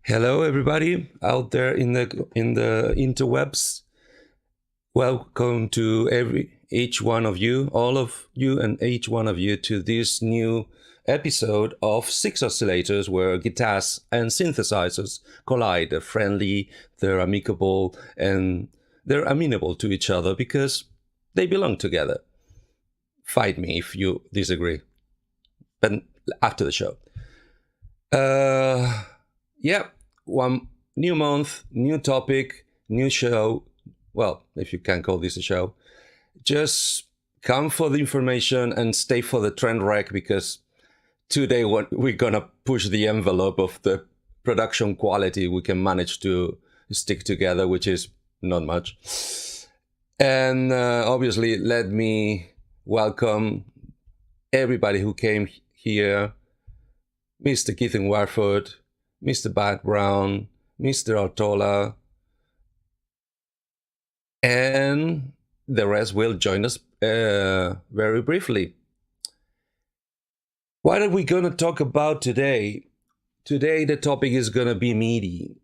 Hello, everybody out there in the interwebs. Welcome to each one of you, all of you, and each one of you to this new episode of Six Oscillators, where guitars and synthesizers collide. They're friendly, they're amicable, and they're amenable to each other because they belong together. Fight me if you disagree, but after the show. Yeah, one new month, new topic, new show. Well, if you can call this a show, just come for the information and stay for the trend wreck because today we're gonna push the envelope of the production quality we can manage to stick together, which is not much. And obviously, let me welcome everybody who came here. Mr. Keithan Warford, Mr. Bat Brown, Mr. Artola, and the rest will join us very briefly. What are we going to talk about today? Today, the topic is going to be MIDI.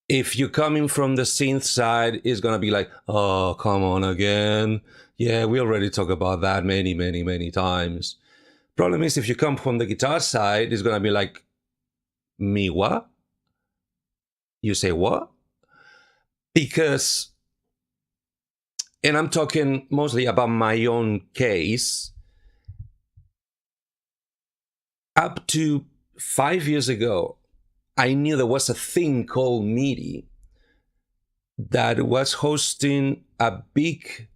If you're coming from the synth side, it's going to be like, oh, come on again. Yeah, we already talked about that many times. Problem is, if you come from the guitar side, it's going to be like, me what? You say what? Because, and I'm talking mostly about my own case, up to 5 years ago, I knew there was a thing called MIDI that was hosting a big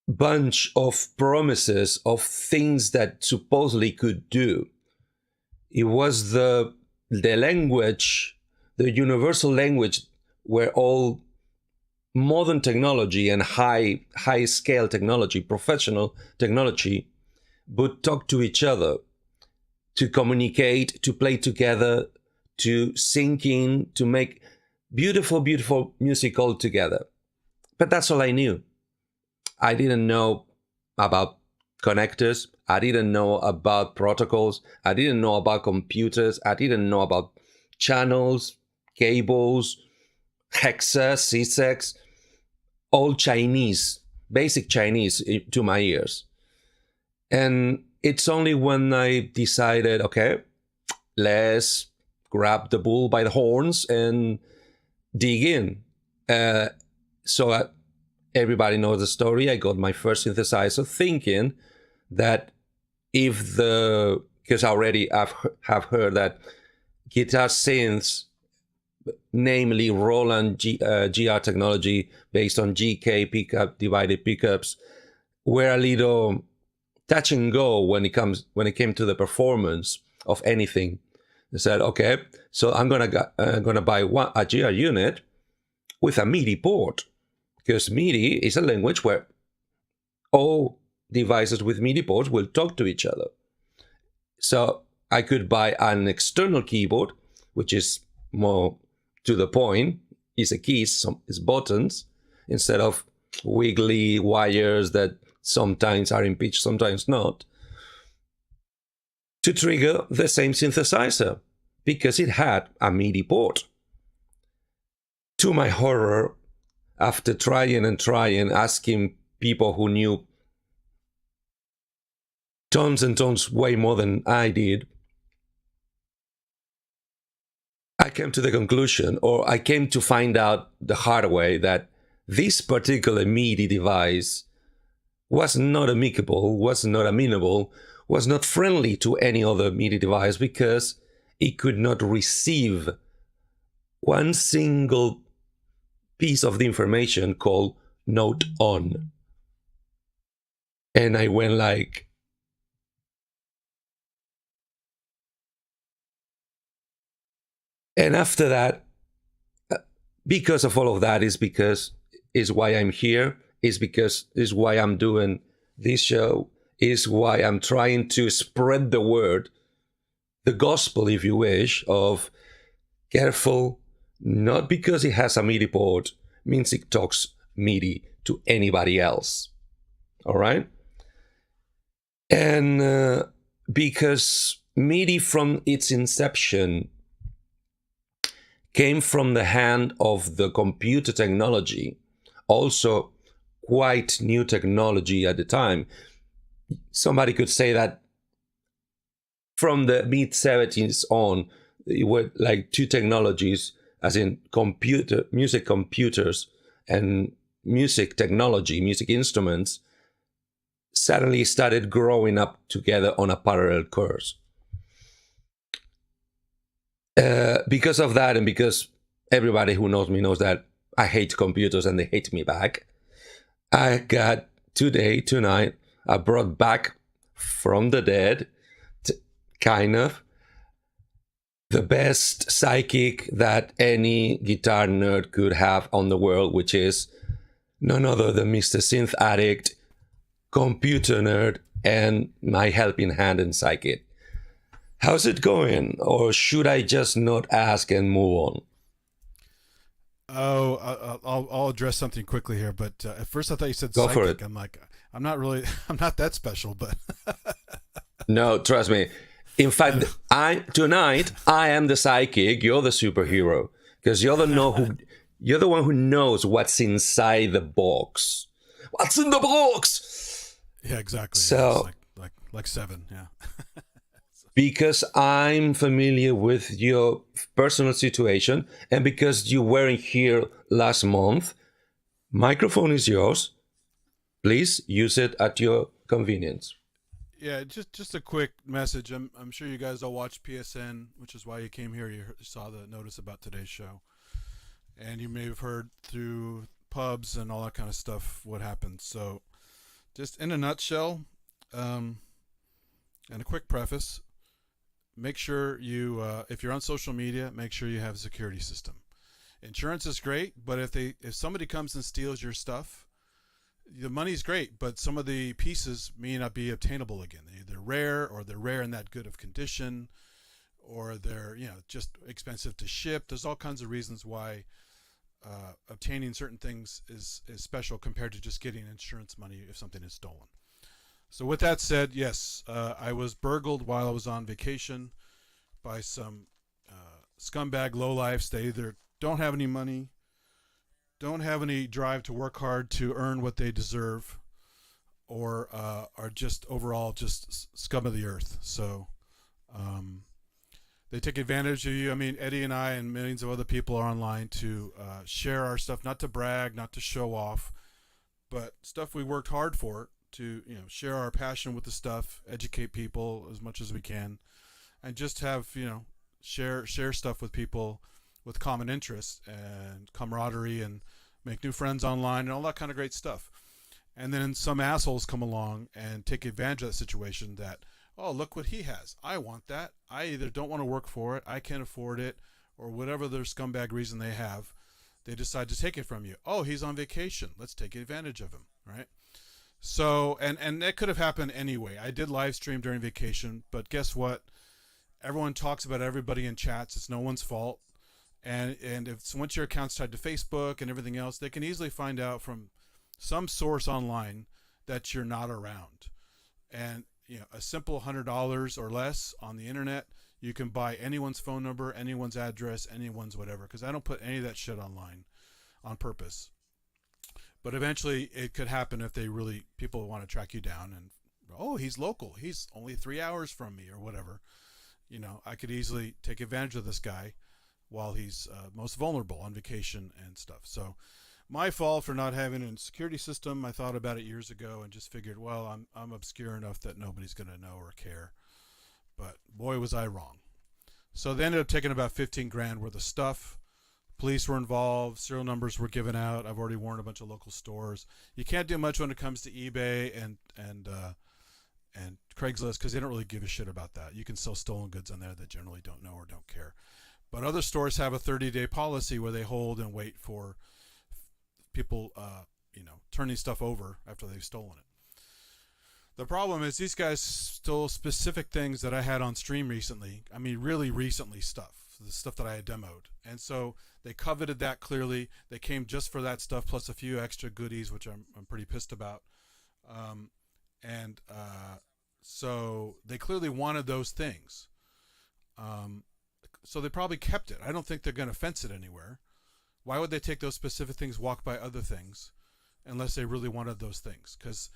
bunch of promises of things that supposedly could do. It was the language, the universal language where all modern technology and high scale technology, professional technology would talk to each other, to communicate, to play together, to sync in, to make beautiful music all together. But that's all I knew. I didn't know about connectors. I didn't know about protocols. I didn't know about computers. I didn't know about channels, cables, hexa, CSEX, all Chinese, basic Chinese to my ears. And it's only when I decided, okay, let's grab the bull by the horns and dig in. So everybody knows the story. I got my first synthesizer thinking that because already have heard that guitar synths, namely Roland GR technology based on GK pickup, divided pickups, were a little touch and go when it came to the performance of anything. They said, okay, so I'm gonna buy a GR unit with a MIDI port, because MIDI is a language where all devices with MIDI ports will talk to each other. So I could buy an external keyboard, which is more to the point, is a keys, is buttons, instead of wiggly wires that sometimes are in pitch, sometimes not, to trigger the same synthesizer, because it had a MIDI port. To my horror, after trying and asking people who knew tons and tons way more than I did, I came to the conclusion, or I came to find out the hard way, that this particular MIDI device was not amicable, was not amenable, was not friendly to any other MIDI device, because it could not receive one single piece of the information called note on. And I went like, and after that, because of all of that, is why I'm here, is why I'm doing this show, is why I'm trying to spread the word, the gospel, if you wish, of careful, not because it has a MIDI port means it talks MIDI to anybody else. All right? And because MIDI from its inception came from the hand of the computer technology, also quite new technology at the time. Somebody could say that from the mid 70s on, it were like two technologies, as in music computers and music technology, music instruments, suddenly started growing up together on a parallel course. Because of that, and because everybody who knows me knows that I hate computers and they hate me back, I got tonight, I brought back from the dead, kind of, the best psychic that any guitar nerd could have on the world, which is none other than Mr. Synth Addict, computer nerd, and my helping hand and psychic. How's it going? Or should I just not ask and move on? Oh, I'll address something quickly here, but at first I thought you said Go for it. psychic. I'm like, I'm not really, I'm not that special, but No, trust me. In fact, tonight I am the psychic. You're the superhero because you're the one who knows what's inside the box. What's in the box? yeah, exactly. So, Yeah, like seven, yeah. because I'm familiar with your personal situation, and because you weren't here last month, microphone is yours. Please use it at your convenience. Yeah, just a quick message. I'm sure you guys all watch PSN, which is why you came here. You saw the notice about today's show, and you may have heard through pubs and all that kind of stuff what happened. So, just in a nutshell, and a quick preface: make sure you, if you're on social media, make sure you have a security system. Insurance is great, but if somebody comes and steals your stuff, the money's great, but some of the pieces may not be obtainable again. They're rare, or they're rare in that good of condition, or they're just expensive to ship. There's all kinds of reasons why obtaining certain things is special compared to just getting insurance money if something is stolen. So with that said, yes, I was burgled while I was on vacation by some scumbag lowlifes. They either don't have any money, don't have any drive to work hard to earn what they deserve, or are just overall just scum of the earth. So they take advantage of you. I mean, Eddie and I and millions of other people are online to share our stuff, not to brag, not to show off, but stuff we worked hard for, to share our passion with the stuff, educate people as much as we can, and just have share stuff with people with common interests and camaraderie, and make new friends online and all that kind of great stuff. And then some assholes come along and take advantage of that situation, that, oh, look what he has, I want that, I either don't want to work for it, I can't afford it, or whatever their scumbag reason they have, they decide to take it from you. Oh, he's on vacation, let's take advantage of him, right? So, and that could have happened anyway. I did live stream during vacation, but guess what? Everyone talks about everybody in chats. It's no one's fault. And if once your account's tied to Facebook and everything else, they can easily find out from some source online that you're not around. And a simple $100 or less on the internet, you can buy anyone's phone number, anyone's address, anyone's whatever. Because I don't put any of that shit online on purpose. But eventually it could happen if people want to track you down and, oh, he's local, he's only 3 hours from me or whatever. I could easily take advantage of this guy while he's most vulnerable on vacation and stuff. So my fault for not having a security system. I thought about it years ago and just figured, well, I'm obscure enough that nobody's going to know or care. But boy, was I wrong. So they ended up taking about 15 grand worth of stuff. Police were involved, serial numbers were given out. I've already warned a bunch of local stores. You can't do much when it comes to eBay and Craigslist, because they don't really give a shit about that. You can sell stolen goods on there that generally don't know or don't care. But other stores have a 30-day policy where they hold and wait for people, turning stuff over after they've stolen it. The problem is these guys stole specific things that I had on stream recently. I mean, really recently the stuff that I had demoed. And so they coveted that clearly. They came just for that stuff plus a few extra goodies, which I'm pretty pissed about. So they clearly wanted those things. so they probably kept it. I don't think they're going to fence it anywhere. Why would they take those specific things, walk by other things, unless they really wanted those things? Because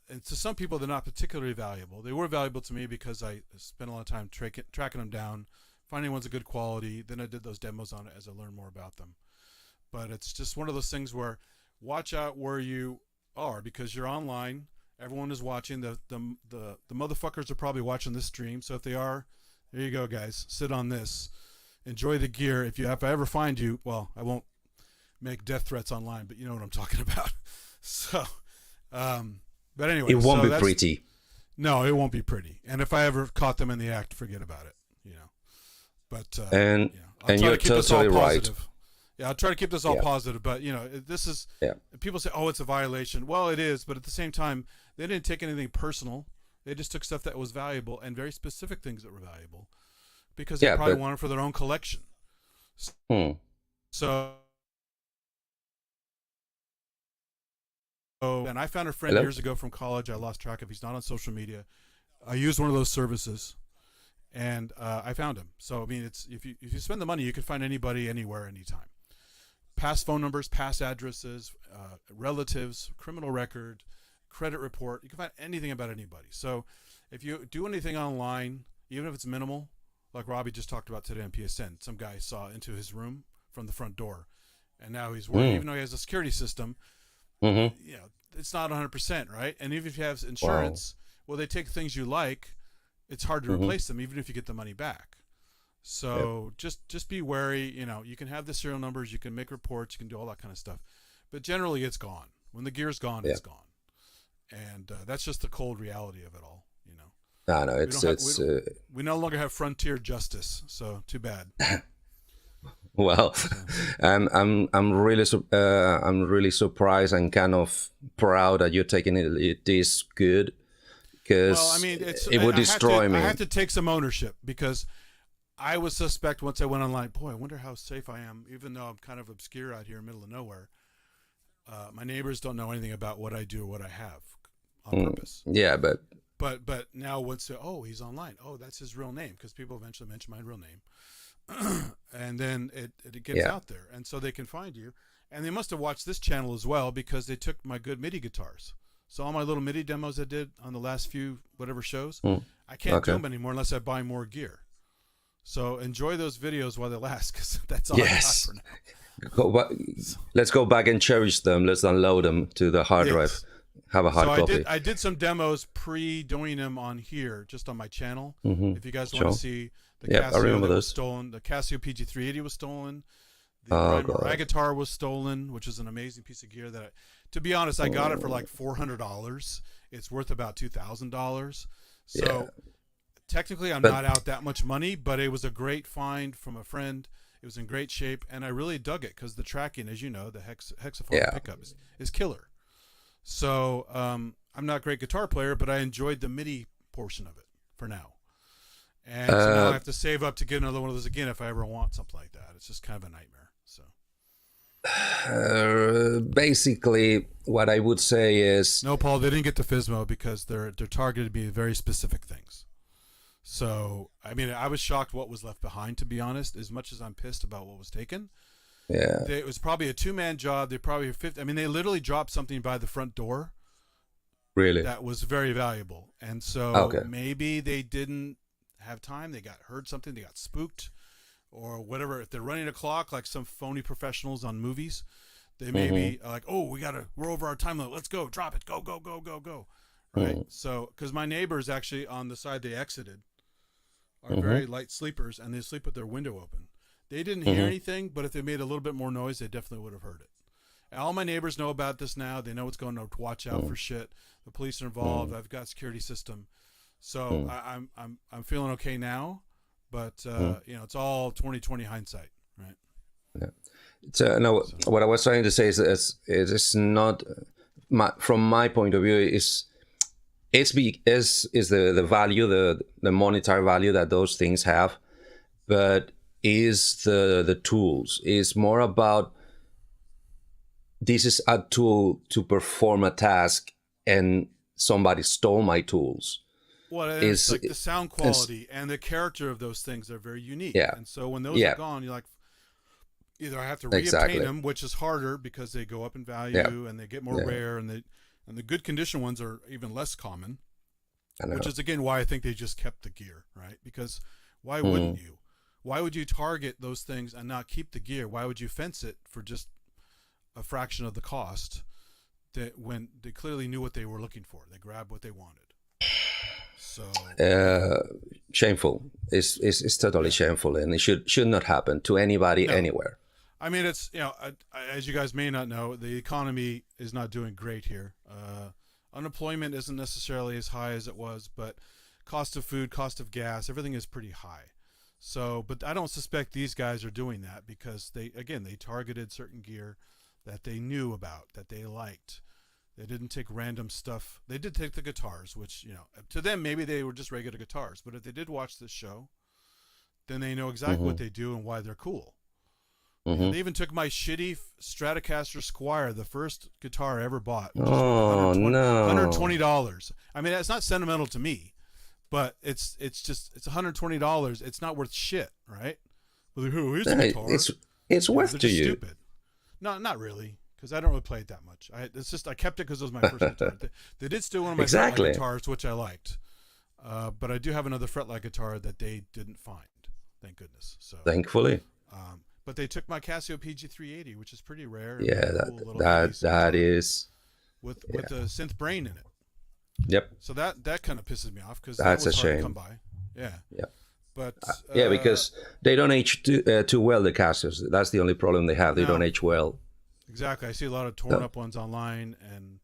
and to some people, they're not particularly valuable. They were valuable to me because I spent a lot of time tracking them down, finding ones of good quality. Then I did those demos on it as I learned more about them. But it's just one of those things where watch out where you are, because you're online. Everyone is watching. The motherfuckers are probably watching this stream. So if they are, there you go, guys. Sit on this. Enjoy the gear. If I ever find you, well, I won't make death threats online, but you know what I'm talking about. So, but anyway, it won't be pretty. No, it won't be pretty. And if I ever caught them in the act, forget about it. You know. But and you're totally right. Yeah, I'll try to keep this all positive. But you know, this is people say, "Oh, it's a violation." Well, it is, but at the same time, they didn't take anything personal. They just took stuff that was valuable and very specific things that were valuable, because they probably wanted for their own collection. So, and I found a friend years ago from college. I lost track of. He's not on social media. I used one of those services, and I found him. So I mean, it's if you spend the money, you can find anybody, anywhere, anytime. Past phone numbers, past addresses, relatives, criminal record, credit report. You can find anything about anybody. So if you do anything online, even if it's minimal, like Robbie just talked about today on PSN, some guy saw into his room from the front door, and now he's worried, even though he has a security system. You know, it's not 100%, right? And even if you have insurance, well, they take things you like. It's hard to replace them, even if you get the money back. So just be wary. You know, you can have the serial numbers, you can make reports, you can do all that kind of stuff, but generally it's gone. When the gear's gone, it's gone, and that's just the cold reality of it all. You know. No, it's we no longer have frontier justice, so too bad. Well, I'm really surprised and kind of proud that you're taking it this good, because well, I mean, it would destroy me. I have to take some ownership, because I was suspect once I went online. Boy, I wonder how safe I am, even though I'm kind of obscure out here in the middle of nowhere. My neighbors don't know anything about what I do or what I have on purpose. Yeah, but now once he's online. Oh, that's his real name, because people eventually mention my real name. And then it gets out there, and so they can find you. And they must have watched this channel as well, because they took my good MIDI guitars. So all my little MIDI demos I did on the last few whatever shows, I can't do them anymore unless I buy more gear. So enjoy those videos while they last, because that's all I got for now. Let's go back and cherish them. Let's download them to the hard drive. Have a hard copy. I did some demos doing them on here, just on my channel. If you guys want to see the Casio that was stolen, the Casio PG380 was stolen. The Rag guitar was stolen, which is an amazing piece of gear that, to be honest, I got it for like $400. It's worth about $2,000. So technically, I'm not out that much money, but it was a great find from a friend. It was in great shape, and I really dug it because the tracking, as you know, the hexaphone pickup is killer. So I'm not a great guitar player, but I enjoyed the MIDI portion of it for now. And so now I have to save up to get another one of those again if I ever want something like that. It's just kind of a nightmare. So basically, what I would say is no, Paul. They didn't get the Fismo because they're targeted to be very specific things. So I mean, I was shocked what was left behind. To be honest, as much as I'm pissed about what was taken, it was probably a 2-man job. They probably 50. I mean, they literally dropped something by the front door. Really, that was very valuable, and so maybe they didn't have time. They heard something. They got spooked. Or whatever. If they're running a clock like some phony professionals on movies, they may be like, "Oh, we're over our time limit. Let's go, drop it, go." Right. So, because my neighbors actually on the side they exited are very light sleepers, and they sleep with their window open. They didn't hear anything, but if they made a little bit more noise, they definitely would have heard it. And all my neighbors know about this now. They know what's going on. To watch out for shit. The police are involved. I've got a security system, so I'm feeling okay now. But you know, it's all 20/20 hindsight, right? Yeah. So no, what I was trying to say is it's not from my point of view is the value, the monetary value that those things have, but is the tools. Is more about this is a tool to perform a task, and somebody stole my tools. Well, and it's is like the sound quality and the character of those things are very unique. yeah, And so when those yeah, are gone, you're like, either I have to exactly. reobtain them, which is harder because they go up in value Yeah, and they get more yeah, rare, and the good condition ones are even less common. I know. Which is again why I think they just kept the gear, right? Because why Mm. wouldn't you? Why would you target those things and not keep the gear? Why would you fence it for just a fraction of the cost? That when they clearly knew what they were looking for, they grabbed what they wanted. So Shameful. It's totally yeah. shameful, and it should not happen to anybody No. anywhere. I mean, it's, you know, as you guys may not know, the economy is not doing great here. Unemployment isn't necessarily as high as it was, but cost of food, cost of gas, everything is pretty high. So, but I don't suspect these guys are doing that because they targeted certain gear that they knew about, that they liked. They didn't take random stuff. They did take the guitars, which, you know, to them, maybe they were just regular guitars. But if they did watch this show, then they know exactly what they do and why they're cool. Mm-hmm. They even took my shitty Stratocaster Squire, the first guitar I ever bought. Which Oh, no. $120. I mean, it's not sentimental to me, but it's $120. It's not worth shit, right? Well, here's the guitar. It's worth to you. Stupid. No, not really, because I don't really play it that much. I kept it because it was my first guitar. They did steal one of my fretlight guitars, which I liked, but I do have another fretlight guitar that they didn't find. Thank goodness. So thankfully. But they took my Casio PG380, which is pretty rare. Yeah, cool that is with the synth brain in it. Yep. So that kind of pisses me off because that's that was a hard shame. to come by. Yeah. Yeah. But yeah, because they don't age too well, the Casios. That's the only problem they have. They don't age well. Exactly. I see a lot of torn up ones online and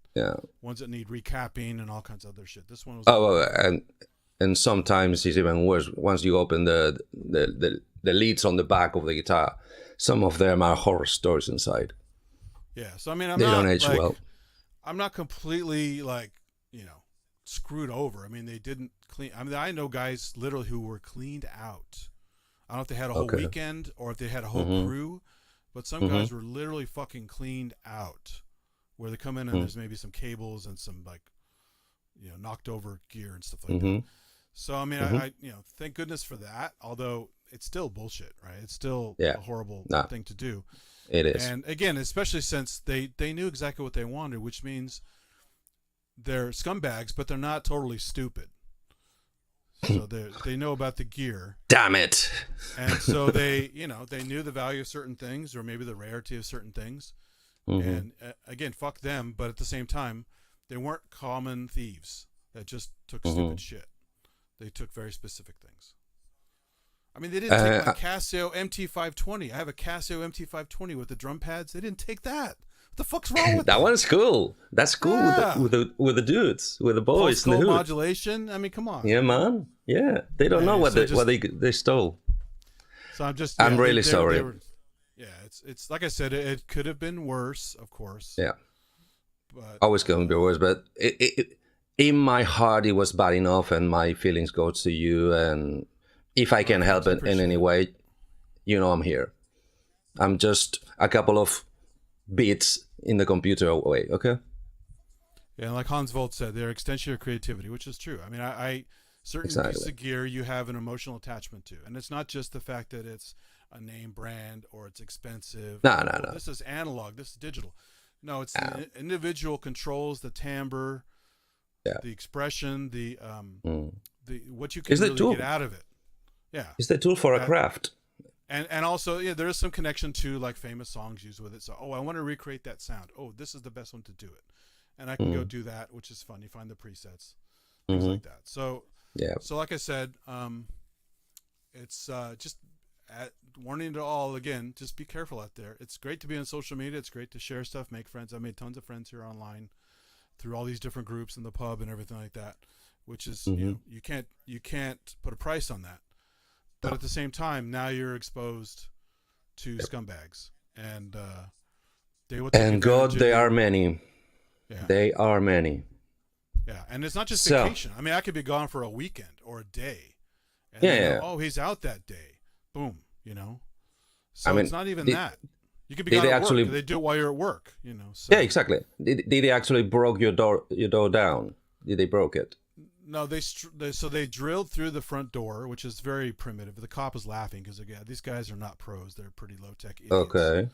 ones that need recapping and all kinds of other shit. This one was and sometimes it's even worse. Once you open the leads on the back of the guitar, some of them are horror stories inside. Yeah. So I mean, they don't age well. I'm not completely screwed over. I mean, they didn't clean. I mean, I know guys literally who were cleaned out. I don't know if they had a whole weekend or if they had a whole crew, but some guys were literally fucking cleaned out, where they come in and there's maybe some cables and some knocked over gear and stuff like that. So I mean, I thank goodness for that. Although it's still bullshit, right? It's still a horrible thing to do. It is. And again, especially since they knew exactly what they wanted, which means they're scumbags, but they're not totally stupid. So they know about the gear. Damn it! And so they knew the value of certain things, or maybe the rarity of certain things. And again, fuck them. But at the same time, they weren't common thieves that just took stupid shit. They took very specific things. I mean, they didn't take my Casio MT520. I have a Casio MT520 with the drum pads. They didn't take that. What the fuck's wrong with that? One's cool. That's cool with the dudes, with the boys in the hood. Modulation. I mean, come on. Yeah, man. Yeah, they don't know what they stole. So I'm really sorry. It's like I said, it could have been worse, of course. Yeah. But always going to be worse, but in my heart it was bad enough, and my feelings go to you, and if I can help it in any way, I'm here. I'm just a couple of bits in the computer away, okay? Yeah, like Hans Volt said, they're extension of creativity, which is true. I mean, I certain pieces of gear you have an emotional attachment to, and it's not just the fact that it's a name brand or it's expensive. No. This is analog. This is digital. No, it's the individual controls, the timbre, the expression, the what you can really get out of it. Yeah, it's the tool for a craft. And also, there is some connection to like famous songs used with it. So, I want to recreate that sound. Oh, this is the best one to do it, and I can go do that, which is fun. You find the presets, things like that. So, So, like I said, it's just warning to all again. Just be careful out there. It's great to be on social media. It's great to share stuff, make friends. I made tons of friends here online through all these different groups in the pub and everything like that. Which is you can't put a price on that. But at the same time, now you're exposed to scumbags, and they will. And God, they are many. Yeah. They are many. Yeah, and it's not just vacation. I mean, I could be gone for a weekend or a day. And oh, he's out that day. Boom. So it's not even that. You could be gone at work. They do it while you're at work. So. Yeah, exactly. Did they actually broke your door down? Did they broke it? No, they drilled through the front door, which is very primitive. The cop is laughing because again, these guys are not pros; they're pretty low tech idiots. Okay.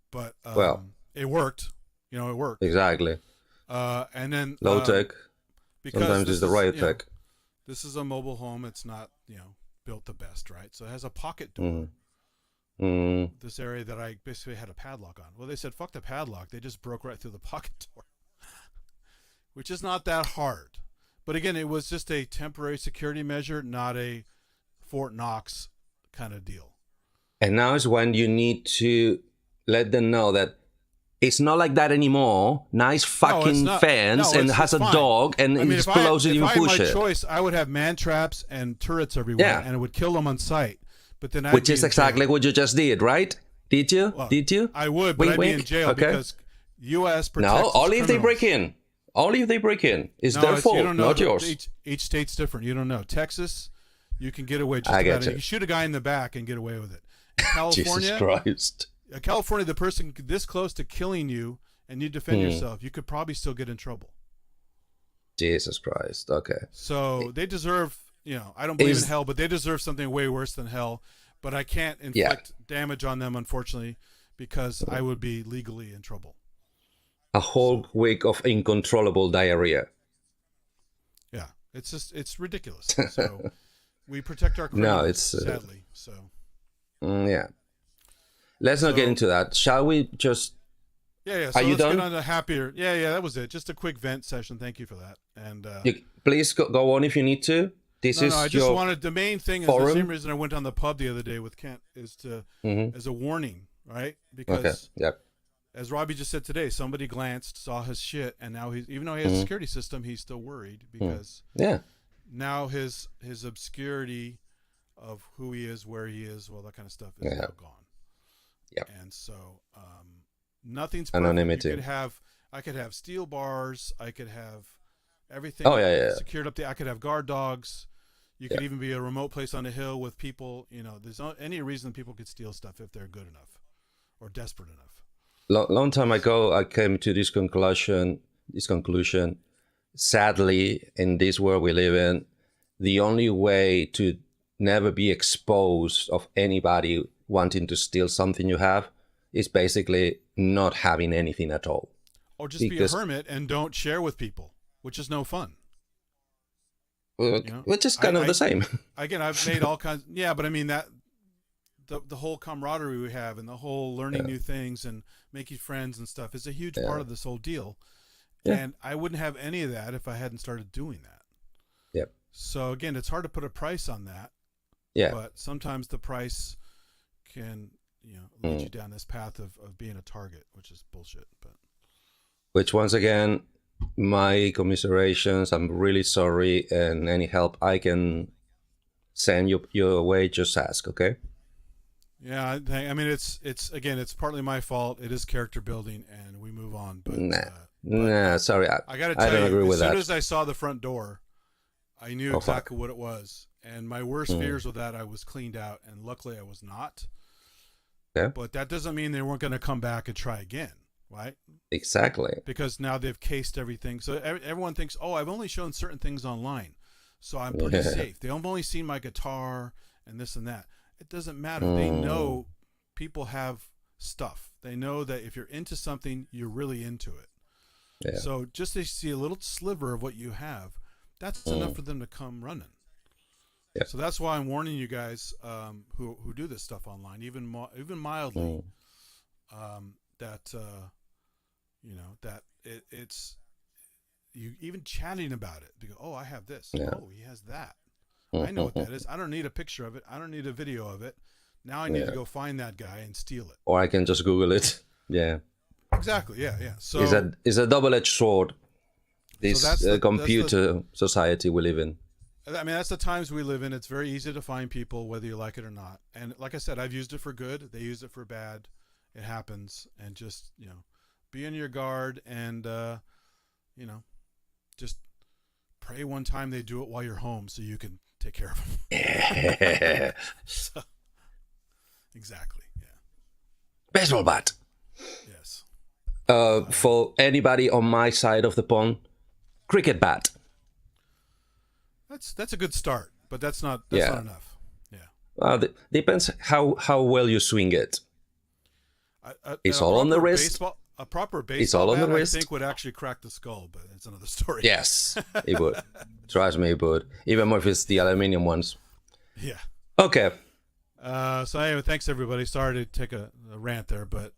But Well, it worked. It worked. exactly. And then Low tech. because Sometimes it's the right you know, tech. this is a mobile home. It's not built the best, right? So it has a pocket door. This area that I basically had a padlock on. Well, they said fuck the padlock. They just broke right through the pocket door, which is not that hard. But again, it was just a temporary security measure, not a Fort Knox kind of deal. And now is when you need to let them know that it's not like that anymore. Nice fucking fence and has a dog and explosive if I push had my it. choice, I would have man traps and turrets everywhere, and it would kill them on sight. But then which is exactly what you just did, right? Did you? Well, did you? I would, but I'd be in jail because U.S. protects No, only if they criminals. break in. Only if they break in. It's No, their you fault, don't know. not yours. Each state's different. You don't know. Texas, you can get away just I about get it. you. You shoot a guy in the back and get away with it. In Jesus California, Christ. California, the person this close to killing you and you defend yourself, you could probably still get in trouble. Jesus Christ. Okay. So they deserve, I don't believe in hell, but they deserve something way worse than hell. But I can't inflict damage on them, unfortunately, because I would be legally in trouble. A whole week of uncontrollable diarrhea. Yeah, it's ridiculous. So we protect our criminals, sadly. So yeah. Let's not get into that. Shall we just... Yeah. So Are you let's done? get on to happier. Yeah, that was it. Just a quick vent session. Thank you for that. And please go on if you need to. I just wanted, the main thing is forum? the same reason I went on the pub the other day with Kent is to as a warning, right? Because as Robbie just said today, somebody glanced, saw his shit, and now he's, even though he has a security system, he's still worried because now his obscurity of who he is, where he is, well, that kind of stuff is now gone. Yeah. And so nothing's perfect. Anonymity. I could have steel bars. I could have everything secured up there. I could have guard dogs. You could even be a remote place on a hill with people. There's not any reason people could steal stuff if they're good enough or desperate enough. Long time ago, I came to this conclusion. Sadly, in this world we live in, the only way to never be exposed of anybody wanting to steal something you have is basically not having anything at all. Or just be a hermit and don't share with people, which is no fun. Which is kind of the same. Again, I've made all kinds. Yeah, but I mean that the whole camaraderie we have and the whole learning new things and making friends and stuff is a huge part of this whole deal. Yeah. And I wouldn't have any of that if I hadn't started doing that. Yep. So again, it's hard to put a price on that. Yeah. But sometimes the price can, lead you down this path of being a target, which is bullshit. But which once again, my commiserations. I'm really sorry, and any help I can send your way, just ask, okay? Yeah, I mean it's partly my fault. It is character building, and we move on. But sorry, I got to tell don't agree you, with as soon that. as I saw the front door, I knew exactly what it was. And my worst fears with that, I was cleaned out, and luckily I was not. Okay. But that doesn't mean they weren't going to come back and try again, right? Exactly. Because now they've cased everything. So everyone thinks, oh, I've only shown certain things online, so I'm pretty safe. They've only seen my guitar and this and that. It doesn't matter. They know people have stuff. They know that if you're into something, you're really into it. Yeah. So just to see a little sliver of what you have, that's enough for them to come running. Yeah. So that's why I'm warning you guys who do this stuff online, even mildly, that it's you even chatting about it. You go, oh, I have this. Yeah. Oh, he has that. I know what that is. I don't need a picture of it. I don't need a video of it. Now I need to go find that guy and steal it. Or I can just Google it. Yeah. Exactly. Yeah. So it's a double-edged sword. This computer society we live in. I mean, that's the times we live in. It's very easy to find people, whether you like it or not. And like I said, I've used it for good. They use it for bad. It happens. And just, be on your guard and, just pray one time they do it while you're home so you can take care of them. Yeah. So, exactly. Yeah. Baseball bat. Yes. For anybody on my side of the pond, cricket bat. That's a good start, but that's not Yeah. enough. Yeah. Depends how well you swing it. It's A all on the proper wrist. It's baseball all on the bat, I wrist. think, would actually crack the skull, but it's another story. Yes, it would. Trust me, it would. Even more if it's the aluminium ones. Yeah. Okay. So anyway, thanks everybody. Sorry to take a rant there, but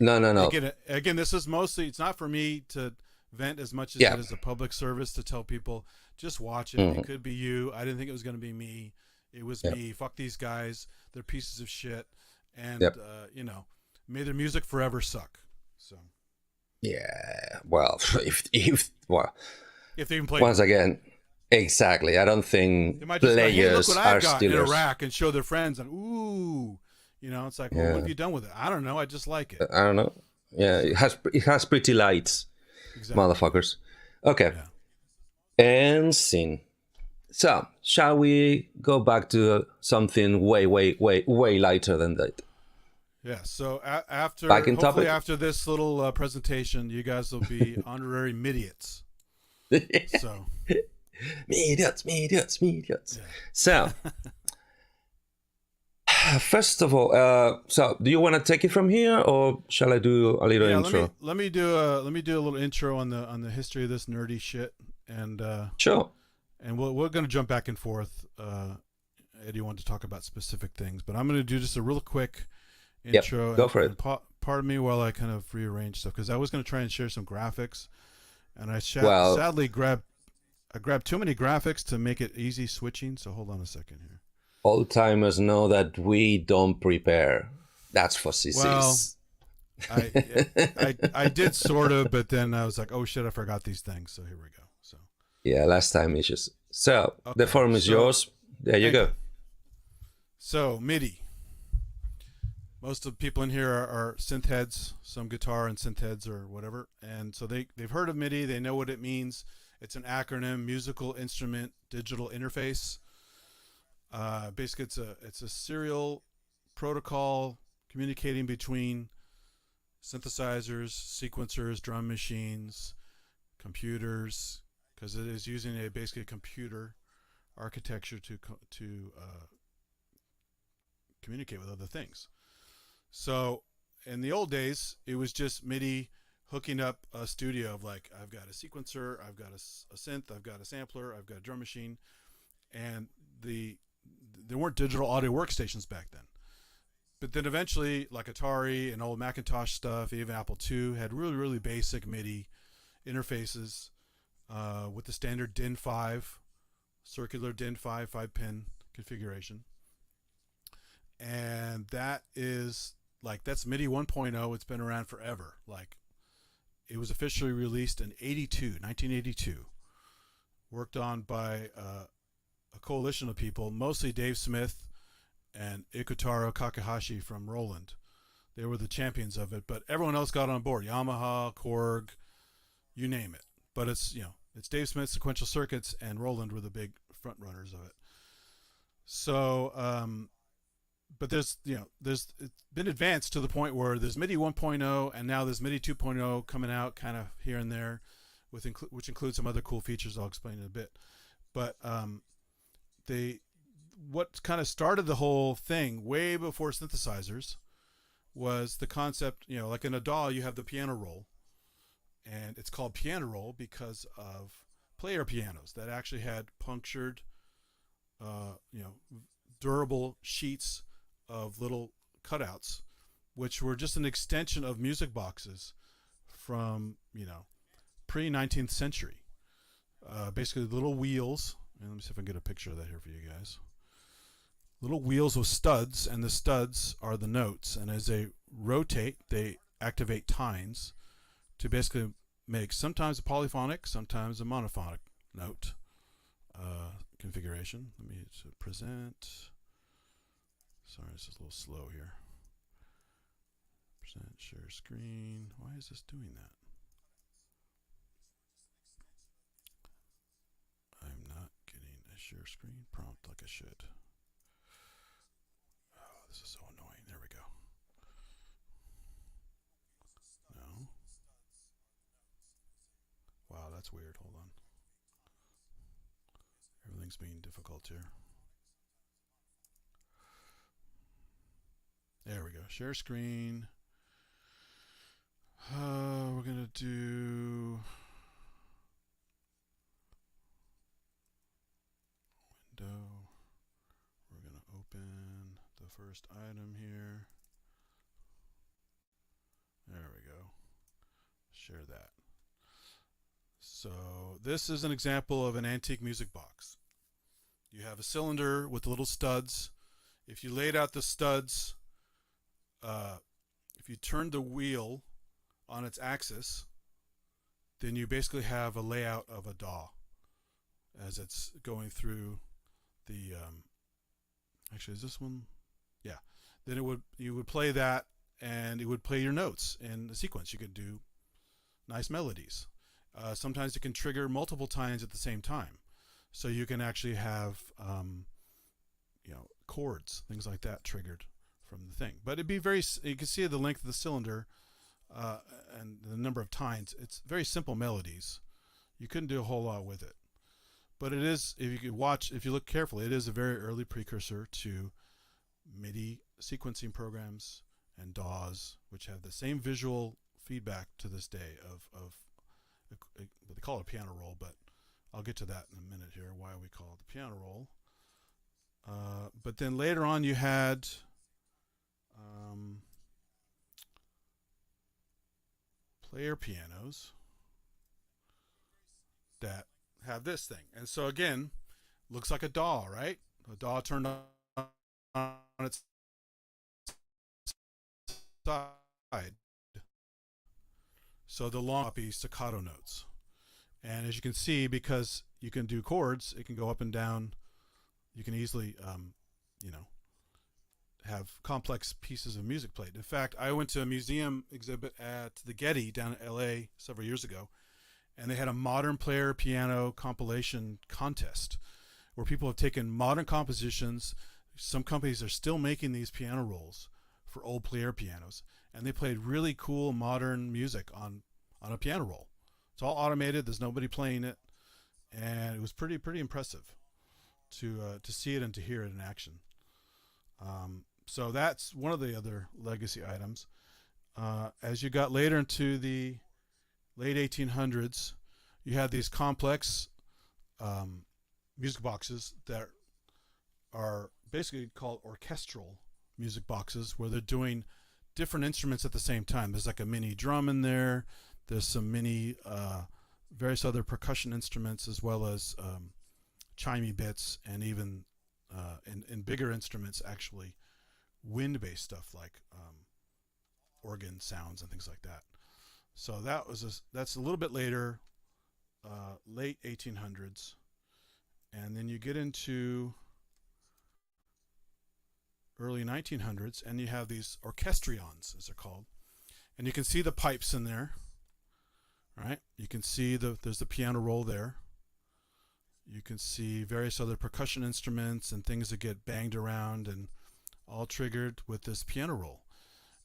No. again, this is mostly, it's not for me to vent as much as Yeah. it is a public service to tell people just watch it. Mhm. It could be you. I didn't think it was going to be me. It was Yep. me. Fuck these guys. They're pieces of shit. And Yep. may their music forever suck. So Yeah. Well, if well, if they even play, once again, exactly. I don't think they might just go, hey, look players what are I've got in stealers. Iraq, and show their friends, and ooh, it's like, well, what Yeah. have you done with it? I don't know. I just like it. I don't know. Yeah, it has pretty lights, Exactly. motherfuckers. Okay. Yeah. And scene. So, shall we go back to something way lighter than that? Yeah. So after, Back in hopefully topic? after this little presentation, you guys will be honorary midiots. So Idiots. yeah. So, first of all, so do you want to take it from here, or shall I do a little Yeah, intro? let me do a little intro on the history of this nerdy shit, and Sure. we're gonna jump back and forth. Eddie wanted to talk about specific things, but I'm gonna do just a real quick intro. Yep, go for it. Pardon me while I kind of rearrange stuff, because I was gonna try and share some graphics, and I Well- sadly grabbed too many graphics to make it easy switching. So hold on a second here. Old timers know that we don't prepare. That's for sissies. Well, I did sort of, but then I was like, oh shit, I forgot these things. So here we go. So Yeah, last time issues. So, Okay, the forum is so- yours. There you Thank go. So MIDI. Most of the people in here are synth heads, some guitar and synth heads or whatever, and so they've heard of MIDI. They know what it means. It's an acronym: musical instrument digital interface. Basically, it's a serial protocol communicating between synthesizers, sequencers, drum machines, computers, because it is using basically a computer architecture to communicate with other things. So in the old days, it was just MIDI hooking up a studio of like, I've got a sequencer, I've got a synth, I've got a sampler, I've got a drum machine, and there weren't digital audio workstations back then. But then eventually, like Atari and old Macintosh stuff, even Apple II had really basic MIDI interfaces with the standard DIN5, circular DIN5 5-pin configuration. And that's MIDI 1.0. It's been around forever. Like, it was officially released in 1982. Worked on by a coalition of people, mostly Dave Smith and Ikutaro Kakahashi from Roland. They were the champions of it, but everyone else got on board. Yamaha, Korg, you name it. But it's Dave Smith, Sequential Circuits, and Roland were the big front runners of it. So, but there's it's been advanced to the point where there's MIDI 1.0 and now there's MIDI 2.0 coming out kind of here and there, which includes some other cool features I'll explain in a bit. But what kind of started the whole thing way before synthesizers was the concept, like in a DAW you have the piano roll, and it's called piano roll because of player pianos that actually had punctured durable sheets of little cutouts, which were just an extension of music boxes from pre-19th century. Basically little wheels, and let me see if I can get a picture of that here for you guys. Little wheels with studs, and the studs are the notes, and as they rotate they activate tines to basically make sometimes a polyphonic, sometimes a monophonic note configuration. Let me present. Sorry, this is a little slow here. Present, share screen. Why is this doing that? I'm not getting a share screen prompt like I should. Oh, this is so annoying. There we go. No. Wow, that's weird. Hold on. Everything's things being difficult here. There we go. Share screen. We're going to do window. We're going to open the first item here. There we go. Share that. So this is an example of an antique music box. You have a cylinder with little studs. If you laid out the studs, if you turned the wheel on its axis, then you basically have a layout of a DAW as it's going through the actually, is this one? Yeah. Then you would play that, and it would play your notes in a sequence. You could do nice melodies. Sometimes it can trigger multiple times at the same time, so you can actually have chords, things like that, triggered from the thing. But it'd be very, you can see the length of the cylinder and the number of times. It's very simple melodies. You couldn't do a whole lot with it. But it is, if you look carefully, it is a very early precursor to MIDI sequencing programs and DAWs, which have the same visual feedback to this day of what they call it a piano roll, but I'll get to that in a minute here, why we call it the piano roll. But then later on you had player pianos that have this thing. And so again, looks like a DAW, right? A DAW turned on its side. So the long copy staccato notes. And as you can see, because you can do chords, it can go up and down. You can easily, have complex pieces of music played. In fact, I went to a museum exhibit at the Getty down in LA several years ago, and they had a modern player piano compilation contest where people have taken modern compositions. Some companies are still making these piano rolls for old player pianos, and they played really cool modern music on a piano roll. It's all automated. There's nobody playing it, and it was pretty impressive to see it and to hear it in action. So that's one of the other legacy items. As you got later into the late 1800s, you had these complex music boxes that are basically called orchestral music boxes, where they're doing different instruments at the same time. There's like a mini drum in there. There's some mini various other percussion instruments, as well as chimey bits, and even in bigger instruments, actually wind-based stuff like organ sounds and things like that. So that's a little bit later, late 1800s, and then you get into early 1900s, and you have these orchestrions, as they're called, and you can see the pipes in there, right? You can see there's the piano roll there. You can see various other percussion instruments and things that get banged around, and all triggered with this piano roll.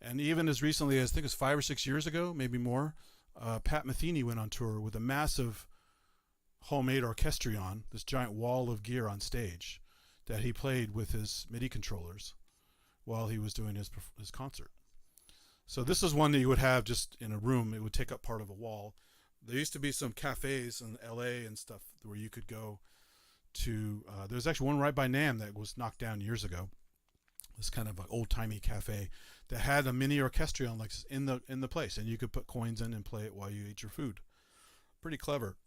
And even as recently as, I think it was 5 or 6 years ago, maybe more, Pat Metheny went on tour with a massive homemade orchestrion, this giant wall of gear on stage that he played with his MIDI controllers while he was doing his concert. So this is one that you would have just in a room. It would take up part of a wall. There used to be some cafes in LA and stuff where you could go to. There's actually one right by NAMM that was knocked down years ago. This kind of an old-timey cafe that had a mini orchestrion like in the place, and you could put coins in and play it while you ate your food. Pretty clever,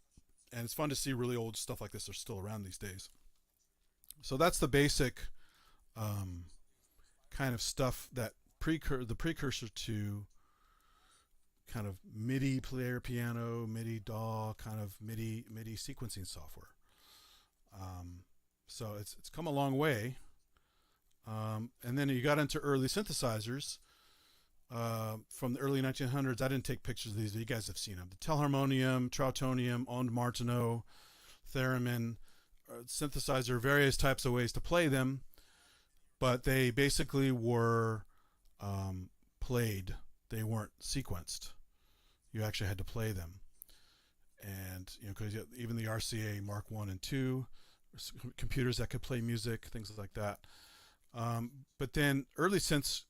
and it's fun to see really old stuff like this are still around these days. So that's the basic kind of stuff that the precursor to kind of MIDI player piano, MIDI DAW, kind of MIDI sequencing software. So it's come a long way. And then you got into early synthesizers from the early 1900s. I didn't take pictures of these, but you guys have seen them. The Telharmonium, Trautonium, Onde Martenot, Theremin, synthesizer, various types of ways to play them, but they basically were played. They weren't sequenced. You actually had to play them. And because even the RCA Mark 1 and 2 computers that could play music, things like that. But then early synths,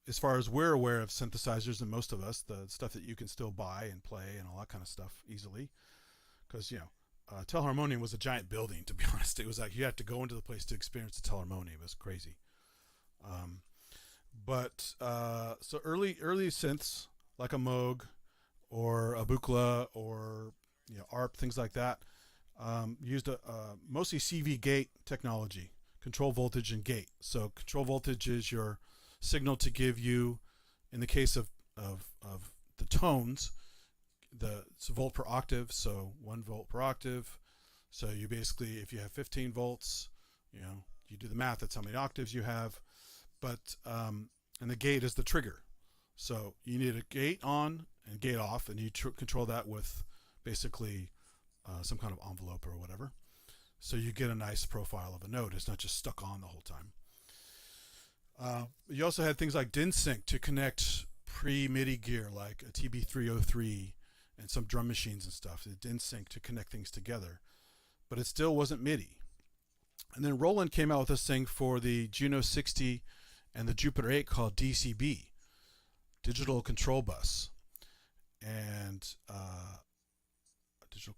as far as we're aware of synthesizers, and most of us, the stuff that you can still buy and play and all that kind of stuff easily, because Telharmonium was a giant building. To be honest, it was like you had to go into the place to experience the Telharmonium. It was crazy. So early synths like a Moog or a Buchla or ARP, things like that, used mostly CV gate technology, control voltage and gate. So control voltage is your signal to give you, in the case of the tones, it's a volt per octave, so 1 volt per octave. So you basically, if you have 15 volts, you do the math, that's how many octaves you have. But and the gate is the trigger. So you need a gate on and gate off, and you control that with basically some kind of envelope or whatever. So you get a nice profile of a note. It's not just stuck on the whole time. You also had things like DIN sync to connect pre-MIDI gear, like a TB303 and some drum machines and stuff. The DIN sync to connect things together, but it still wasn't MIDI. And then Roland came out with this thing for the Juno 60 and the Jupiter 8 called DCB, Digital Control Bus, and Digital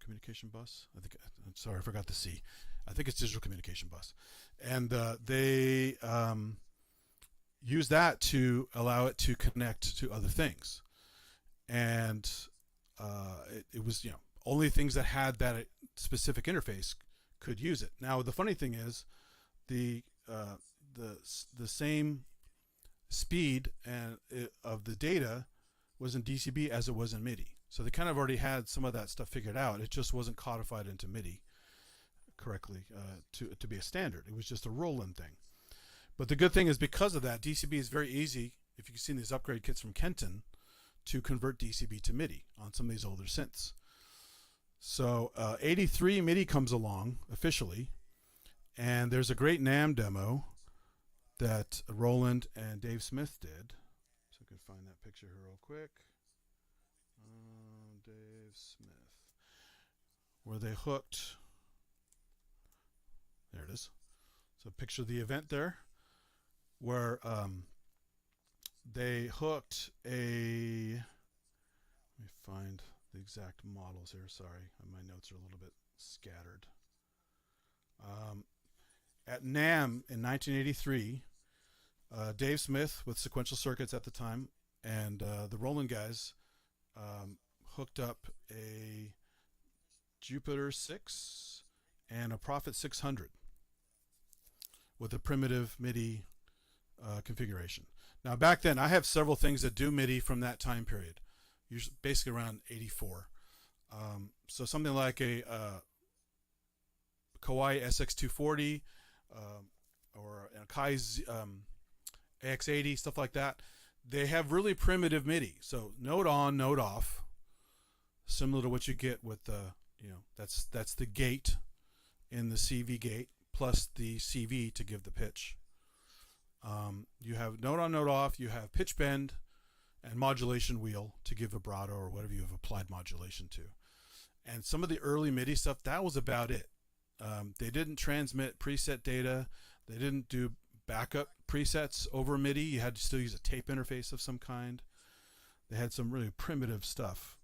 Communication Bus. I'm sorry, I forgot the C. I think it's Digital Communication Bus, and they use that to allow it to connect to other things, and it was only things that had that specific interface could use it. Now the funny thing is, the same speed and of the data was in DCB as it was in MIDI. So they kind of already had some of that stuff figured out. It just wasn't codified into MIDI correctly to be a standard. It was just a Roland thing. But the good thing is, because of that, DCB is very easy, if you've seen these upgrade kits from Kenton, to convert DCB to MIDI on some of these older synths. So 83 MIDI comes along officially, and there's a great NAMM demo that Roland and Dave Smith did. So I can find that picture here real quick. Dave Smith, where they hooked. There it is. So picture the event there, where they hooked a. Let me find the exact models here. Sorry, my notes are a little bit scattered. At NAMM in 1983, Dave Smith with Sequential Circuits at the time, and the Roland guys hooked up a Jupiter 6 and a Prophet 600 with a primitive MIDI configuration. Now back then, I have several things that do MIDI from that time period, usually basically around 84. So something like a Kawai SX240 or a Kai AX80, stuff like that. They have really primitive MIDI, so note on, note off, similar to what you get with the, that's the gate in the CV gate plus the CV to give the pitch. You have note on, note off. You have pitch bend and modulation wheel to give vibrato or whatever you have applied modulation to. And some of the early MIDI stuff, that was about it. They didn't transmit preset data. They didn't do backup presets over MIDI. You had to still use a tape interface of some kind. They had some really primitive stuff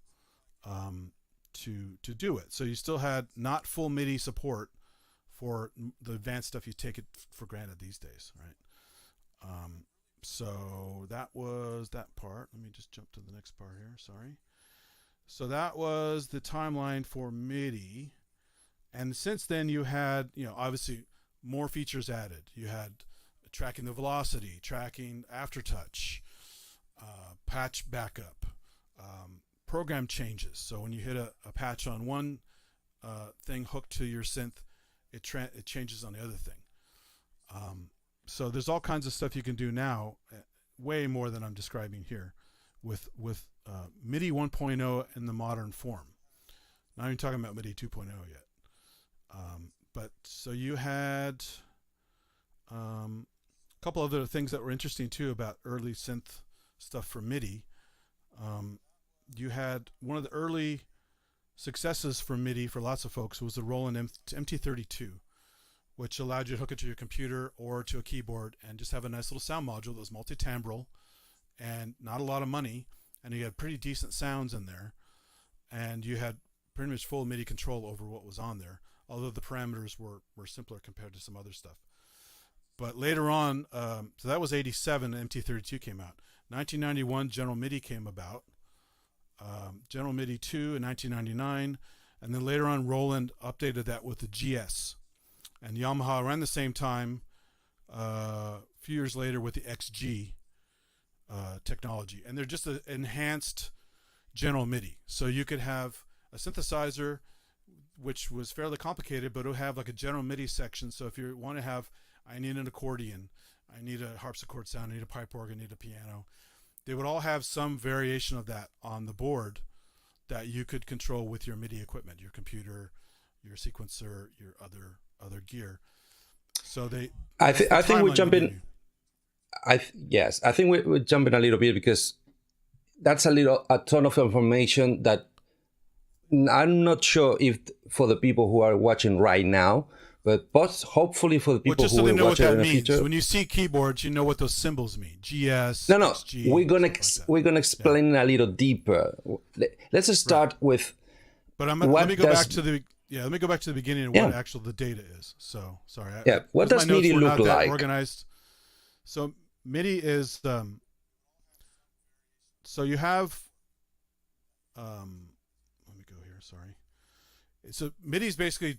to do it. So you still had not full MIDI support for the advanced stuff you take it for granted these days, right? So that was that part. Let me just jump to the next part here. Sorry. So that was the timeline for MIDI. And since then you had, obviously more features added. You had tracking the velocity, tracking aftertouch, patch backup, program changes. So when you hit a patch on one thing hooked to your synth, it changes on the other thing. So there's all kinds of stuff you can do now, way more than I'm describing here, with MIDI 1.0 in the modern form. Not even talking about MIDI 2.0 yet. But so you had a couple other things that were interesting too about early synth stuff for MIDI. You had one of the early successes for MIDI for lots of folks was the Roland MT32, which allowed you to hook it to your computer or to a keyboard and just have a nice little sound module that was multi-timbral and not a lot of money, and you had pretty decent sounds in there, and you had pretty much full MIDI control over what was on there, although the parameters were simpler compared to some other stuff. But later on, so that was 87, MT32 came out. 1991, General MIDI came about. General MIDI 2 in 1999, and then later on Roland updated that with the GS, and Yamaha around the same time, a few years later with the XG technology, and they're just an enhanced General MIDI. So you could have a synthesizer, which was fairly complicated, but it'll have like a General MIDI section. So if you want to have, I need an accordion, I need a harpsichord sound, I need a pipe organ, I need a piano, they would all have some variation of that on the board that you could control with your MIDI equipment, your computer, your sequencer, your other gear. So I think we're jumping. I think we're jumping a little bit, because that's a ton of information that I'm not sure if for the people who are watching right now, but hopefully for the people just who so they will know watch what it that in the means. future. When you see keyboards, you know what those symbols mean. GS. No, XG, we're gonna explain a little deeper. Let's just start with. But let me go back to the beginning of what actual the data is. So sorry. What does MIDI look like? Organized. So MIDI is so you have let me go here. Sorry. So MIDI is basically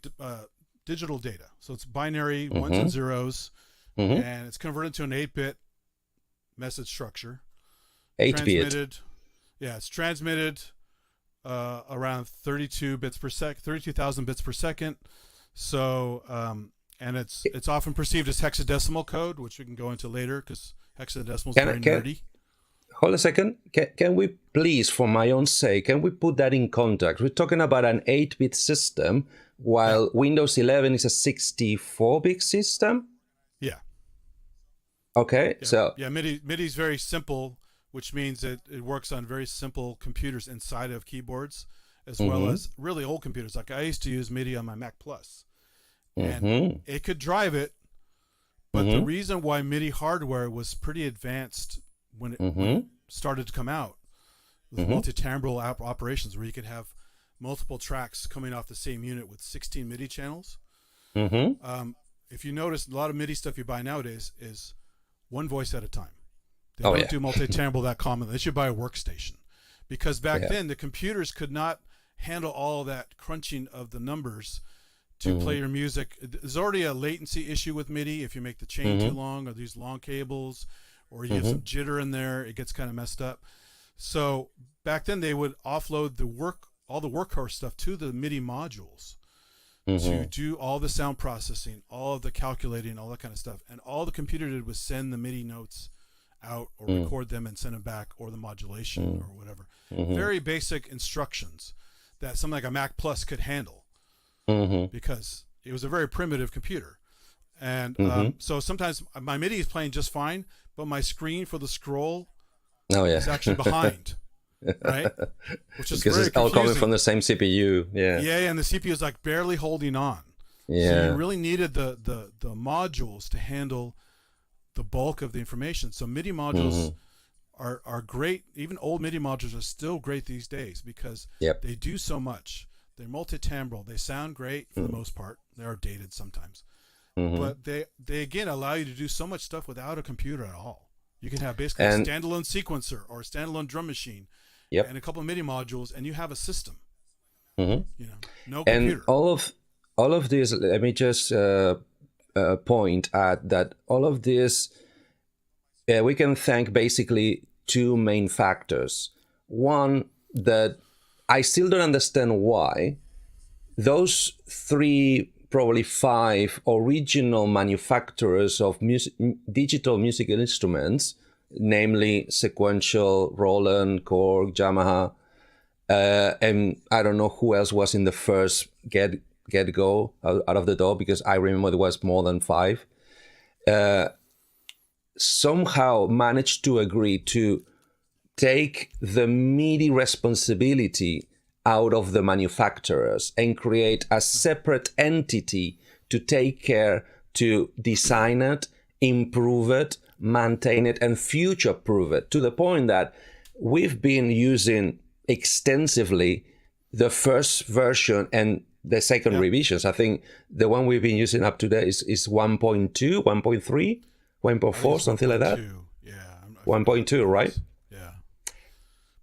digital data. So it's binary ones and zeros, and it's converted to an 8-bit message structure. 8-bit. Yeah, it's transmitted around 32,000 bits per second. So and it's often perceived as hexadecimal code, which we can go into later because hexadecimal is very nerdy. Hold a second. Can we please, for my own sake, can we put that in context? We're talking about an 8-bit system, while Windows 11 is a 64-bit system? Yeah. Okay, so... Yeah, MIDI is very simple, which means that it works on very simple computers inside of keyboards, as well as really old computers. Like I used to use MIDI on my Mac Plus, and it could drive it, but the reason why MIDI hardware was pretty advanced when it started to come out with multi-timbral operations, where you could have multiple tracks coming off the same unit with 16 MIDI channels. If you notice, a lot of MIDI stuff you buy nowadays is one voice at a time. They don't do multi-timbral that commonly. They should buy a workstation, because back then the computers could not handle all that crunching of the numbers to play your music. There's already a latency issue with MIDI. If you make the chain too long, or these long cables, or you have some jitter in there, it gets kind of messed up. So back then they would offload all the workhorse stuff to the MIDI modules to do all the sound processing, all of the calculating, all that kind of stuff. And all the computer did was send the MIDI notes out, or record them and send them back, or the modulation or whatever. Very basic instructions that something like a Mac Plus could handle, because it was a very primitive computer. And so sometimes my MIDI is playing just fine, but my screen for the scroll is actually behind, right? Which is because very it's all confusing. coming from the same CPU. And the CPU is like barely holding on. So you really needed the modules to handle the bulk of the information. So MIDI modules are great. Even old MIDI modules are still great these days, because they do so much. They're multi-timbral. They sound great for the most part. They are dated sometimes. But they again allow you to do so much stuff without a computer at all. You can have basically a standalone sequencer or a standalone drum machine and a couple of MIDI modules, and you have a system. No computer. And all of this, let me just point at that all of this, we can thank basically two main factors. One, that I still don't understand why those three, probably 5 original manufacturers of digital musical instruments, namely Sequential, Roland, Korg, Yamaha, and I don't know who else was in the first get-go out of the door, because I remember there was more than 5, somehow managed to agree to take the MIDI responsibility out of the manufacturers and create a separate entity to take care to design it, improve it, maintain it, and future-proof it, to the point that we've been using extensively the first version and the second revisions. I think the one we've been using up to date is 1.2, 1.3, 1.4, something like that. Yeah. 1.2, right? Yeah.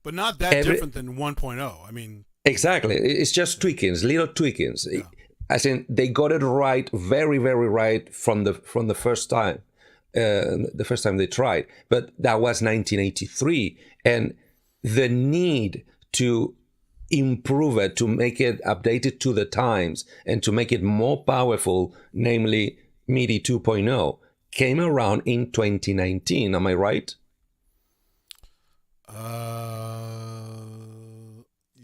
But not that different than 1.0. I mean... Exactly. It's just tweakings, little tweakings. Yeah. As in, they got it right, very, very right from the first time. The first time they tried. But that was 1983. And the need to improve it, to make it updated to the times, and to make it more powerful, namely MIDI 2.0, came around in 2019. Am I right?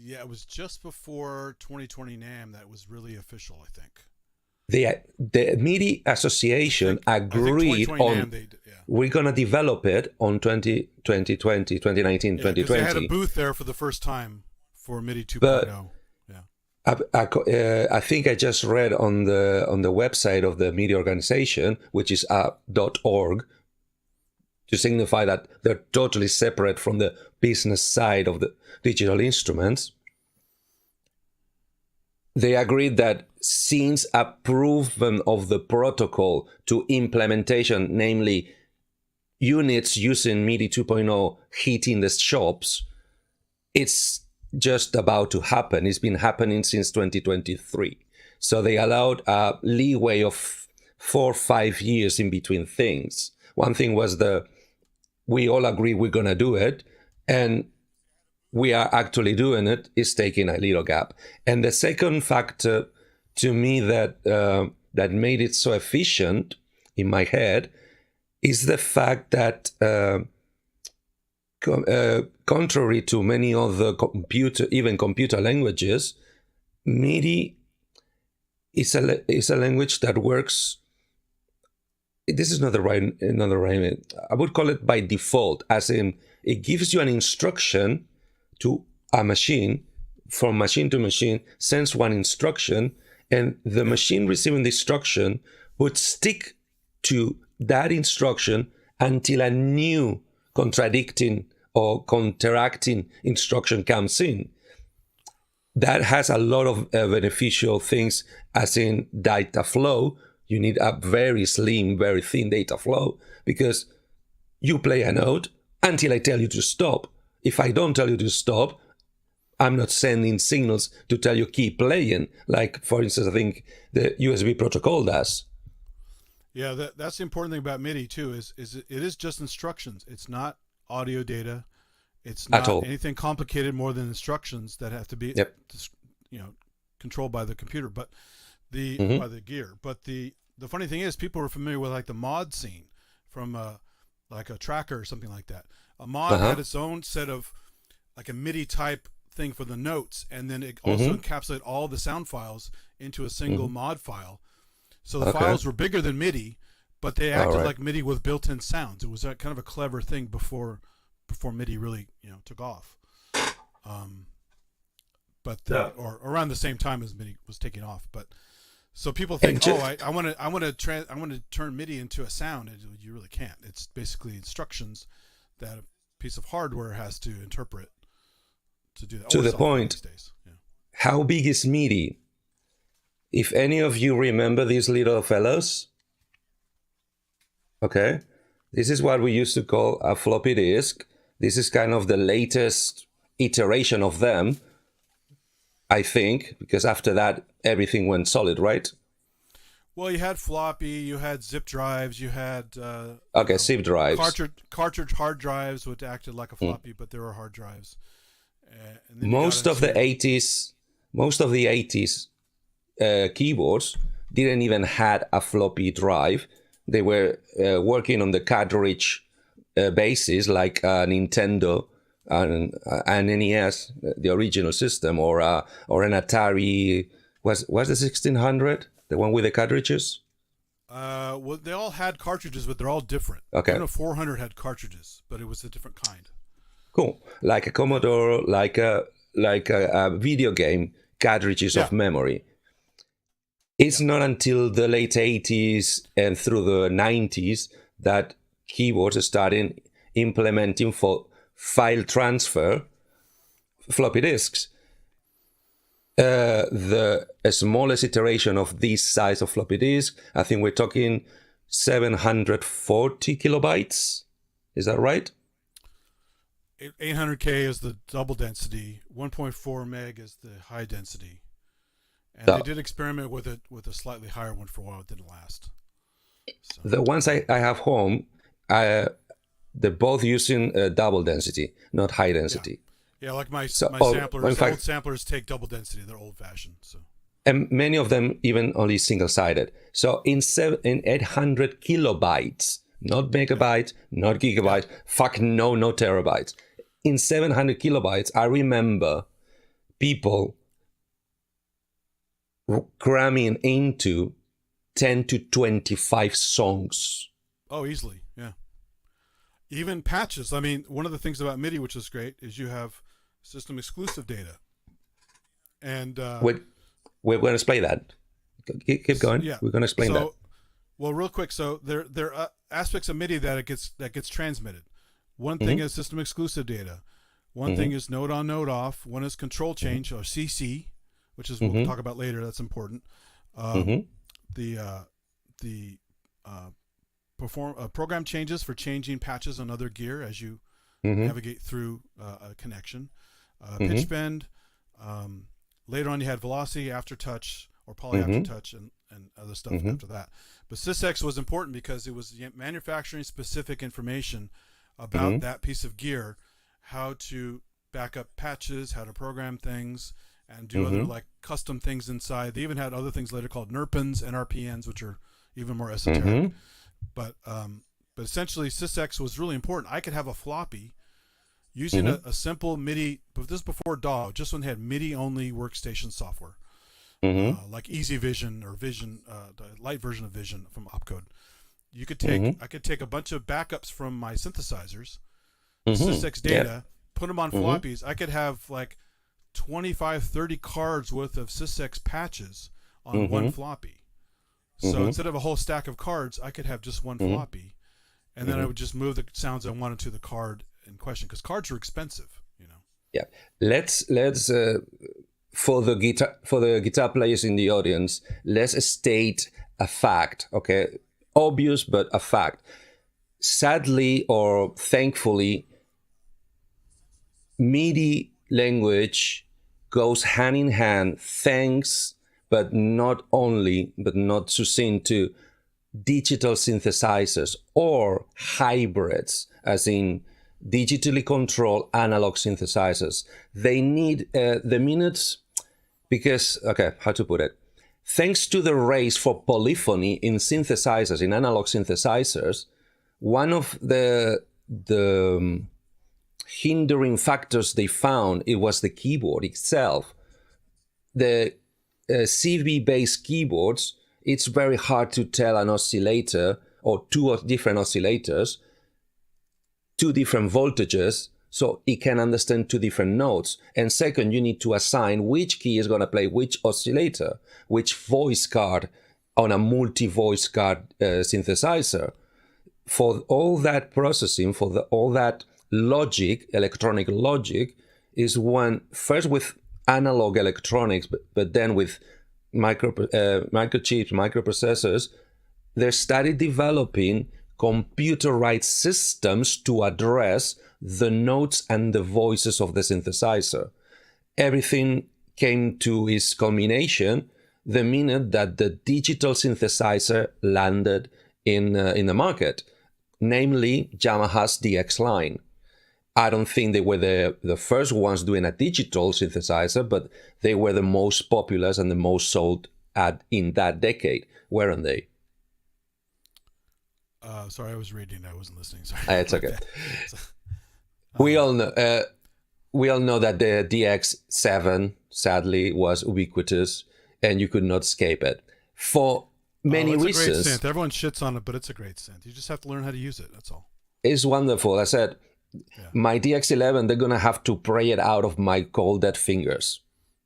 Yeah, it was just before 2020 NAMM that was really official, I think. The MIDI Association agreed on, we're going to develop it on 2019, 2020. They had a booth there for the first time for MIDI 2.0. I think I just read on the website of the MIDI organization, which is .org, to signify that they're totally separate from the business side of the digital instruments. They agreed that since approval of the protocol to implementation, namely units using MIDI 2.0 hitting the shops, it's just about to happen. It's been happening since 2023. So they allowed a leeway of 4 or 5 years in between things. One thing was we all agree we're going to do it, and we are actually doing it, is taking a little gap. And the second factor to me that made it so efficient in my head is the fact that contrary to many other computer languages, MIDI is a language that works. This is not the right. I would call it by default, as in it gives you an instruction to a machine, from machine to machine, sends one instruction, and the machine receiving the instruction would stick to that instruction until a new contradicting or counteracting instruction comes in. That has a lot of beneficial things, as in data flow. You need a very slim, very thin data flow, because you play a note until I tell you to stop. If I don't tell you to stop, I'm not sending signals to tell you keep playing, like, for instance, I think the USB protocol does. Yeah, that's the important thing about MIDI too, is it is just instructions. It's not audio data. It's not anything complicated more than instructions that have to be controlled by the computer, but by the gear. But the funny thing is, people are familiar with like the mod scene from like a tracker or something like that. A mod had its own set of like a MIDI type thing for the notes, and then it also encapsulated all the sound files into a single mod file. So the files were bigger than MIDI, but they acted like MIDI with built-in sounds. It was kind of a clever thing before MIDI really took off. Or around the same time as MIDI was taking off. But so people think, I want to turn MIDI into a sound, and you really can't. It's basically instructions that a piece of hardware has to interpret to do that. To the point, how big is MIDI? If any of you remember these little fellows, okay, this is what we used to call a floppy disk. This is kind of the latest iteration of them, I think, because after that, everything went solid, right? Well, you had floppy, you had zip drives, you had zip drives, cartridge hard drives, which acted like a floppy, but they were hard drives. Most of the 80s keyboards didn't even had a floppy drive. They were working on the cartridge basis, like Nintendo and NES, the original system, or an Atari. Was the 1600 the one with the cartridges? Well, they all had cartridges, but they're all different. Okay. I know 400 had cartridges, but it was a different kind. Cool. Like a Commodore, like a like a video game cartridges Yeah. of memory. It's not until the late 80s and through the 90s that keyboards started implementing for file transfer floppy disks. The smallest iteration of this size of floppy disk, I think we're talking 740 kilobytes. Is that right? 800K is the double density. 1.4 meg is the high density. And So they did experiment with it with a slightly higher one for a while. It didn't last. So, the ones I have home, they're both using double density, not high density. yeah, like my So, samplers, in fact, old samplers take double density. They're old fashioned. So and many of them even only single-sided. So in 800 kilobytes, not megabytes, not gigabytes, fuck no terabytes. In 700 kilobytes, I remember people cramming into 10 to 25 songs. oh, easily, yeah. Even patches. I mean, one of the things about MIDI, which is great, is you have system exclusive data. And We're going to explain that. Keep going. yeah, We're going to explain that. Well, real quick. So there are aspects of MIDI that gets transmitted. One thing is system exclusive data. One thing is node on, node off. One is control change or CC, which is what we'll talk about later. That's important. The program changes for changing patches on other gear as you navigate through a connection. Pitch bend. Later on, you had velocity, aftertouch, or poly aftertouch, and other stuff after that. But SysX was important because it was manufacturing specific information about that piece of gear, how to back up patches, how to program things, and do other like custom things inside. They even had other things later called NRPNs, NRPNs, which are even more esoteric. But essentially, SysX was really important. I could have a floppy using a simple MIDI, but this is before DAW, just when they had MIDI-only workstation software, like Easy Vision or Vision, the light version of Vision from Opcode. You could take, I could take a bunch of backups from my synthesizers, SysX data, put them on floppies. I could have like 25, 30 cards worth of SysX patches on one floppy. So instead of a whole stack of cards, I could have just one floppy, and then I would just move the sounds I wanted to the card in question, because cards are expensive, you know. Yeah, let's for the guitar players in the audience, let's state a fact, okay? Obvious, but a fact. Sadly or thankfully, MIDI language goes hand in hand, thanks, but not succinct to digital synthesizers or hybrids, as in digitally controlled analog synthesizers. They need the minutes because, okay, how to put it? Thanks to the race for polyphony in synthesizers, in analog synthesizers, one of the hindering factors they found, it was the keyboard itself. The CV-based keyboards, it's very hard to tell an oscillator or two different oscillators, two different voltages, so it can understand two different notes. And second, you need to assign which key is going to play which oscillator, which voice card on a multi-voice card synthesizer. For all that processing, for all that logic, electronic logic, is one first with analog electronics, but then with microchips, microprocessors. They started developing computerized systems to address the notes and the voices of the synthesizer. Everything came to its culmination the minute that the digital synthesizer landed in the market, namely Yamaha's DX line. I don't think they were the first ones doing a digital synthesizer, but they were the most popular and the most sold in that decade, weren't they? Sorry, I was reading. I wasn't listening. Sorry. It's okay. We all know that the DX7 sadly was ubiquitous, and you could not escape it for many reasons. It's a great synth. Everyone shits on it, but it's a great synth. You just have to learn how to use it. That's all. It's wonderful. I said My DX11, they're gonna have to pray it out of my cold dead fingers.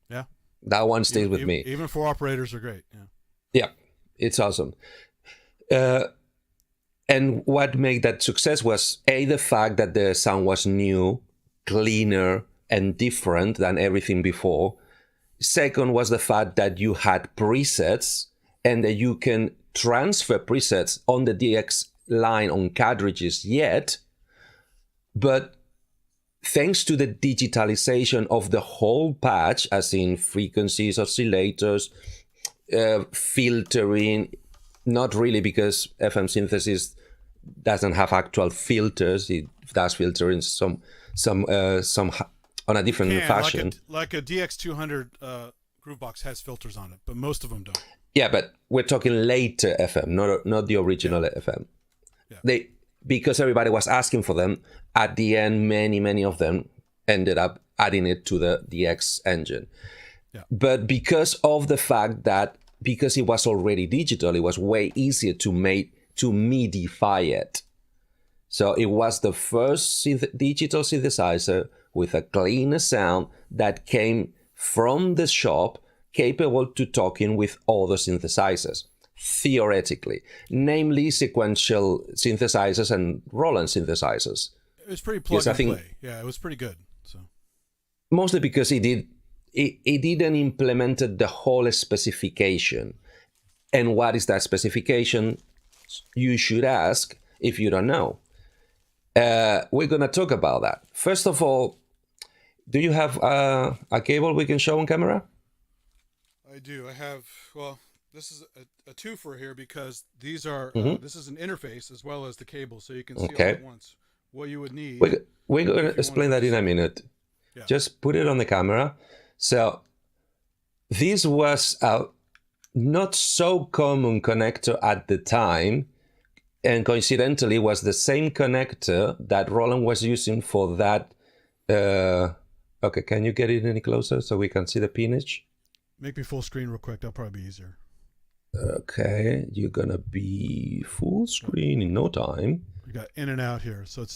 Yeah, that one stays with me. Even 4 operators are great. Yeah, it's awesome. And what made that success was the fact that the sound was new, cleaner, and different than everything before. Second was the fact that you had presets and that you can transfer presets on the DX line on cartridges yet, but thanks to the digitalization of the whole patch, as in frequencies, oscillators, filtering, not really, because FM synthesis doesn't have actual filters. It does filtering some on a different fashion. Like a DX200 Groovebox has filters on it, but most of them don't. Yeah, but we're talking later FM, not the original FM. Yeah. Because everybody was asking for them, at the end, many of them ended up adding it to the DX engine. Yeah. But because of the fact that, because it was already digital, it was way easier to MIDI-fy it. So it was the first digital synthesizer with a cleaner sound that came from the shop, capable to talking with other synthesizers, theoretically, namely sequential synthesizers and Roland synthesizers. It was pretty plug and play. Yeah, it was pretty good. So mostly because it didn't implemented the whole specification. And what is that specification? You should ask if you don't know. We're gonna talk about that. First of all, do you have a cable we can show on camera? I do. I have, well, this is a twofer here because these are, this is an interface as well as the cable, so you can see all at once what you would need. We're going to explain that in a minute. Yeah. Just put it on the camera. So this was a not so common connector at the time, and coincidentally was the same connector that Roland was using for that. Okay, can you get it any closer so we can see the pinage? Make me full screen real quick. That'll probably be easier. Okay, you're gonna be full screen in no time. We got in and out here, so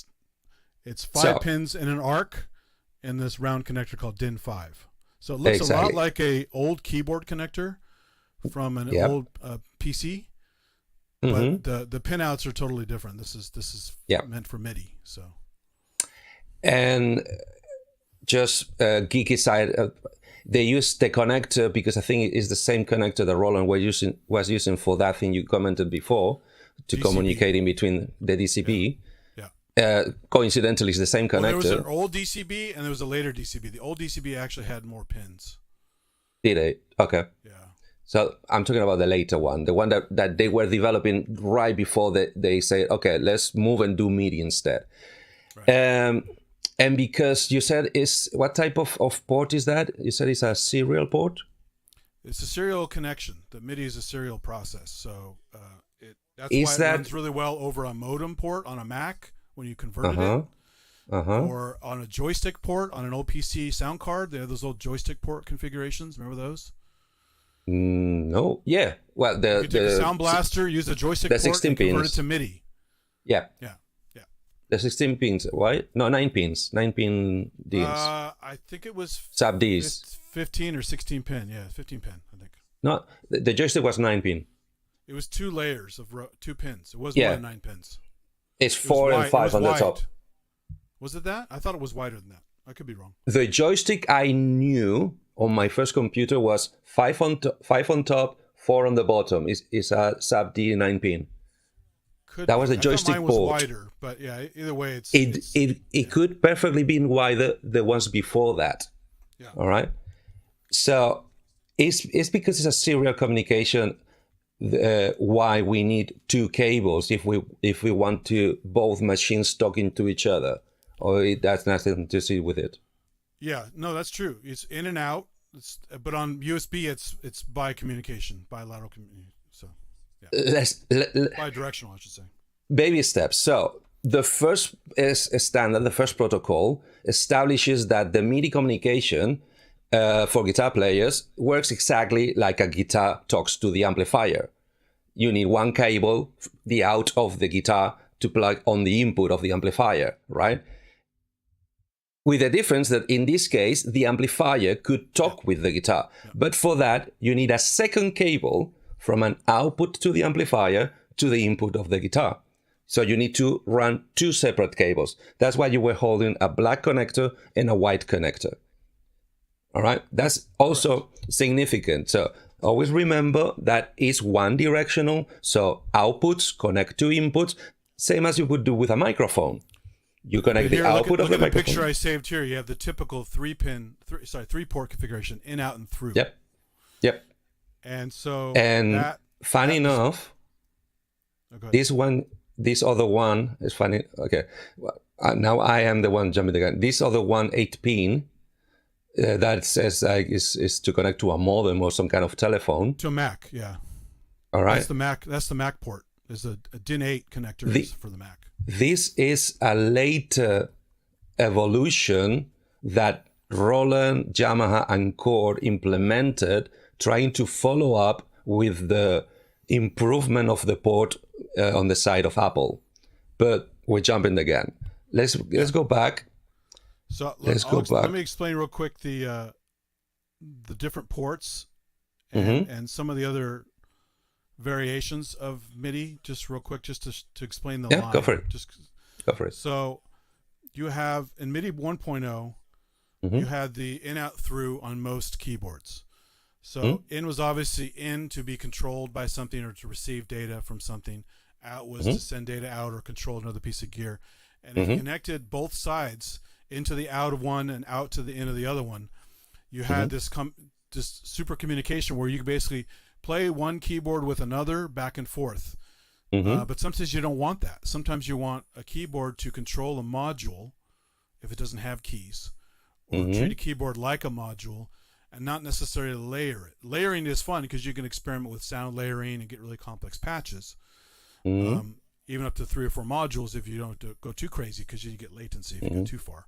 it's 5 pins in an arc, and this round connector called DIN 5. So it looks a lot like a old keyboard connector from an old PC, but the pinouts are totally different. This is meant for MIDI. So, and just geeky side. They used the connector because I think it is the same connector that Roland was using for that thing you commented before to DCB. Communicate in between the DCB. Yeah. Coincidentally, it's the same connector. There was an old DCB and there was a later DCB. The old DCB actually had more pins. Did it? Okay. Yeah. So I'm talking about the later one, the one that they were developing right before they said, okay, let's move and do MIDI instead. Right. And because you said what type of port is that? You said it's a serial port? It's a serial connection. The MIDI is a serial process. So that's why it runs really well over a modem port on a Mac when you converted it. Or on a joystick port on an old PC sound card. They have those old joystick port configurations. Remember those? No. Yeah. Well, you take a Sound Blaster, use a joystick port, 16 and convert it to MIDI. Yeah. Yeah. The 16 pins, why? No, 9 pins. 9-pin Ds. I think it was sub Ds. 15 or 16 pin. Yeah, 15 pin, I think. No, the joystick was 9 pin. It was 2 layers of 2 pins. It wasn't more than 9 pins. It's 4 and 5 on the top. Was it that? I thought it was wider than that. I could be wrong. The joystick I knew on my first computer was 5 on top, 4 on the bottom. It's a sub D 9 pin. That was a joystick port. Mine was wider, but yeah, either way, it could perfectly be wider the ones before that. Yeah. All right. So it's because it's a serial communication. Why we need 2 cables if we want to both machines talking to each other, or it has nothing to do with it. Yeah, no, that's true. It's in and out. But on USB, it's bi-communication, bilateral communication. So. Yeah. Bi-directional, I should say. Baby steps. So the first standard, the first protocol establishes that the MIDI communication for guitar players works exactly like a guitar talks to the amplifier. You need one cable, the out of the guitar, to plug on the input of the amplifier, right? With the difference that in this case, the amplifier could talk with the guitar. But for that, you need a second cable from an output to the amplifier to the input of the guitar. So you need to run two separate cables. That's why you were holding a black connector and a white connector. All right, that's also significant. So always remember that is one directional. So outputs connect to inputs, same as you would do with a microphone. You connect the output of the microphone. Look at the picture I saved here. You have the typical three-port configuration, in, out, and through. Yep. And so, funny enough, this other one is funny. Okay, now I am the one jumping the gun. This other one, 8-pin, that says like is to connect to a modem or some kind of telephone. To a Mac, yeah. All right. That's the Mac port. There's a DIN 8 connector for the Mac. This is a later evolution that Roland, Yamaha, and Korg implemented, trying to follow up with the improvement of the port on the side of Apple. But we're jumping again. Let's go back. So let me explain real quick the different ports and some of the other variations of MIDI, just real quick, just to explain the line. Go for it. Go for it. So you have in MIDI 1.0, you had the in, out, through on most keyboards. So in was obviously in to be controlled by something or to receive data from something. Out was to send data out or control another piece of gear. And if you connected both sides into the out of one and out to the in of the other one, you had this super communication where you could basically play one keyboard with another back and forth. But sometimes you don't want that. Sometimes you want a keyboard to control a module if it doesn't have keys, or treat a keyboard like a module and not necessarily layer it. Layering is fun because you can experiment with sound layering and get really complex patches, even up to 3 or 4 modules if you don't go too crazy, because you get latency if you go too far.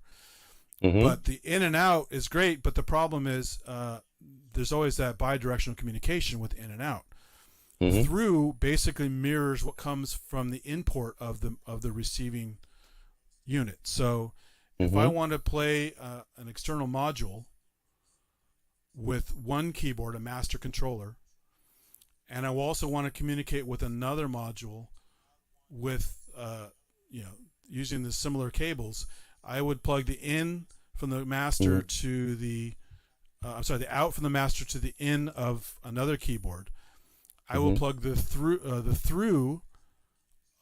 But the in and out is great, but the problem is there's always that bi-directional communication with in and out. Through basically mirrors what comes from the import of the receiving unit. So if I want to play an external module with one keyboard, a master controller, and I will also want to communicate with another module with using the similar cables, I would plug the in from the master to the the out from the master to the in of another keyboard. I will plug the through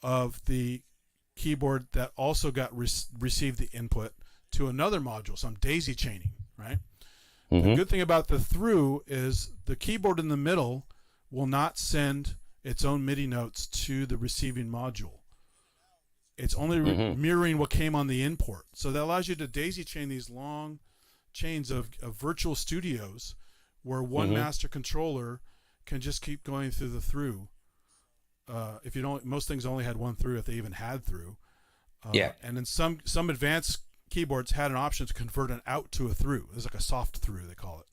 of the keyboard that also got received the input to another module. So I'm daisy chaining, right? The good thing about the through is the keyboard in the middle will not send its own MIDI notes to the receiving module. It's only mirroring what came on the import. So that allows you to daisy chain these long chains of virtual studios where one master controller can just keep going through the through. If you don't, most things only had one through if they even had through. And then some advanced keyboards had an option to convert an out to a through. It's like a soft through, they call it.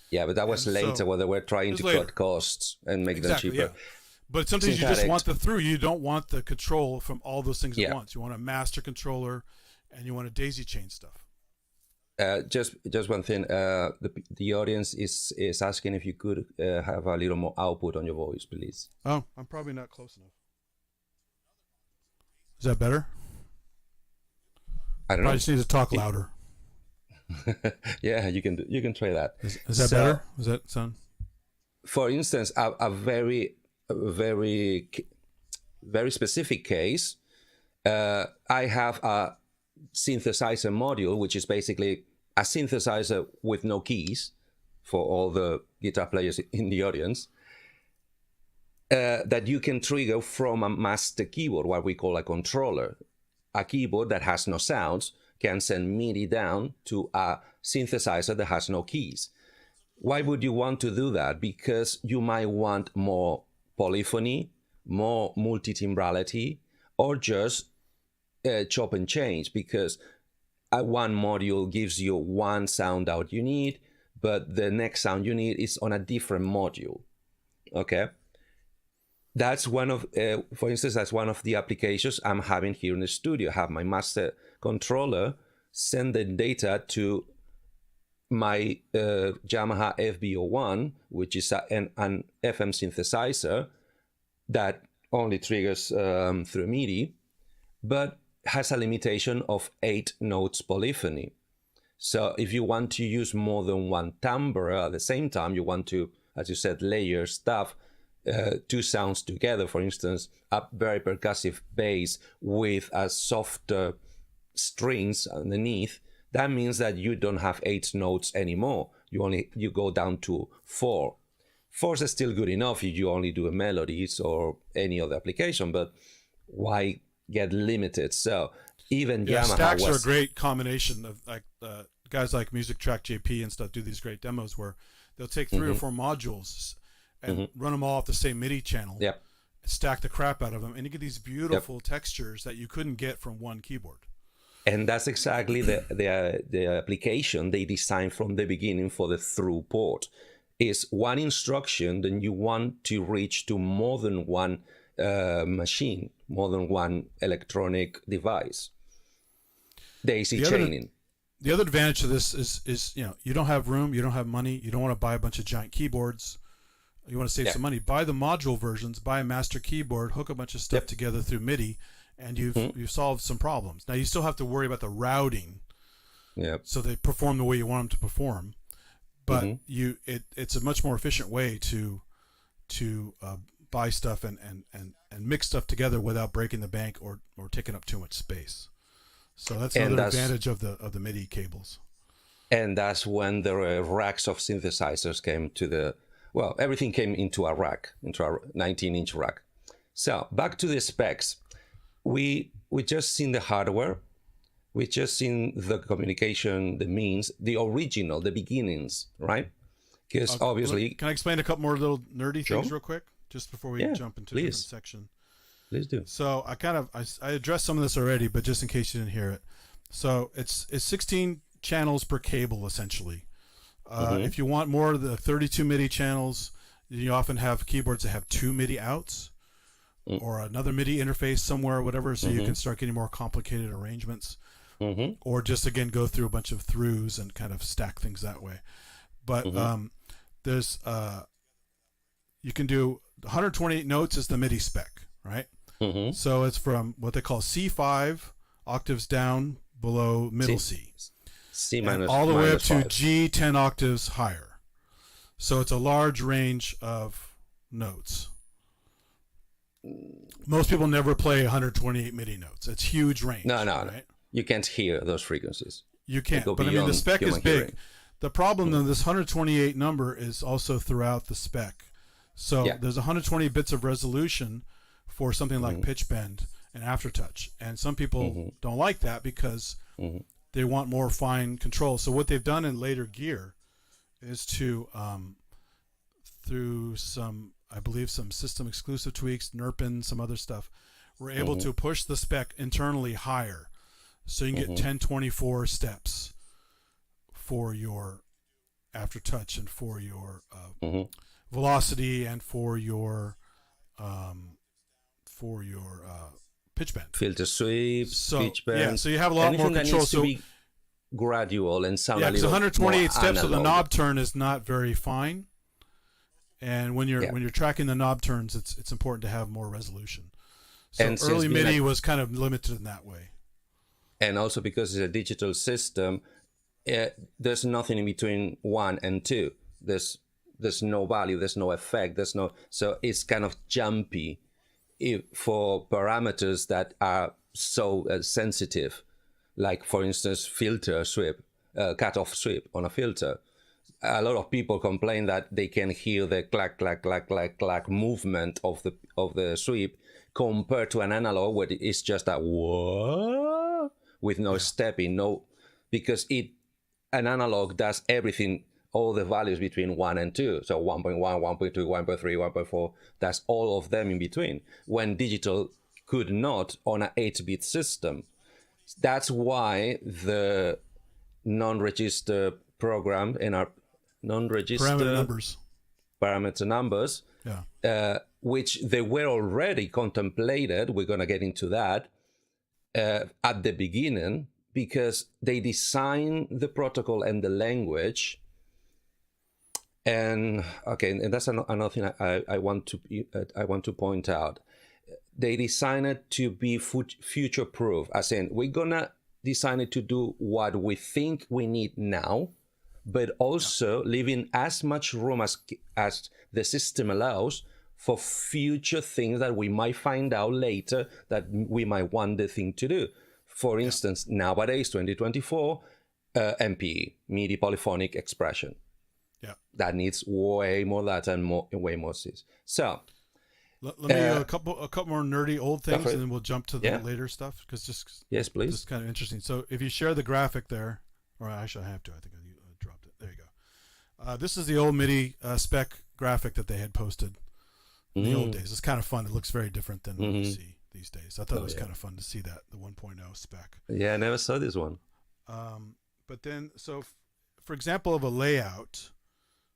Yeah, but that was later where they were trying to cut costs and make them cheaper. Yeah. But sometimes you just want the through. You don't want the control from all those things at once. You want a master controller, and you want to daisy chain stuff. Just one thing. The audience is asking if you could have a little more output on your voice, please. Oh, I'm probably not close enough. Is that better? I don't know. I just need to talk louder. Yeah, you can try that. Is that better? Does that sound? For instance, a very specific case. I have a synthesizer module, which is basically a synthesizer with no keys for all the guitar players in the audience, that you can trigger from a master keyboard, what we call a controller. A keyboard that has no sounds can send MIDI down to a synthesizer that has no keys. Why would you want to do that? Because you might want more polyphony, more multi-timbrality, or just chop and change, because one module gives you one sound out you need, but the next sound you need is on a different module. Okay? That's one of, for instance, that's one of the applications I'm having here in the studio. I have my master controller send the data to my Yamaha FB01, which is an FM synthesizer that only triggers through MIDI, but has a limitation of 8 notes polyphony. So if you want to use more than one timbre at the same time, you want to, as you said, layer stuff, 2 sounds together, for instance, a very percussive bass with a softer strings underneath, that means that you don't have 8 notes anymore. You go down to 4. 4 is still good enough if you only do melodies or any other application, but why get limited? So even Yamaha stacks are a great combination of like guys like Music Track JP and stuff do these great demos where they'll take 3 or 4 modules and run them all off the same MIDI channel, stack the crap out of them, and you get these beautiful textures that you couldn't get from one keyboard. And that's exactly the application they designed from the beginning for the through port. Is one instruction, then you want to reach to more than one machine, more than one electronic device. Daisy chaining. The other advantage of this is you don't have room, you don't have money, you don't want to buy a bunch of giant keyboards. You want to save some money. Buy the module versions, buy a master keyboard, hook a bunch of stuff together through MIDI, and you've solved some problems. Now you still have to worry about the routing, so they perform the way you want them to perform, but it's a much more efficient way to buy stuff and mix stuff together without breaking the bank or taking up too much space. So that's another advantage of the MIDI cables. And that's when the racks of synthesizers came to the, well, everything came into a rack, into a 19-inch rack. So back to the specs. We just seen the hardware. We just seen the communication, the means, the original, the beginnings, right? Because obviously... Can I explain a couple more little nerdy things real quick? Just before we jump into a different section. Please do. So I addressed some of this already, but just in case you didn't hear it. So it's 16 channels per cable, essentially. If you want more of the 32 MIDI channels, you often have keyboards that have 2 MIDI outs or another MIDI interface somewhere, or whatever, so you can start getting more complicated arrangements. Or just, again, go through a bunch of throughs and kind of stack things that way. But there's... you can do 128 notes is the MIDI spec, right? So it's from what they call C5 octaves down below middle C. C minus all the way up to 5. G 10 octaves higher. So it's a large range of notes. Most people never play 128 MIDI notes. It's huge range. No. Right? You can't hear those frequencies. You can't. But I mean, the spec is big. Hearing. The problem, though, this 128 number is also throughout the spec. So there's 120 bits of resolution for something like pitch bend and aftertouch. And some people don't like that because they want more fine control. So what they've done in later gear is to, through some, I believe, some system exclusive tweaks, NERPin, some other stuff, we're able to push the spec internally higher. So you can get 1024 steps for your aftertouch and for your velocity and for your pitch bend, filter sweeps, pitch bend. Yeah, so you have a lot more control. Needs to be gradual and sound a little 128 steps, analog. so the knob turn is not very fine. And when you're tracking the knob turns, it's important to have more resolution. So and early MIDI was kind of limited in that way. And also because it's a digital system, there's nothing in between 1 and 2. There's no value, there's no effect, so it's kind of jumpy for parameters that are so sensitive, like for instance filter sweep, cutoff sweep on a filter. A lot of people complain that they can hear the clack clack clack clack clack movement of the sweep compared to an analog where it's just a whoa with no stepping, because an analog does everything, all the values between 1 and 2. So 1.1, 1.2, 1.3, 1.4, that's all of them in between. When digital could not on an 8-bit system. That's why the non-register program in our non-register parameter numbers, which they were already contemplated, we're going to get into that, at the beginning, because they design the protocol and the language. And okay, and that's another thing I want to point out. They design it to be future proof, as in we're gonna design it to do what we think we need now, but also leaving as much room as the system allows for future things that we might find out later that we might want the thing to do. For instance, nowadays, 2024, MPE, MIDI polyphonic expression. Yeah, that needs way more data and way more Cs. So let me a couple more nerdy old things, and then we'll jump to the later stuff, because yes, please. This is kind of interesting. So if you share the graphic there, or actually I have to, I think I dropped it. There you go. This is the old MIDI spec graphic that they had posted in the old days. It's kind of fun. It looks very different than what you see these days. I thought it was kind of fun to see that, the 1.0 spec. Yeah, I never saw this one. But then, so for example of a layout,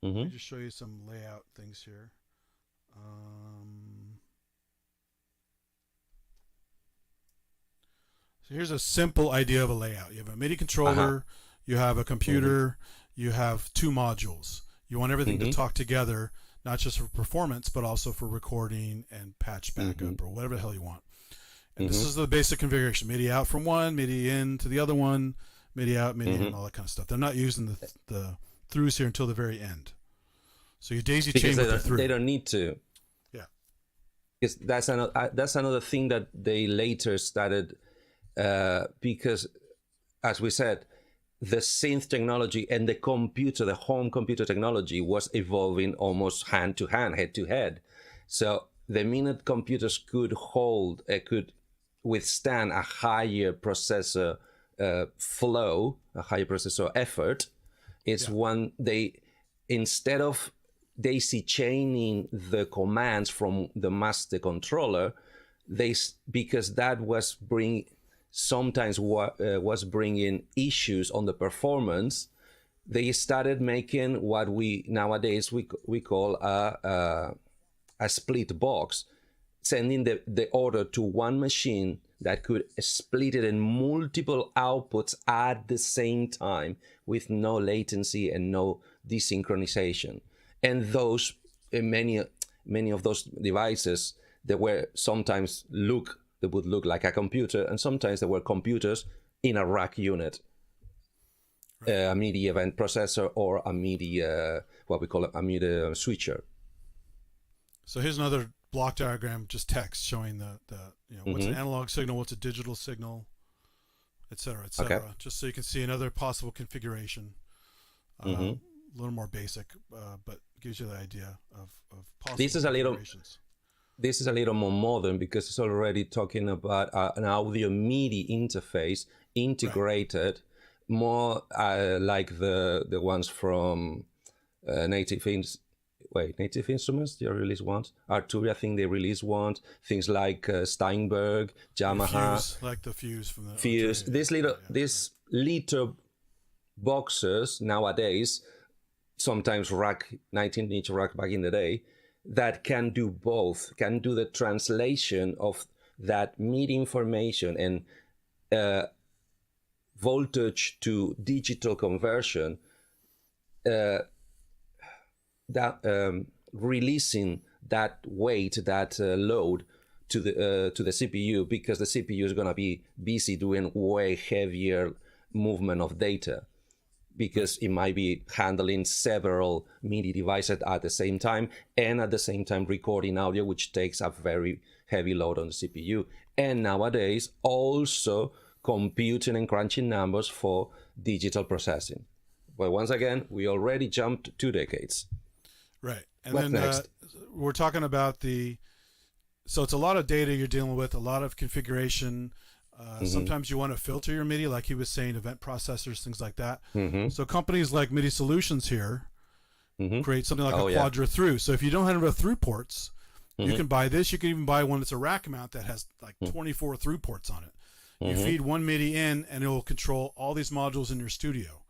let me just show you some layout things here. So here's a simple idea of a layout. You have a MIDI controller, you have a computer, you have two modules. You want everything to talk together, not just for performance, but also for recording and patch backup or whatever the hell you want. And this is the basic configuration: MIDI out from one, MIDI in to the other one, MIDI out, MIDI in, all that kind of stuff. They're not using the throughs here until the very end. So you daisy chain with the through. They don't need to. Yeah. Because that's another thing that they later started, because, as we said, the synth technology and the home computer technology was evolving almost hand to hand, head to head. So the minute computers could withstand a higher processor flow, a higher processor effort, it's when they, instead of daisy chaining the commands from the master controller, because that was was bringing issues on the performance, they started making what we nowadays we call a split box, sending the order to one machine that could split it in multiple outputs at the same time with no latency and no desynchronization. And those many of those devices, they would look like a computer, and sometimes they were computers in a rack unit, a MIDI event processor or a MIDI what we call a MIDI switcher. So here's another block diagram, just text showing the what's an analog signal, what's a digital signal, etc., etc. Just so you can see another possible configuration. A little more basic, but gives you the idea of possible configurations. This is a little more modern because it's already talking about an audio MIDI interface integrated, more like the ones from Native Instruments. They released one. Arturia, I think they released one. Things like Steinberg, Yamaha, Fuse, like the Fuse from the Fuse. These little boxes nowadays, sometimes 19-inch rack back in the day, that can do both, can do the translation of that MIDI information and voltage to digital conversion, releasing that weight, that load to the CPU, because the CPU is going to be busy doing way heavier movement of data, because it might be handling several MIDI devices at the same time, and at the same time recording audio, which takes a very heavy load on the CPU. And nowadays, also computing and crunching numbers for digital processing. But once again, we already jumped 2 decades. Right. And what then next? We're talking about so it's a lot of data you're dealing with, a lot of configuration. Sometimes you want to filter your MIDI, like he was saying, event processors, things like that. So companies like MIDI Solutions here create something like a quadra through. So if you don't have enough through ports, you can buy this. You can even buy one that's a rack mount that has like 24 through ports on it. You feed one MIDI in, and it will control all these modules in your studio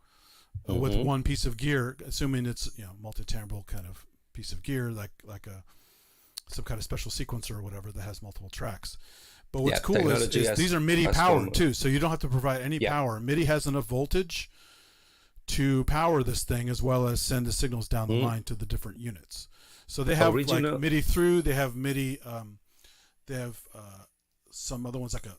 with one piece of gear, assuming it's multi-timbral kind of piece of gear, like some kind of special sequencer or whatever that has multiple tracks. But what's cool is these are MIDI powered too, so you don't have to provide any power. MIDI has enough voltage to power this thing, as well as send the signals down the line to the different units. So they have like MIDI through. They have MIDI. They have some other ones like a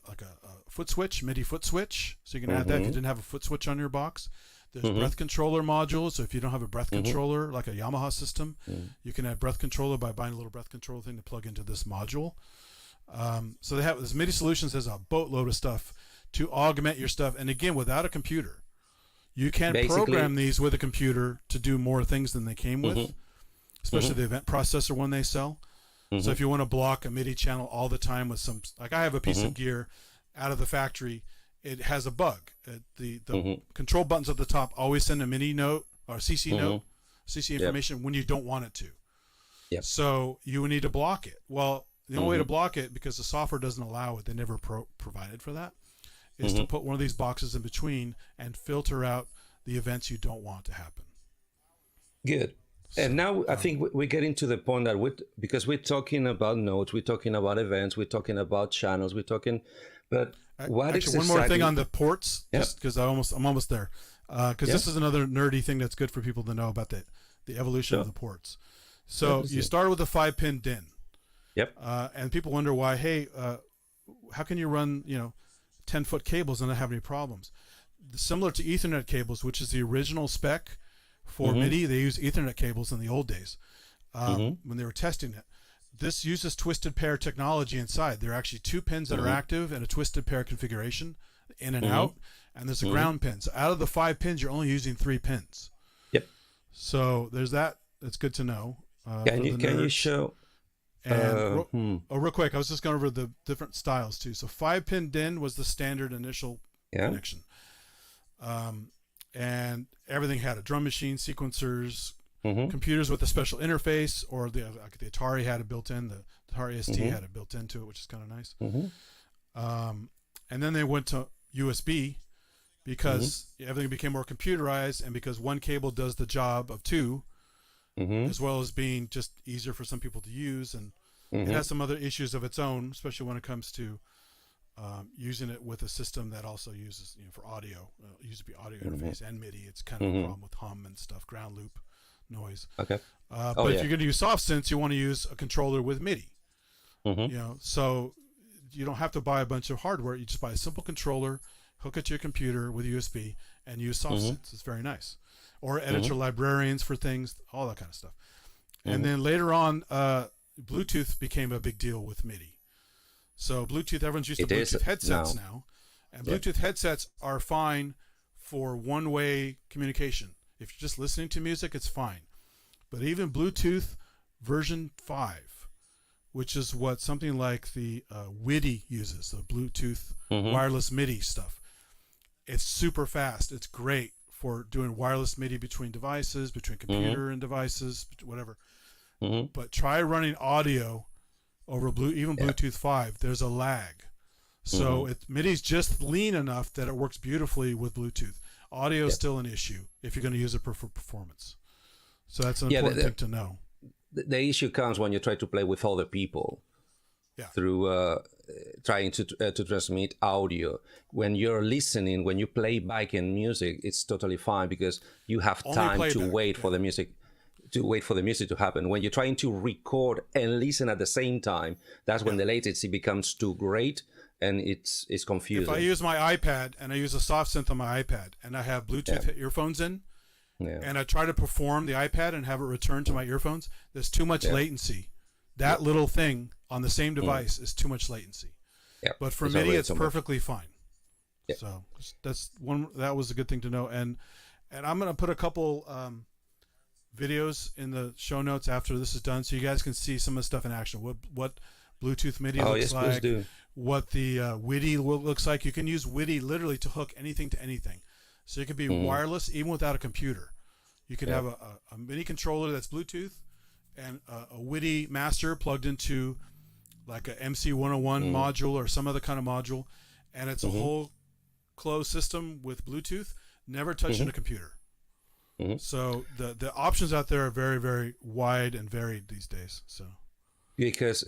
foot switch, MIDI foot switch. So you can add that if you didn't have a foot switch on your box. There's breath controller modules. So if you don't have a breath controller like a Yamaha system, you can add breath controller by buying a little breath controller thing to plug into this module. So they have this MIDI Solutions has a boatload of stuff to augment your stuff, and again, without a computer, you can't program these with a computer to do more things than they came with, especially the event processor one they sell. So if you want to block a MIDI channel all the time with some, like I have a piece of gear out of the factory, it has a bug. The control buttons at the top always send a MIDI note or CC note, CC information when you don't want it to. So you need to block it. Well, the only way to block it, because the software doesn't allow it, they never provided for that, is to put one of these boxes in between and filter out the events you don't want to happen. Good. And now I think we're getting to the point that because we're talking about notes, we're talking about events, we're talking about channels, but what actually, one more thing on the ports, just because I'm almost there, because this is another nerdy thing that's good for people to know about the evolution of the ports. So you started with a 5-pin DIN. And people wonder why, hey, how can you run 10-foot cables and not have any problems? Similar to Ethernet cables, which is the original spec for MIDI, they use Ethernet cables in the old days when they were testing it. This uses twisted pair technology inside. There are actually 2 pins that are active in a twisted pair configuration, in and out, and there's a ground pin. So out of the 5 pins, you're only using 3 pins. So there's that. That's good to know. Can you show? And real quick, I was just going over the different styles too. So 5-pin DIN was the standard initial connection, and everything had a drum machine, sequencers, computers with a special interface, or the Atari had it built in. The Atari ST had it built into it, which is kind of nice. And then they went to USB because everything became more computerized, and because one cable does the job of 2. As well as being just easier for some people to use, and it has some other issues of its own, especially when it comes to using it with a system that also uses, for audio, USB audio interface and MIDI. It's kind of a problem with hum and stuff, ground loop noise. But if you're going to use soft synths, you want to use a controller with MIDI. So you don't have to buy a bunch of hardware. You just buy a simple controller, hook it to your computer with USB, and use soft synths. It's very nice. Or edit your librarians for things, all that kind of stuff. And then later on, Bluetooth became a big deal with MIDI. So Bluetooth, everyone's used to Bluetooth headsets now. And Bluetooth headsets are fine for one-way communication. If you're just listening to music, it's fine. But even Bluetooth version 5, which is what something like the WIDI uses, the Bluetooth wireless MIDI stuff, it's super fast. It's great for doing wireless MIDI between devices, between computer and devices, whatever. But try running audio over Bluetooth 5. There's a lag. So MIDI's just lean enough that it works beautifully with Bluetooth. Audio is still an issue if you're going to use it for performance. So that's an important thing to know. The issue comes when you try to play with other people through trying to transmit audio. When you're listening, when you play back in music, it's totally fine because you have time to wait for the music. To wait for the music to happen. When you're trying to record and listen at the same time, that's when the latency becomes too great and it's confusing. If I use my iPad and I use a soft synth on my iPad and I have Bluetooth earphones in, and I try to perform the iPad and have it return to my earphones, there's too much latency. That little thing on the same device is too much latency. But for MIDI, it's perfectly fine. So that was a good thing to know. And I'm going to put a couple videos in the show notes after this is done, so you guys can see some of the stuff in action. What Bluetooth MIDI looks like, what the WIDI looks like. You can use WIDI literally to hook anything to anything. So it can be wireless even without a computer. You could have a MIDI controller that's Bluetooth and a WIDI master plugged into like a MC101 module or some other kind of module, and it's a whole closed system with Bluetooth, never touching a computer. So the options out there are very, very wide and varied these days. So because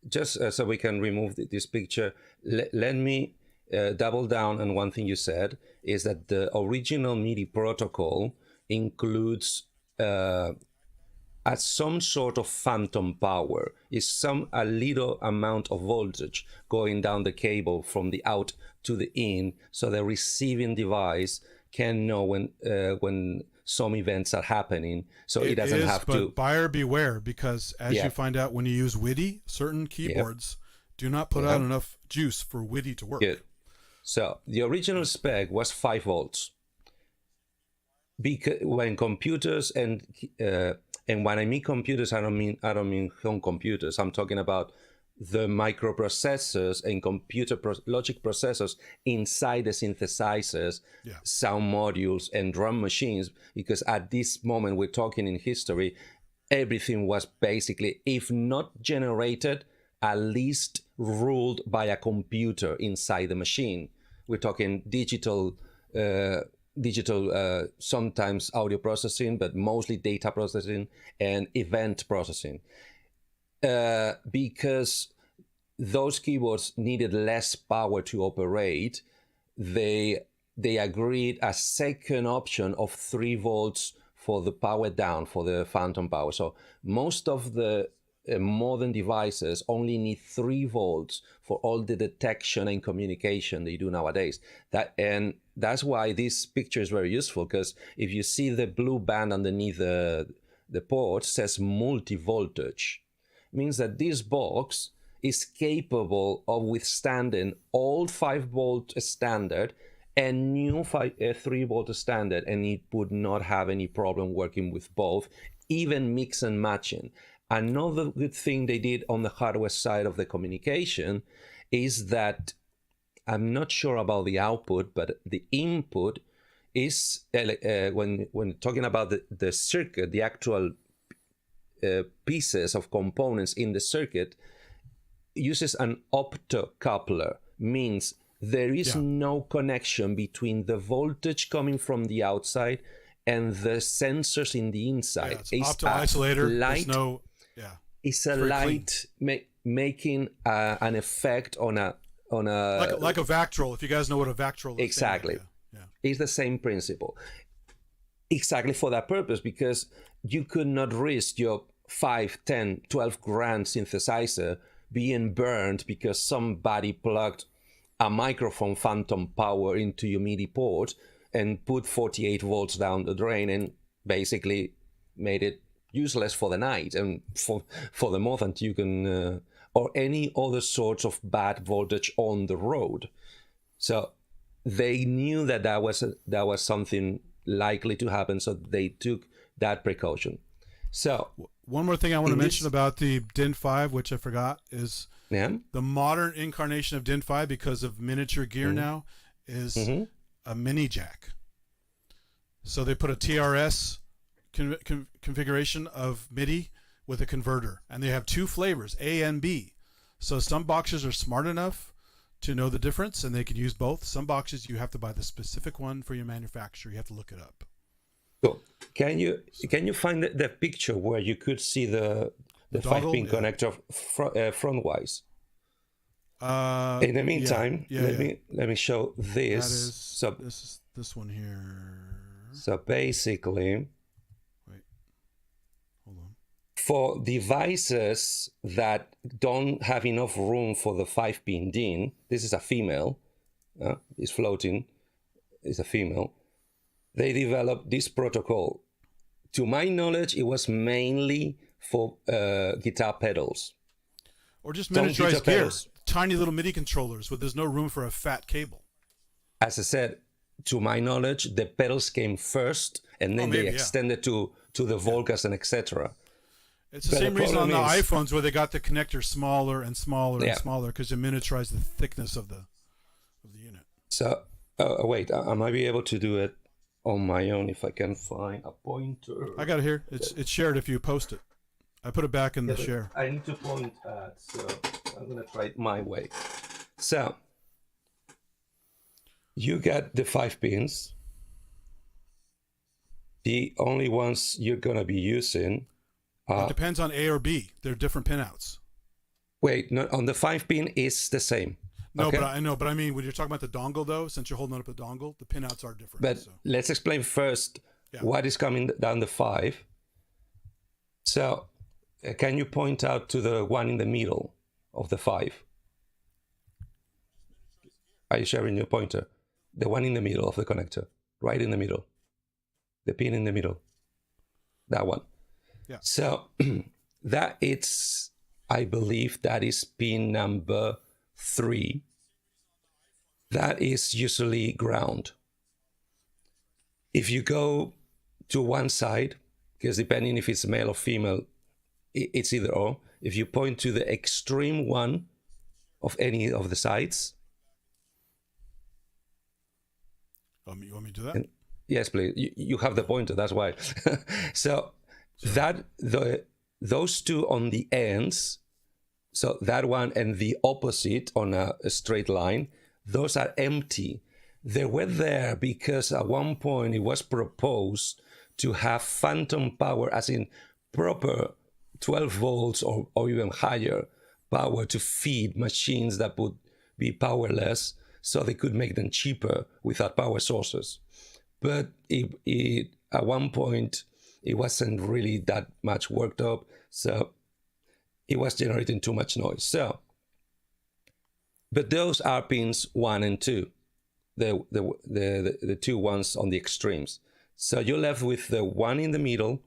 just so we can remove this picture, let me double down on one thing you said, is that the original MIDI protocol includes some sort of phantom power, is a little amount of voltage going down the cable from the out to the in, so the receiving device can know when some events are happening, so it doesn't have to. But buyer beware, because as you find out when you use WIDI, certain keyboards do not put out enough juice for WIDI to work. Good. So the original spec was 5 volts. Because when computers and when I mean computers, I don't mean home computers. I'm talking about the microprocessors and logic processors inside the synthesizers, sound modules, and drum machines. Because at this moment, we're talking in history, everything was basically, if not generated, at least ruled by a computer inside the machine. We're talking digital, sometimes audio processing, but mostly data processing and event processing. Because those keyboards needed less power to operate, they agreed a second option of 3 volts for the power down, for the phantom power. So most of the modern devices only need 3 volts for all the detection and communication they do nowadays. And that's why this picture is very useful, because if you see the blue band underneath the port says multi-voltage, means that this box is capable of withstanding old 5 volt standard and new 3 volt standard, and it would not have any problem working with both, even mix and matching. Another good thing they did on the hardware side of the communication is that, I'm not sure about the output, but the input is, when talking about the circuit, the actual pieces of components in the circuit, uses an optocoupler, means there is no connection between the voltage coming from the outside and the sensors in the inside. It's opto-isolator. Light, it's a light making an effect on a like a Vactrol, if you guys know what a Vactrol is. Exactly. It's the same principle. Exactly for that purpose, because you could not risk your 5, 10, 12 grand synthesizer being burned because somebody plugged a microphone phantom power into your MIDI port and put 48 volts down the drain and basically made it useless for the night and for the month you can or any other sorts of bad voltage on the road. So they knew that was something likely to happen, so they took that precaution. So one more thing I want to mention about the DIN 5, which I forgot, is the modern incarnation of DIN 5, because of miniature gear now, is a mini jack. So they put a TRS configuration of MIDI with a converter, and they have 2 flavors, A and B. So some boxes are smart enough to know the difference, and they can use both. Some boxes you have to buy the specific one for your manufacturer. You have to look it up. Cool. Can you find the picture where you could see the 5-pin connector frontwise? In the meantime, let me show this. This is this one here. So basically, for devices that don't have enough room for the 5-pin DIN, this is a female, it's floating, it's a female. They developed this protocol. To my knowledge, it was mainly for guitar pedals. Or just miniaturized gear, tiny little MIDI controllers where there's no room for a fat cable. As I said, to my knowledge, the pedals came first, and then they extended to the Volcas and etc. It's the same reason on the iPhones where they got the connector smaller and smaller and smaller, because they miniaturized the thickness of the unit. So, wait, I might be able to do it on my own if I can find a pointer. I got it here. It's shared if you post it. I put it back in the share. I need to point at, so I'm going to try it my way. So, you got the 5 pins. The only ones you're going to be using it depends on A or B. They're different pinouts. Wait, no, on the 5-pin is the same. No, okay? but I mean, when you're talking about the dongle, though, since you're holding up a dongle, the pinouts are different. But so. let's explain first what is coming down the 5. So, can you point out to the one in the middle of the 5? Are you sharing your pointer? The one in the middle of the connector, right in the middle. The pin in the middle. That one. Yeah. So, that it's, I believe that is pin number 3. That is usually ground. If you go to one side, because depending if it's male or female, it's either or. If you point to the extreme one of any of the sides. You want me to do that? Yes, please. You have the pointer, that's why. So that those two on the ends, so that one and the opposite on a straight line, those are empty. They were there because at one point it was proposed to have phantom power, as in proper 12 volts or even higher power to feed machines that would be powerless, so they could make them cheaper without power sources. But at one point, it wasn't really that much worked up, so it was generating too much noise. So, but those are pins 1 and 2, the two ones on the extremes. So you're left with the one in the middle,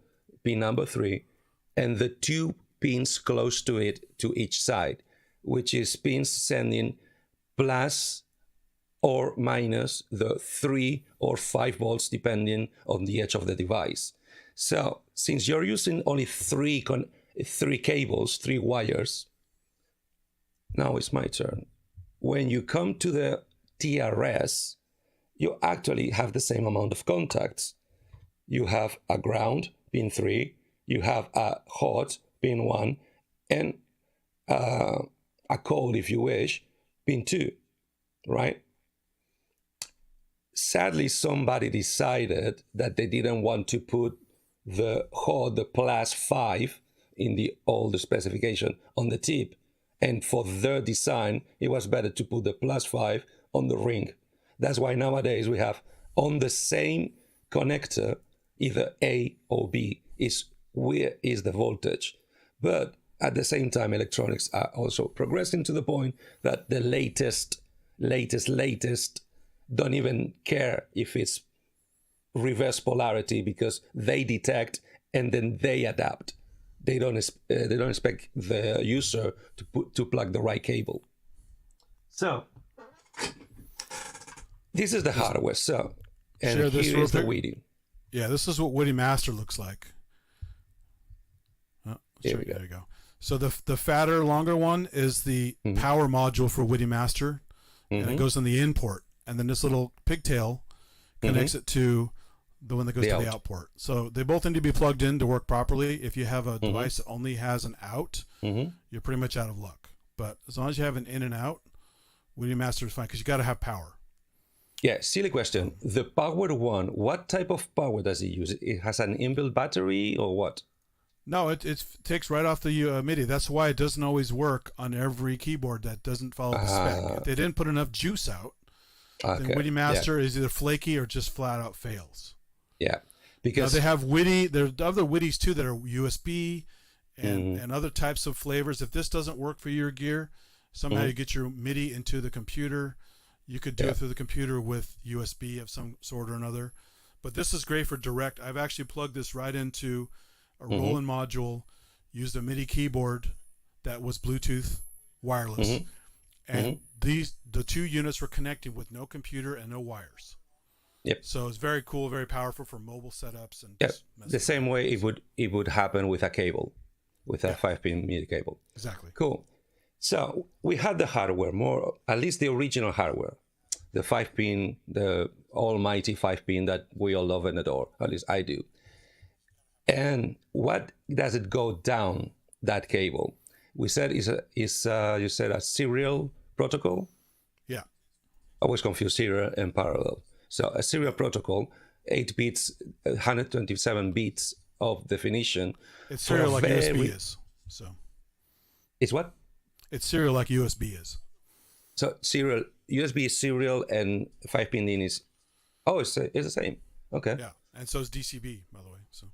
pin number 3, and the 2 pins close to it to each side, which is pins sending plus or minus the 3 or 5 volts depending on the edge of the device. So since you're using only 3 cables, 3 wires, now it's my turn. When you come to the TRS, you actually have the same amount of contacts. You have a ground, pin 3, you have a hot, pin 1, and a cold, if you wish, pin 2, right? Sadly, somebody decided that they didn't want to put the hot, the plus 5 in the older specification on the tip. And for their design, it was better to put the plus 5 on the ring. That's why nowadays we have on the same connector, either A or B, is where is the voltage. But at the same time, electronics are also progressing to the point that the latest don't even care if it's reverse polarity, because they detect and then they adapt. They don't expect the user to plug the right cable. So this is the hardware. So, and here is the WIDI. Yeah, this is what WIDI Master looks like. Oh, there we go. There you go. So the fatter, longer one is the power module for WIDI Master, and it goes on the in port. And then this little pigtail connects it to the one that goes to the out port. So they both need to be plugged in to work properly. If you have a device that only has an out, you're pretty much out of luck. But as long as you have an in and out, WIDI Master is fine, because you got to have power. Yeah, silly question. The power one, what type of power does it use? It has an inbuilt battery or what? No, it takes right off the MIDI. That's why it doesn't always work on every keyboard that doesn't follow the spec. If they didn't put enough juice out, then WIDI Master is either flaky or just flat out fails. Yeah, because now they have WIDI. There's other WIDIs too that are USB and other types of flavors. If this doesn't work for your gear, somehow you get your MIDI into the computer. You could do it through the computer with USB of some sort or another. But this is great for direct. I've actually plugged this right into a Roland module, used a MIDI keyboard that was Bluetooth wireless, and the 2 units were connected with no computer and no wires. Yep. So it's very cool, very powerful for mobile setups and the same way it would happen with a cable, with a 5-pin MIDI cable. Exactly. Cool. So we had the hardware, more at least the original hardware, the 5-pin, the almighty 5-pin that we all love and adore. At least I do. And what does it go down that cable? We said you said a serial protocol. Yeah. I always confuse serial and parallel. So a serial protocol, 8 bits, 127 bits of definition. It's serial like USB is. So it's what? It's serial like USB is. So serial USB is serial and 5-pin in is it's the same. Okay. Yeah, and so is DCB, by the way. So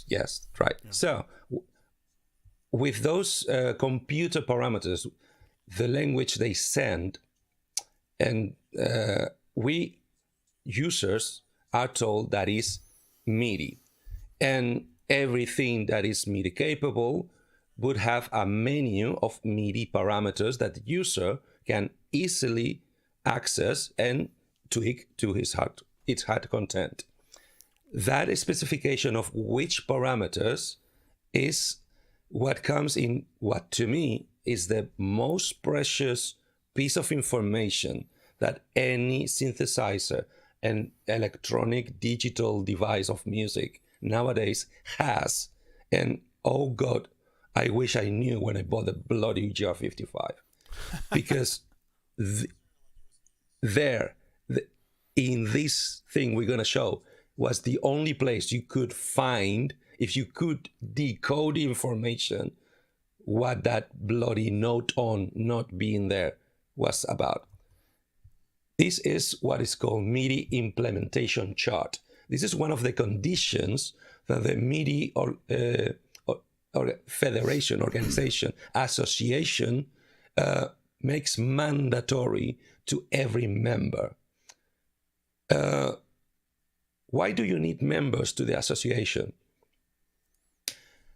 yes, right. Yeah. So with those computer parameters, the language they send, and we users are told that is MIDI, and everything that is MIDI capable would have a menu of MIDI parameters that the user can easily access and tweak to its heart content. That specification of which parameters is what comes in what to me is the most precious piece of information that any synthesizer and electronic digital device of music nowadays has. And oh God, I wish I knew when I bought the bloody GR55, because in this thing we're gonna show was the only place you could find, if you could decode the information, what that bloody note on not being there was about. This is what is called MIDI implementation chart. This is one of the conditions that the MIDI or federation, organization, association makes mandatory to every member. Why do you need members to the association?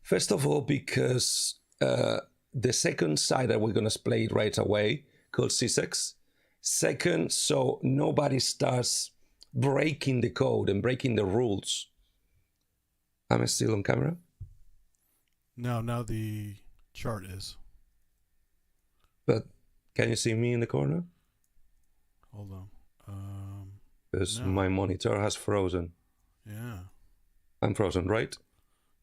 First of all, because the second side that we're going to play right away, called CSEX. Second, so nobody starts breaking the code and breaking the rules. Am I still on camera? No, now the chart is. But can you see me in the corner? Hold on. Because my monitor has frozen. Yeah. I'm frozen, right?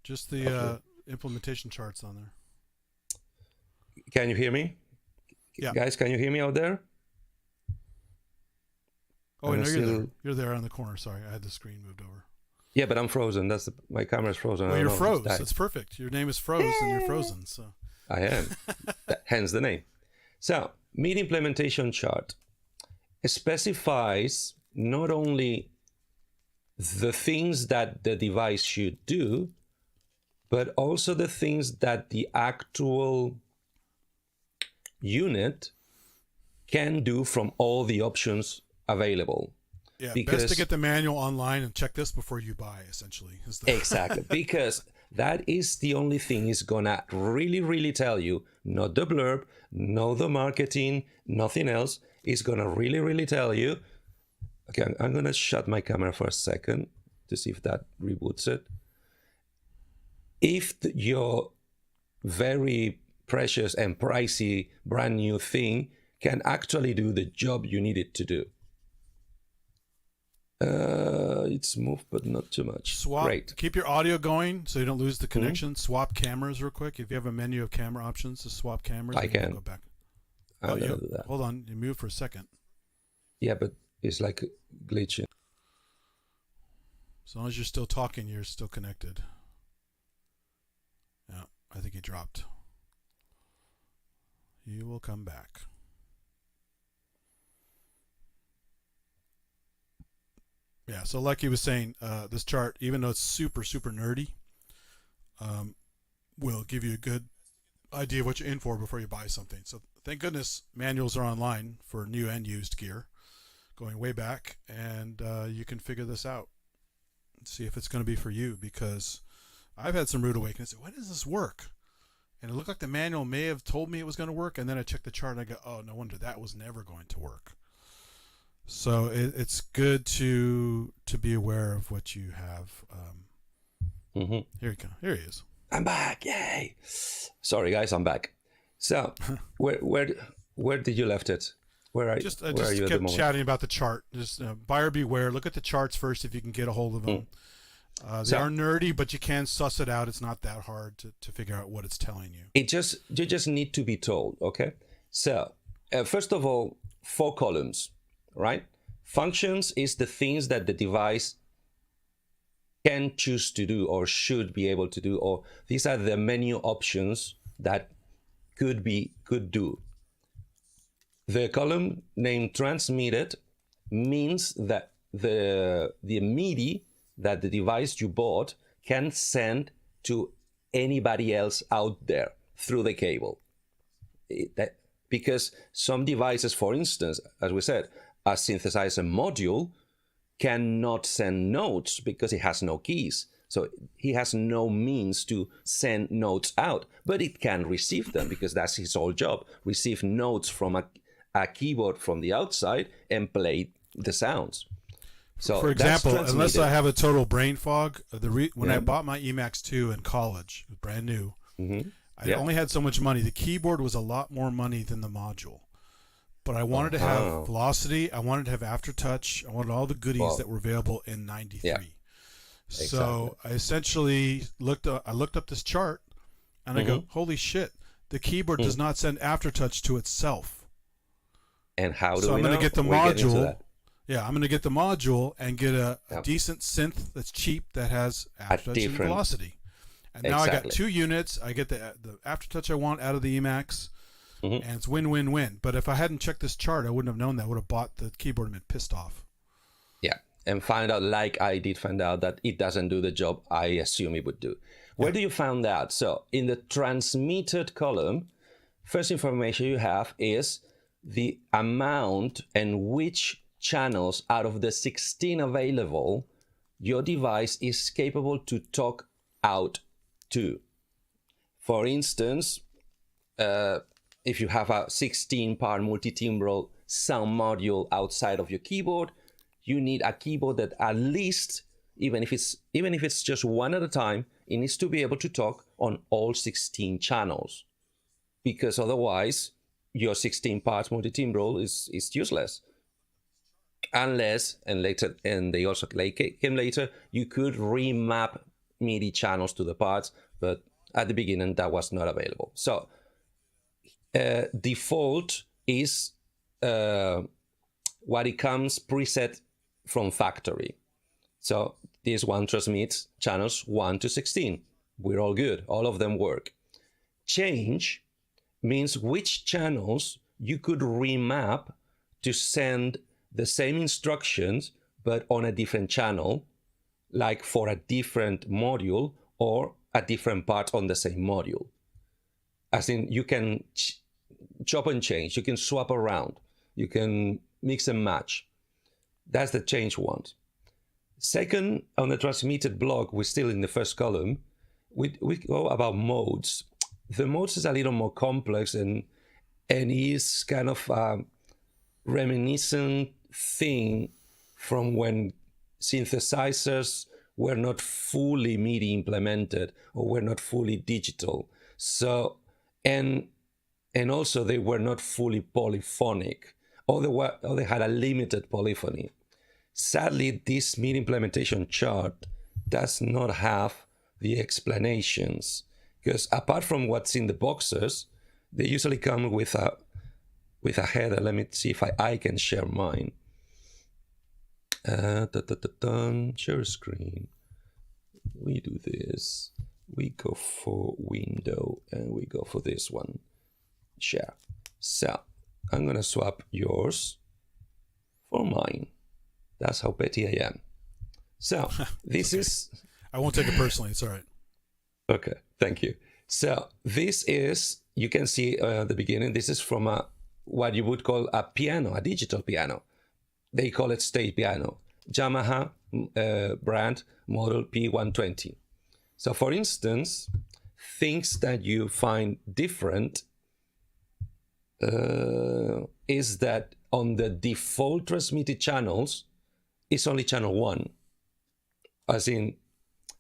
Just the implementation charts on there. Can you hear me? Yeah. Guys, can you hear me out there? Oh, no, you're there. You're there on the corner. Sorry, I had the screen moved over. Yeah, but I'm frozen. My camera's frozen. Well, you're froze. That's perfect. Your name is Froze, and you're frozen. So I am. Hence the name. So, MIDI implementation chart specifies not only the things that the device should do, but also the things that the actual unit can do from all the options available. Yeah, best to get the manual online and check this before you buy, essentially. Exactly, because that is the only thing is gonna really tell you, not the blurb, not the marketing, nothing else. It's gonna really tell you. Okay, I'm gonna shut my camera for a second to see if that reboots it. If your very precious and pricey brand new thing can actually do the job you need it to do. It's moved, but not too much. Swap. Great. Keep your audio going so you don't lose the connection. Swap cameras real quick. If you have a menu of camera options to swap cameras, I can go back. I'm gonna do that. Hold on, you mute for a second. Yeah, but it's like glitching. As long as you're still talking, you're still connected. Yeah, I think he dropped. You will come back. Yeah, so like he was saying, this chart, even though it's super nerdy, will give you a good idea of what you're in for before you buy something. So thank goodness manuals are online for new and used gear, going way back, and you can figure this out and see if it's going to be for you, because I've had some rude awakenings. Why does this work? And it looked like the manual may have told me it was going to work, and then I checked the chart and I go, oh, no wonder that was never going to work. So it's good to be aware of what you have. Here we go. Here he is. I'm back! Yay! Sorry, guys, I'm back. So, where did you left it? Where are you? I just kept chatting about the chart. Just buyer beware. Look at the charts first if you can get a hold of them. They are nerdy, but you can suss it out. It's not that hard to figure out what it's telling you. You just need to be told. Okay. So, first of all, 4 columns. Right? Functions is the things that the device can choose to do or should be able to do, or these are the menu options that could do. The column named transmitted means that the MIDI that the device you bought can send to anybody else out there through the cable. Because some devices, for instance, as we said, a synthesizer module cannot send notes because it has no keys. So he has no means to send notes out, but it can receive them because that's his whole job. Receive notes from a keyboard from the outside and play the sounds. So for example, unless I have a total brain fog, when I bought my Emax 2 in college, it was brand new, I only had so much money. The keyboard was a lot more money than the module. But I wanted to have velocity, I wanted to have aftertouch, I wanted all the goodies that were available in 93. Yeah. So I essentially looked up this chart, and I go, holy shit, the keyboard does not send aftertouch to itself. And how do we know? So I'm going to get the module. Yeah, I'm going to get the module and get a decent synth that's cheap that has aftertouch and velocity. And now I got 2 units. I get the aftertouch I want out of the Emax, and it's win-win-win. But if I hadn't checked this chart, I wouldn't have known that. I would have bought the keyboard and been pissed off. Yeah, and find out, like I did find out, that it doesn't do the job I assume it would do. Where do you find that? So in the transmitted column, first information you have is the amount and which channels out of the 16 available your device is capable to talk out to. For instance, if you have a 16-part multi-timbral sound module outside of your keyboard, you need a keyboard that at least, even if it's just one at a time, it needs to be able to talk on all 16 channels, because otherwise your 16 parts multi-timbral is useless. Unless, and they also came later, you could remap MIDI channels to the parts, but at the beginning that was not available. So default is what it comes preset from factory. So this one transmits channels 1 to 16. We're all good. All of them work. Change means which channels you could remap to send the same instructions but on a different channel, like for a different module or a different part on the same module. As in, you can chop and change, you can swap around, you can mix and match. That's the change one. Second, on the transmitted block, we're still in the first column, we go about modes. The modes is a little more complex and is kind of reminiscent thing from when synthesizers were not fully MIDI implemented or were not fully digital. So, and also they were not fully polyphonic, or they had a limited polyphony. Sadly, this MIDI implementation chart does not have the explanations, because apart from what's in the boxes, they usually come with a header. Let me see if I can share mine. Share screen. We do this. We go for window and we go for this one. Share. So I'm gonna swap yours for mine. That's how petty I am. So this is. I won't take it personally. It's all right. Okay, thank you. So this is, you can see the beginning. This is from what you would call a piano, a digital piano. They call it stage piano. Yamaha brand model P120. So for instance, things that you find different is that on the default transmitted channels, it's only channel 1. As in,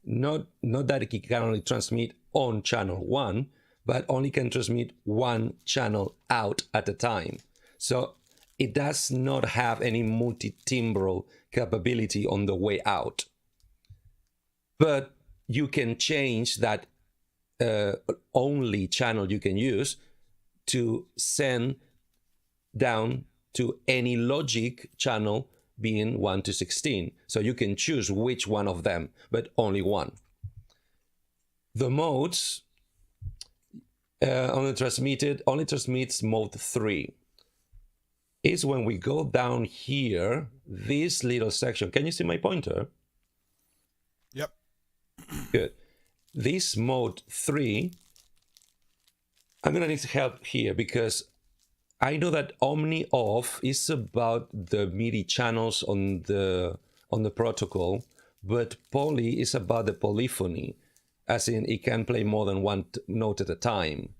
not that it can only transmit on channel 1, but only can transmit one channel out at a time. So it does not have any multi-timbral capability on the way out. But you can change that only channel you can use to send down to any logic channel being 1 to 16. So you can choose which one of them, but only one. The modes, only transmits mode 3. Is when we go down here, this little section. Can you see my pointer? Yep. Good. This mode 3, I'm gonna need help here because I know that Omni off is about the MIDI channels on the protocol, but poly is about the polyphony, as in it can play more than one note at a time.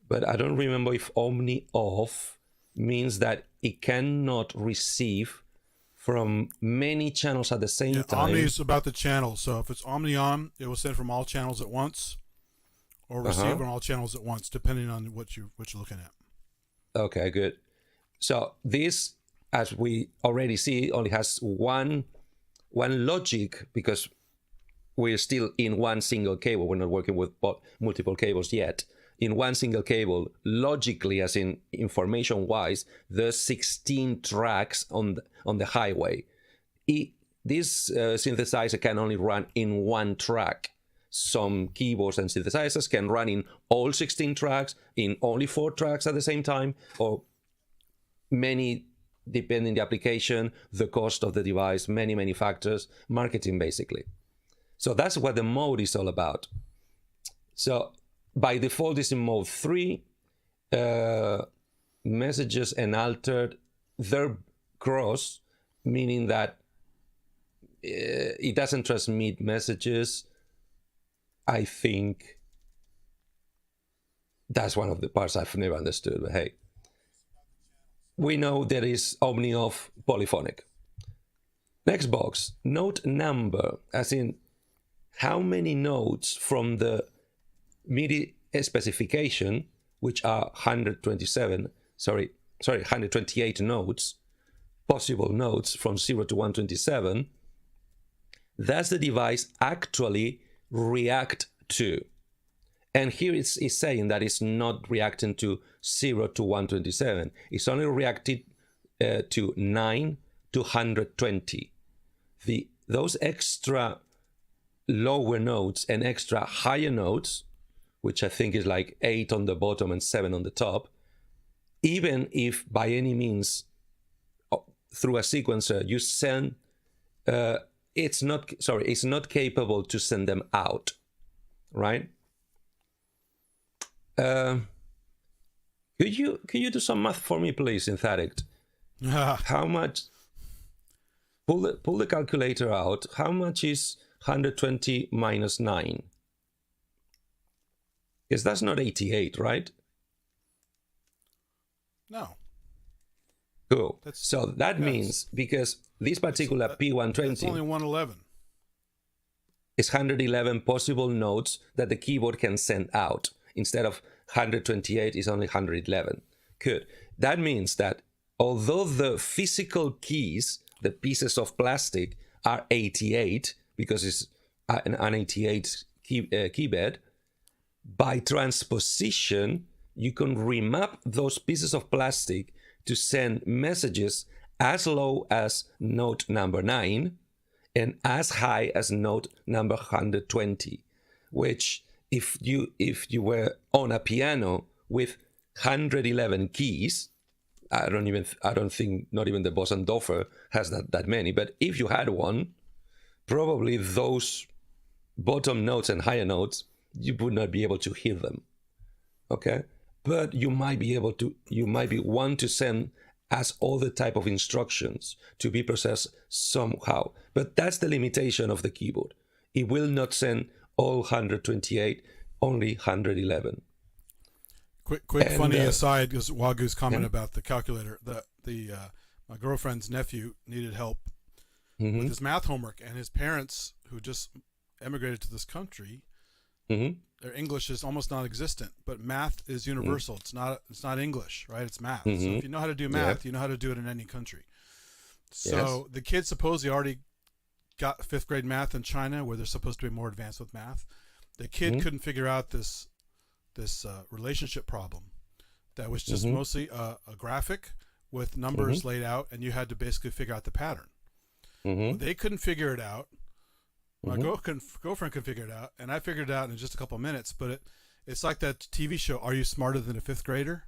But I don't remember if Omni off means that it cannot receive from many channels at the same time. Omni is about the channels. So if it's Omni on, it will send from all channels at once, or receive on all channels at once, depending on what you're looking at. Okay, good. So this, as we already see, only has one logic because we're still in one single cable. We're not working with multiple cables yet. In one single cable, logically, as in information-wise, there's 16 tracks on the highway. This synthesizer can only run in one track. Some keyboards and synthesizers can run in all 16 tracks, in only 4 tracks at the same time, or many, depending the application, the cost of the device, many factors, marketing basically. So that's what the mode is all about. So by default it's in mode 3. Messages and altered, they're cross, meaning that it doesn't transmit messages. I think that's one of the parts I've never understood, but hey. We know there is Omni off polyphonic. Next box, note number, as in how many notes from the MIDI specification, which are 128 notes, possible notes from 0 to 127, does the device actually react to? And here it's saying that it's not reacting to 0 to 127. It's only reacted to 9 to 120. Those extra lower notes and extra higher notes, which I think is like 8 on the bottom and 7 on the top, even if by any means through a sequencer you send, it's not capable to send them out, right? Could you do some math for me, please, Synth-tarists? How much? Pull the calculator out. How much is 120 minus 9? Because that's not 88, right? No. Cool. So that means, because this particular P120 it's only 111. Is 111 possible notes that the keyboard can send out. Instead of 128 is only 111. Good. That means that although the physical keys, the pieces of plastic, are 88, because it's an 88 keyboard, by transposition, you can remap those pieces of plastic to send messages as low as note number 9 and as high as note number 120, which if you were on a piano with 111 keys, I don't think not even the Bosendorfer has that many, but if you had one, probably those bottom notes and higher notes, you would not be able to hear them. Okay? But you might be want to send as all the type of instructions to be processed somehow. But that's the limitation of the keyboard. It will not send all 128, only 111. Quick funny aside, because Wagu's comment about the calculator. My girlfriend's nephew needed help with his math homework, and his parents, who just emigrated to this country, their English is almost non-existent. But math is universal. It's not English, right? It's math. So if you know how to do math, you know how to do it in any country. So the kid supposedly already got 5th grade math in China, where they're supposed to be more advanced with math. The kid couldn't figure out this relationship problem that was just mostly a graphic with numbers laid out, and you had to basically figure out the pattern. Well, they couldn't figure it out. My girlfriend could figure it out, and I figured it out in just a couple of minutes, but It's like that TV show, Are You Smarter Than a Fifth Grader?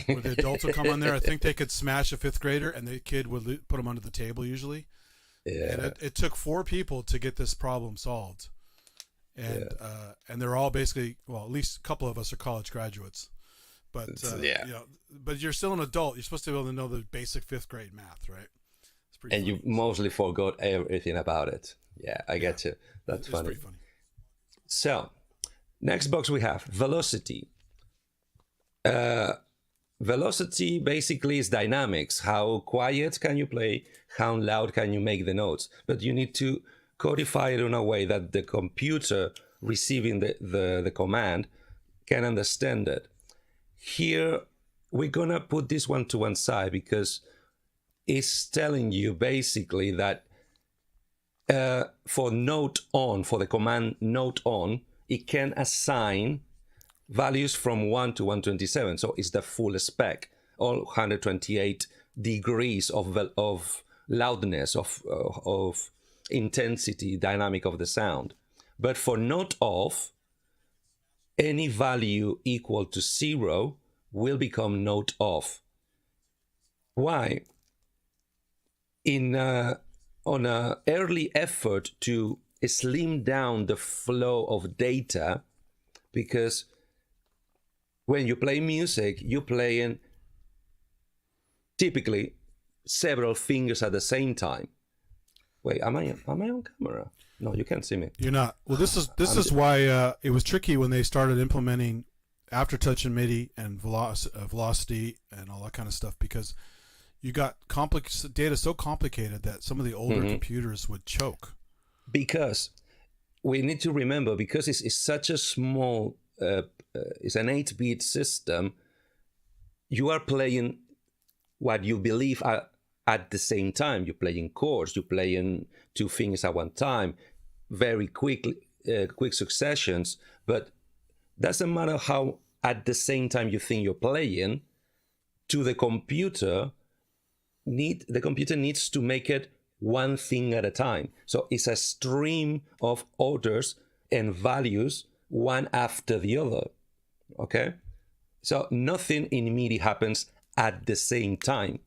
Where the adults will come on there. I think they could smash a fifth grader, and the kid would put them under the table usually. Yeah. And it took 4 people to get this problem solved. And they're all basically, well, at least a couple of us are college graduates. But but you're still an adult. You're supposed to be able to know the basic 5th grade math, right? It's pretty and funny. you mostly forgot everything about it. Yeah, I get you. That's funny. Pretty funny. So, next box we have velocity. Velocity basically is dynamics. How quiet can you play? How loud can you make the notes? But you need to codify it in a way that the computer receiving the command can understand it. Here, we're gonna put this one to one side because it's telling you basically that for the command note on, it can assign values from 1 to 127. So it's the full spec, all 128 degrees of loudness, of intensity, dynamic of the sound. But for note off, any value equal to 0 will become note off. Why? On an early effort to slim down the flow of data, because when you play music, you're playing typically several fingers at the same time. Wait, am I on camera? No, you can't see me. You're not. Well, this is why it was tricky when they started implementing aftertouch and MIDI and velocity and all that kind of stuff, because you got complex data so complicated that some of the older computers would choke. Because we need to remember, because it's such a small, it's an 8-bit system, you are playing what you believe are at the same time. You're playing chords, you're playing 2 things at one time, very quick successions, but doesn't matter how at the same time you think you're playing, to the computer, the computer needs to make it one thing at a time. So it's a stream of orders and values, one after the other. Okay? So nothing in MIDI happens at the same time.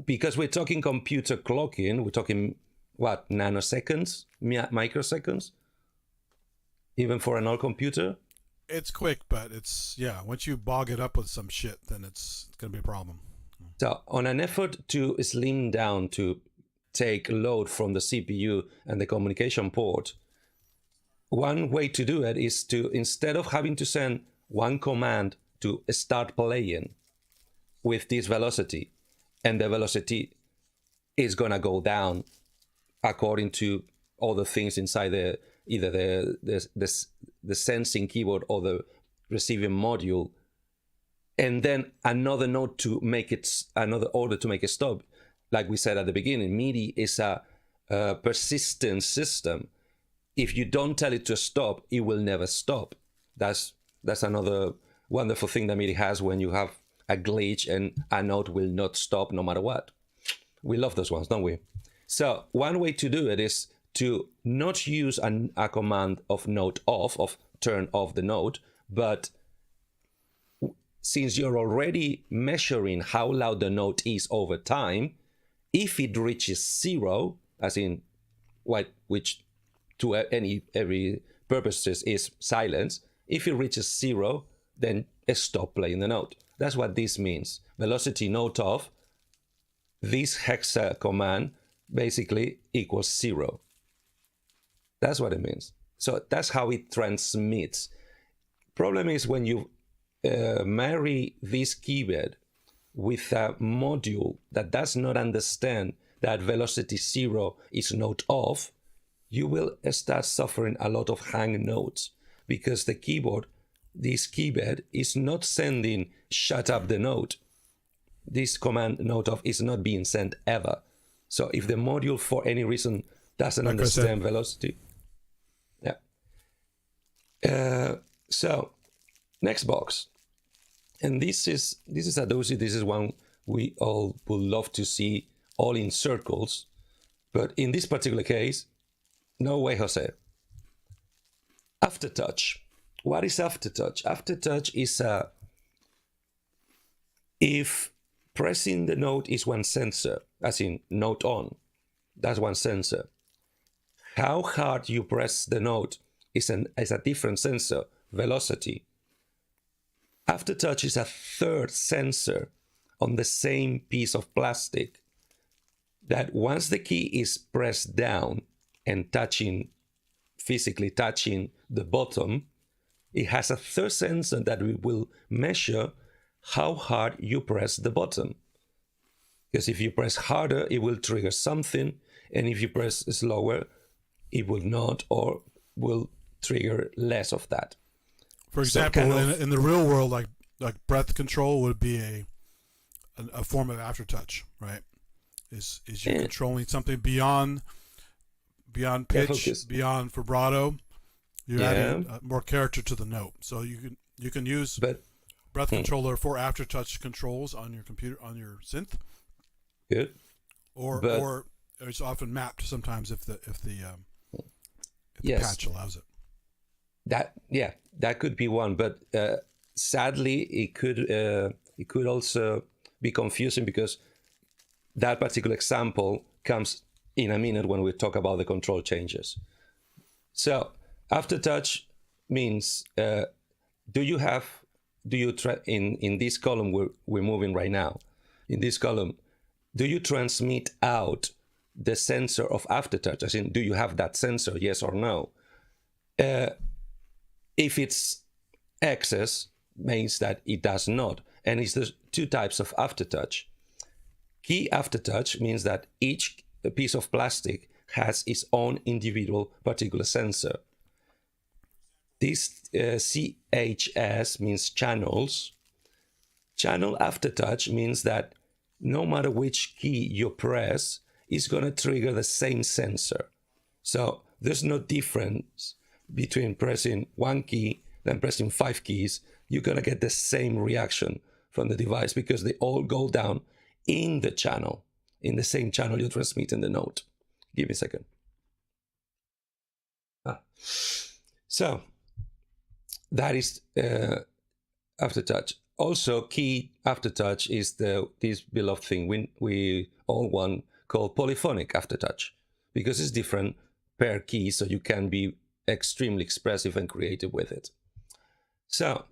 Because we're talking computer clocking, we're talking, what, nanoseconds, microseconds? Even for an old computer? It's quick, but once you bog it up with some shit, then it's going to be a problem. So on an effort to slim down, to take load from the CPU and the communication port, one way to do it is to, instead of having to send one command to start playing with this velocity, and the velocity is going to go down according to all the things inside either the sensing keyboard or the receiving module, and then another order to make it stop. Like we said at the beginning, MIDI is a persistent system. If you don't tell it to stop, it will never stop. That's another wonderful thing that MIDI has, when you have a glitch and a note will not stop no matter what. We love those ones, don't we? So one way to do it is to not use a command of note off, of turn off the note, but since you're already measuring how loud the note is over time, if it reaches 0, as in which to every purposes is silence, if it reaches 0, then stop playing the note. That's what this means. Velocity note off, this hexa command basically equals 0. That's what it means. So that's how it transmits. Problem is when you marry this keyboard with a module that does not understand that velocity 0 is note off, you will start suffering a lot of hang notes, because the keyboard, this keyboard, is not sending shut up the note. This command note off is not being sent ever. So if the module for any reason doesn't understand velocity, so next box, and this is a doozy. This is one we all would love to see all in circles, but in this particular case, no way, Jose. Aftertouch. what is aftertouch? Aftertouch is if pressing the note is one sensor, as in note on, that's one sensor. How hard you press the note is a different sensor, velocity. Aftertouch is a third sensor on the same piece of plastic that once the key is pressed down and physically touching the bottom, it has a third sensor that will measure how hard you press the button. Because if you press harder, it will trigger something, and if you press slower, it will not, or will trigger less of that. For example, in the real world, like breath control would be a form of aftertouch, right? Is you controlling something beyond pitch, beyond vibrato. You're adding more character to the note, so you can use breath controller for aftertouch controls on your computer, on your synth. Good. Or it's often mapped sometimes if the patch allows it. That could be one, but sadly it could also be confusing because that particular example comes in a minute when we talk about the control changes. So aftertouch means in this column we're moving right now, in this column, do you transmit out the sensor of aftertouch? As in, do you have that sensor, yes or no? If it's excess, means that it does not. And it's the two types of aftertouch. Key aftertouch means that each piece of plastic has its own individual particular sensor. This CHS means channels. Channel aftertouch means that no matter which key you press, it's going to trigger the same sensor. So there's no difference between pressing one key than pressing 5 keys. You're going to get the same reaction from the device because they all go down in the channel, in the same channel you're transmitting the note. Give me a second. So that is aftertouch. Also, key aftertouch is this beloved thing we all want called polyphonic aftertouch, because it's different per key, so you can be extremely expressive and creative with it. So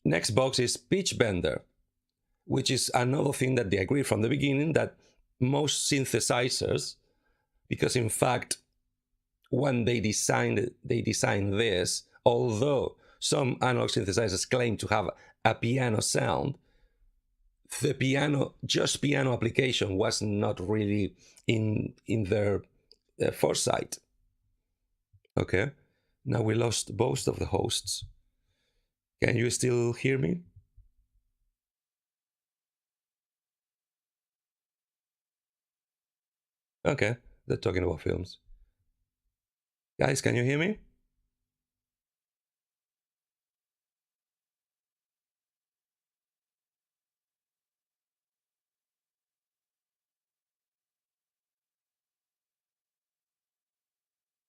next box is pitch bender, which is another thing that they agreed from the beginning that most synthesizers, because in fact when they designed this, although some analog synthesizers claim to have a piano sound, the piano application was not really in their foresight. Okay, now we lost both of the hosts. Can you still hear me? Okay, they're talking about films. Guys, can you hear me?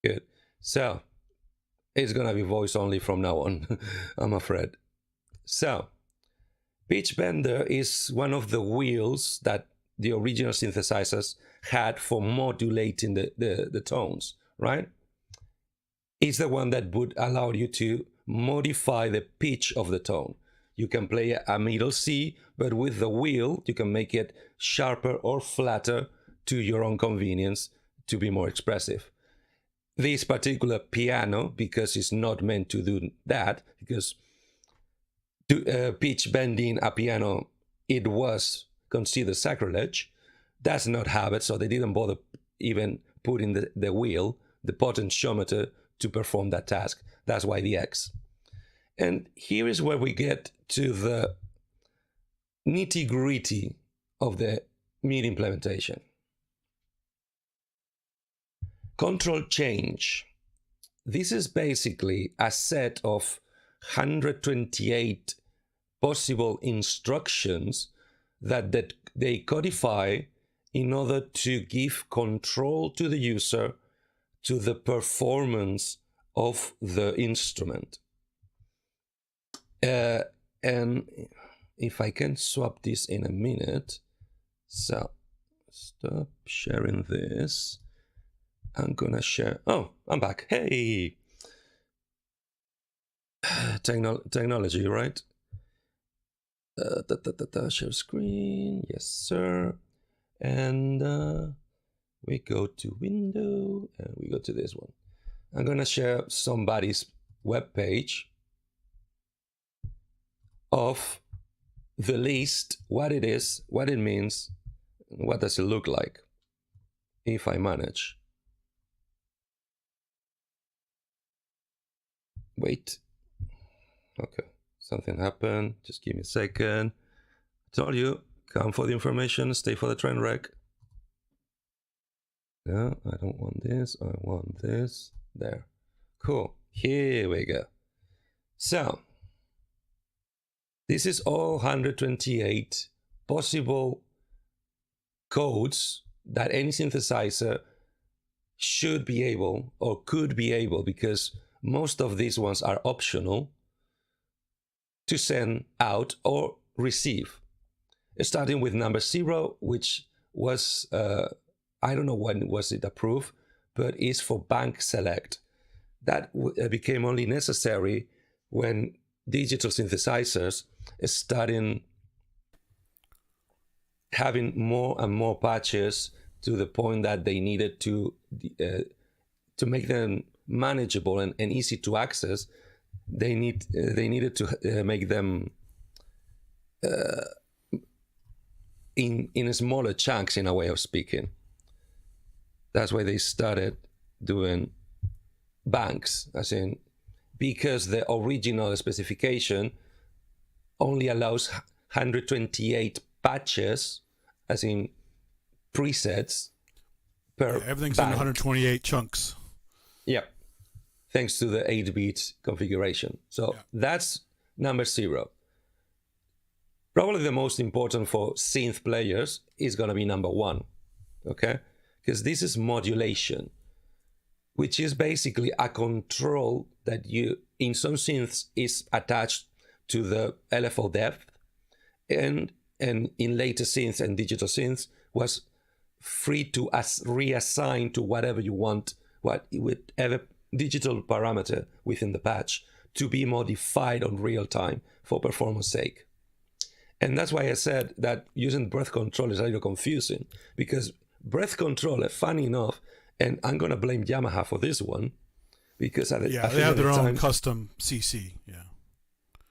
Good. So it's gonna be voice only from now on, I'm afraid. So pitch bender is one of the wheels that the original synthesizers had for modulating the tones, right? It's the one that would allow you to modify the pitch of the tone. You can play a middle C, but with the wheel, you can make it sharper or flatter to your own convenience to be more expressive. This particular piano, because it's not meant to do that, because pitch bending a piano, it was considered sacrilege, does not have it, so they didn't bother even putting the wheel, the potentiometer, to perform that task. That's why the X. And here is where we get to the nitty-gritty of the MIDI implementation. Control change. This is basically a set of 128 possible instructions that they codify in order to give control to the user to the performance of the instrument. And if I can swap this in a minute, so stop sharing this. I'm gonna share. Oh, I'm back. Hey, technology, right? Share screen. Yes, sir. And we go to window and we go to this one. I'm gonna share somebody's web page of the list, what it is, what it means, what does it look like if I manage. Wait. Okay, something happened. Just give me a second. I told you, come for the information, stay for the train wreck. No, I don't want this. I want this. There. Cool. Here we go. So, this is all 128 possible codes that any synthesizer should be able or could be able, because most of these ones are optional, to send out or receive. Starting with number 0, which was, I don't know when was it approved, but is for bank select. That became only necessary when digital synthesizers started having more and more patches, to the point that they needed to make them manageable and easy to access. They needed to make them in smaller chunks, in a way of speaking. That's why they started doing banks, as in, because the original specification only allows 128 patches, as in presets per everything's bank. in 128 chunks. Yep. Thanks to the 8-bit configuration. So that's number 0. Probably the most important for synth players is going to be number 1. Okay? Because this is modulation, which is basically a control that you, in some synths, is attached to the LFO depth, and in later synths and digital synths was free to reassign to whatever you want, whatever digital parameter within the patch, to be modified on real time for performance sake. And that's why I said that using breath control is a little confusing, because breath controller, funny enough, and I'm going to blame Yamaha for this one, because they have their own custom CC.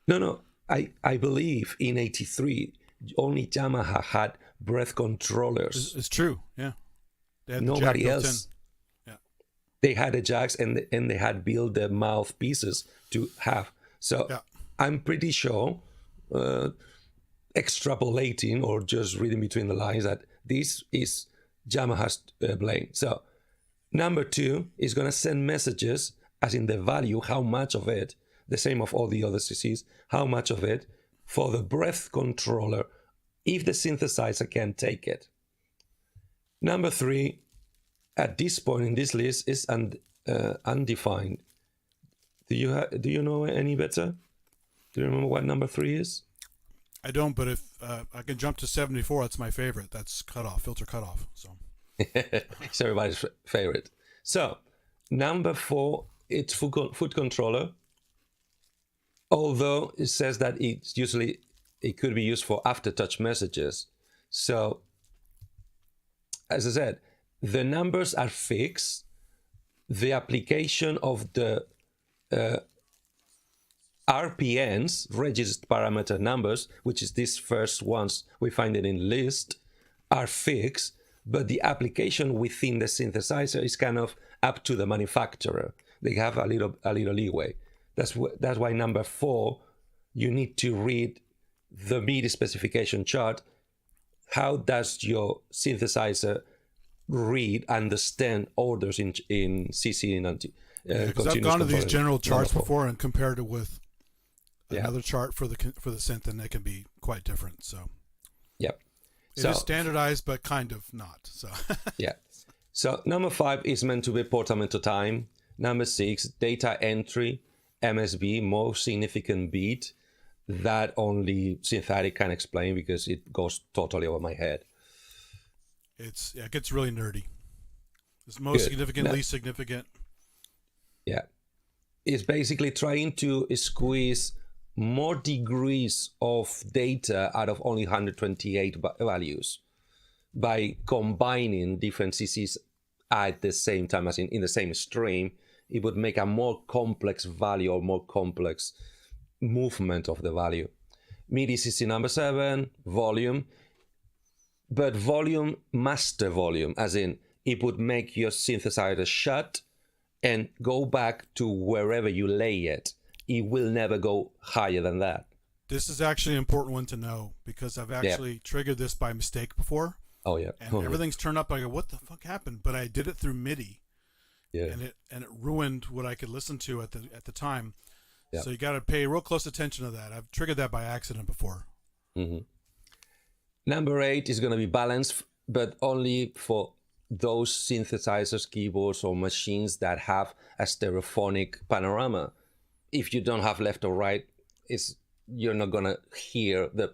No, I believe in '83 only Yamaha had breath controllers. It's true, yeah. Nobody else. Yeah. They had the jacks, and they had built the mouthpieces to have. So I'm pretty sure, extrapolating or just reading between the lines, that this is Yamaha's blame. So number 2 is going to send messages, as in the value, how much of it, the same of all the other CCs, how much of it for the breath controller, if the synthesizer can take it. Number 3, at this point in this list, is undefined. Do you know any better? Do you remember what number 3 is? I don't, but if I can jump to 74, that's my favorite. That's cutoff, filter cutoff. So it's everybody's favorite. So number 4, it's foot controller. Although it says that it could be used for aftertouch messages. So as I said, the numbers are fixed. The application of the RPNs, registered parameter numbers, which is these first ones we find it in list, are fixed, but the application within the synthesizer is kind of up to the manufacturer. They have a little leeway. That's why number 4, you need to read the MIDI specification chart. How does your synthesizer understand orders in CC and because I've gone to these general charts before and compared it with another chart for the synth, and they can be quite different. So yep, it is standardized, but kind of not. So yeah. So number 5 is meant to be portamento time. Number 6, data entry, MSB, most significant beat. that only synthetic can explain because it goes totally over my head. It gets really nerdy. It's most Good. significant, least significant. Yeah. It's basically trying to squeeze more degrees of data out of only 128 values by combining different CCs at the same time, as in the same stream. It would make a more complex value or more complex movement of the value. MIDI CC number 7, volume, but volume, master volume, as in it would make your synthesizer shut and go back to wherever you lay it. It will never go higher than that. This is actually an important one to know because I've actually triggered this by mistake before. Oh yeah. And everything's turned up. I go, what the fuck happened? But I did it through MIDI. Yeah. And it ruined what I could listen to at the time. Yeah. So you got to pay real close attention to that. I've triggered that by accident before. Mm-hmm. Number 8 is going to be balanced, but only for those synthesizers, keyboards, or machines that have a stereophonic panorama. If you don't have left or right, you're not going to hear the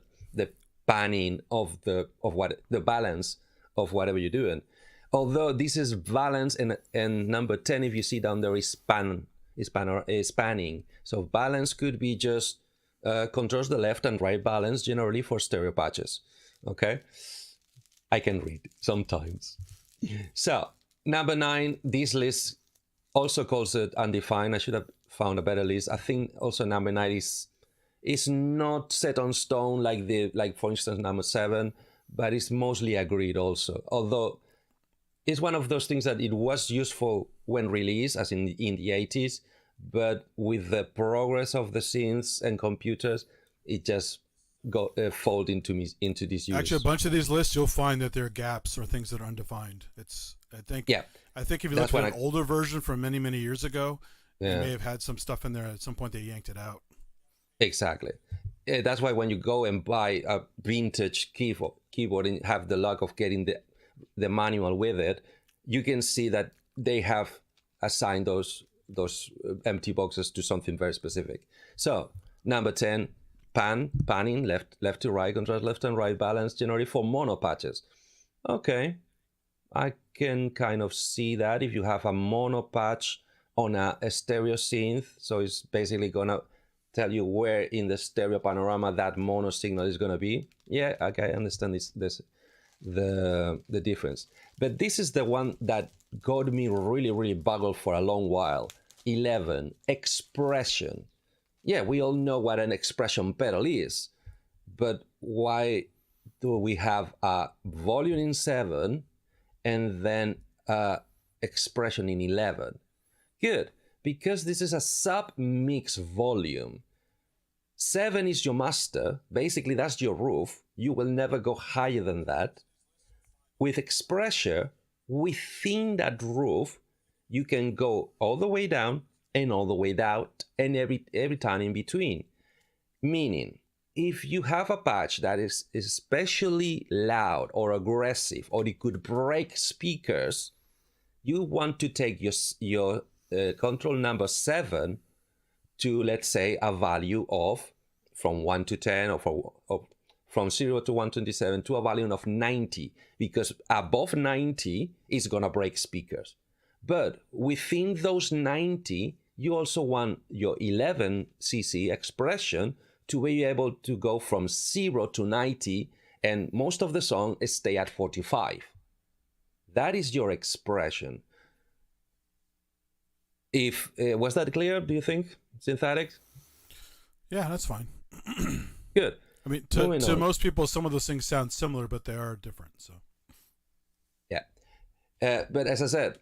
panning of the balance of whatever you're doing. Although this is balance, and number 10, if you see down there, is panning. So balance could be just controls the left and right balance generally for stereo patches. Okay, I can read sometimes. So number 9, this list also calls it undefined. I should have found a better list. I think also number 9 is not set on stone like for instance number 7, but it's mostly agreed also. Although it's one of those things that it was useful when released, as in the 80s, but with the progress of the synths and computers, it just got fold into this use. Actually, a bunch of these lists, you'll find that there are gaps or things that are undefined. I think if you look at an older version from many years ago, you may have had some stuff in there. At some point, they yanked it out. Exactly. That's why when you go and buy a vintage keyboard and have the luck of getting the manual with it, you can see that they have assigned those empty boxes to something very specific. So number 10, panning, left to right, contrast left and right balance, generally for mono patches. Okay, I can kind of see that if you have a mono patch on a stereo synth, so it's basically gonna tell you where in the stereo panorama that mono signal is gonna be. Yeah, okay, I understand the difference. But this is the one that got me really boggled for a long while. 11, expression. Yeah, we all know what an expression pedal is, but why do we have a volume in 7 and then expression in 11? Good, because this is a sub-mix volume. 7 is your master, basically that's your roof. You will never go higher than that. With expression, within that roof, you can go all the way down and all the way out and every time in between. Meaning, if you have a patch that is especially loud or aggressive, or it could break speakers, you want to take your control number 7 to, let's say, a value of from 1 to 10 or from 0 to 127 to a value of 90, because above 90 is going to break speakers. But within those 90, you also want your 11cc expression to be able to go from 0 to 90, and most of the song stay at 45. That is your expression. Was that clear, do you think, Synth-tarists? Yeah, that's fine. Good. I mean, to most people, some of those things sound similar, but they are different. So, yeah. But as I said,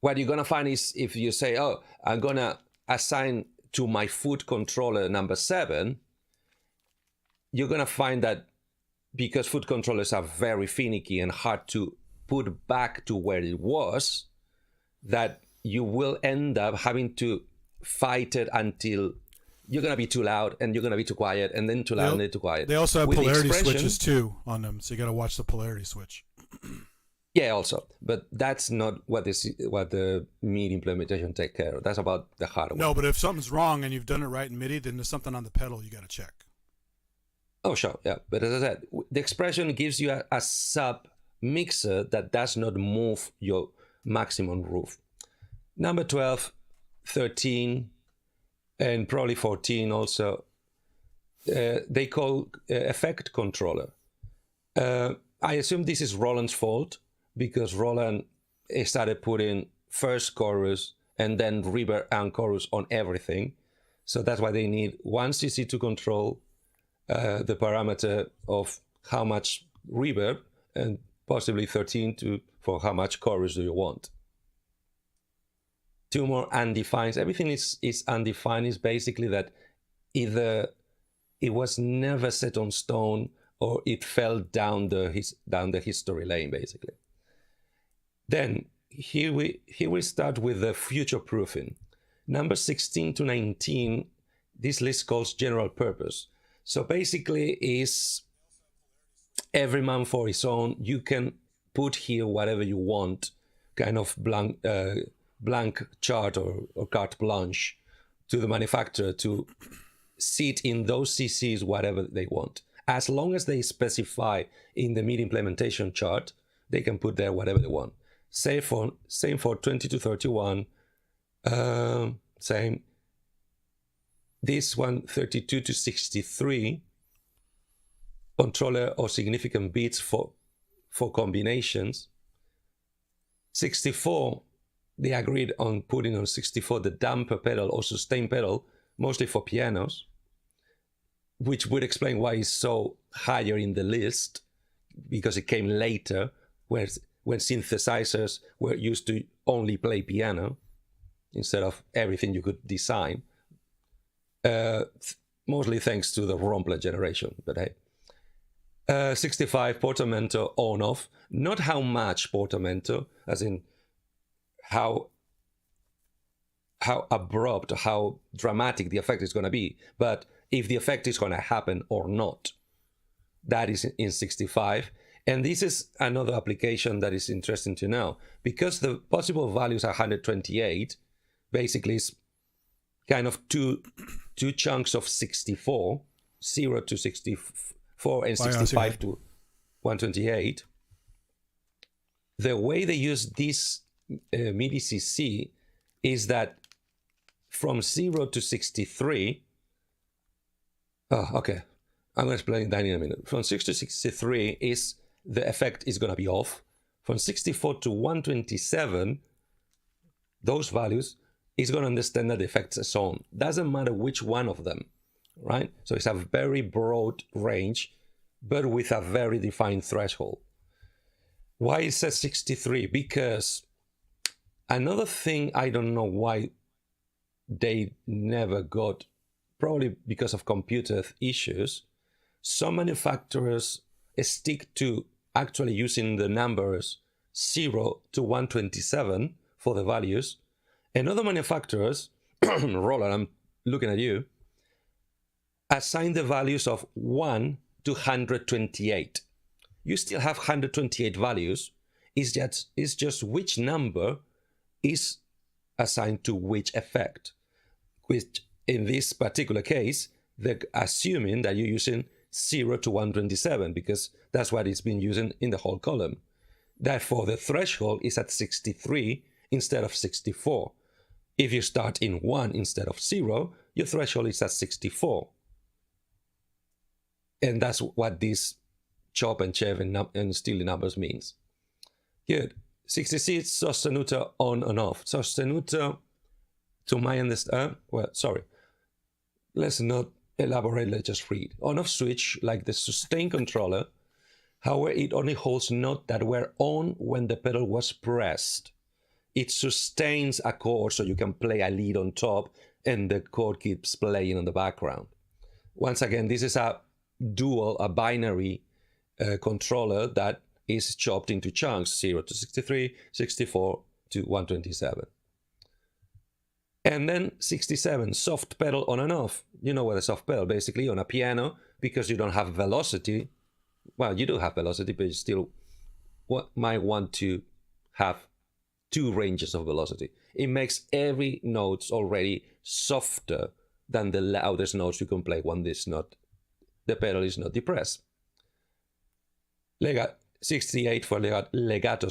what you're going to find is if you say, oh, I'm going to assign to my foot controller number 7, you're going to find that because foot controllers are very finicky and hard to put back to where it was, that you will end up having to fight it until you're going to be too loud and you're going to be too quiet and then too loud and then too quiet. They also have polarity switches too on them, so you got to watch the polarity switch. Yeah, also, but that's not what the MIDI implementation take care of. That's about the hardware. No, but if something's wrong and you've done it right in MIDI, then there's something on the pedal you got to check. Oh, sure, yeah. But as I said, the expression gives you a sub mixer that does not move your maximum roof. Number 12, 13, and probably 14 also, they call effect controller. I assume this is Roland's fault, because Roland started putting first chorus and then reverb and chorus on everything. So that's why they need 1 cc to control the parameter of how much reverb, and possibly 13 for how much chorus do you want. 2 more undefined. Everything is undefined. Is basically that either it was never set on stone or it fell down the history lane, basically. Then here we start with the future proofing. Number 16 to 19, this list calls general purpose. So basically is every man for his own. You can put here whatever you want, kind of blank chart or carte blanche to the manufacturer to sit in those CCs whatever they want. As long as they specify in the MIDI implementation chart, they can put there whatever they want. Same for 20 to 31. Same. This one, 32 to 63. Controller or significant beats for combinations. 64, they agreed on putting on 64 the damper pedal or sustain pedal, mostly for pianos, which would explain why it's so higher in the list, because it came later, when synthesizers were used to only play piano instead of everything you could design. Mostly thanks to the Rompler generation, but hey. 65, portamento on-off. Not how much portamento, as in how abrupt, how dramatic the effect is going to be, but if the effect is going to happen or not. That is in 65. And this is another application that is interesting to know, because the possible values are 128, basically it's kind of two chunks of 64, 0 to 64 and 65 to 128. The way they use this MIDI CC is that from 0 to 63, okay, I'm going to explain that in a minute. From 6 to 63 is the effect is going to be off. From 64 to 127, those values is going to understand that the effects are on. Doesn't matter which one of them, right? So it's a very broad range, but with a very defined threshold. Why it says 63? Because another thing, I don't know why they never got, probably because of computer issues, some manufacturers stick to actually using the numbers 0 to 127 for the values, and other manufacturers, Roland, I'm looking at you, assign the values of 1 to 128. You still have 128 values. It's just which number is assigned to which effect, which in this particular case, they're assuming that you're using 0 to 127, because that's what it's been using in the whole column. Therefore, the threshold is at 63 instead of 64. If you start in 1 instead of 0, your threshold is at 64. And that's what this chop and chev and steely numbers means. Good. 66, sostenuto on and off. Sostenuto, to my understanding, let's not elaborate, let's just read. On-off switch, like the sustain controller, however, it only holds notes that were on when the pedal was pressed. It sustains a chord, so you can play a lead on top and the chord keeps playing in the background. Once again, this is a binary controller that is chopped into chunks, 0 to 63, 64 to 127. And then 67, soft pedal on and off. You know what a soft pedal, basically on a piano, because you don't have velocity. Well, you do have velocity, but you still might want to have two ranges of velocity. It makes every note already softer than the loudest notes you can play when the pedal is not depressed. 68 for legato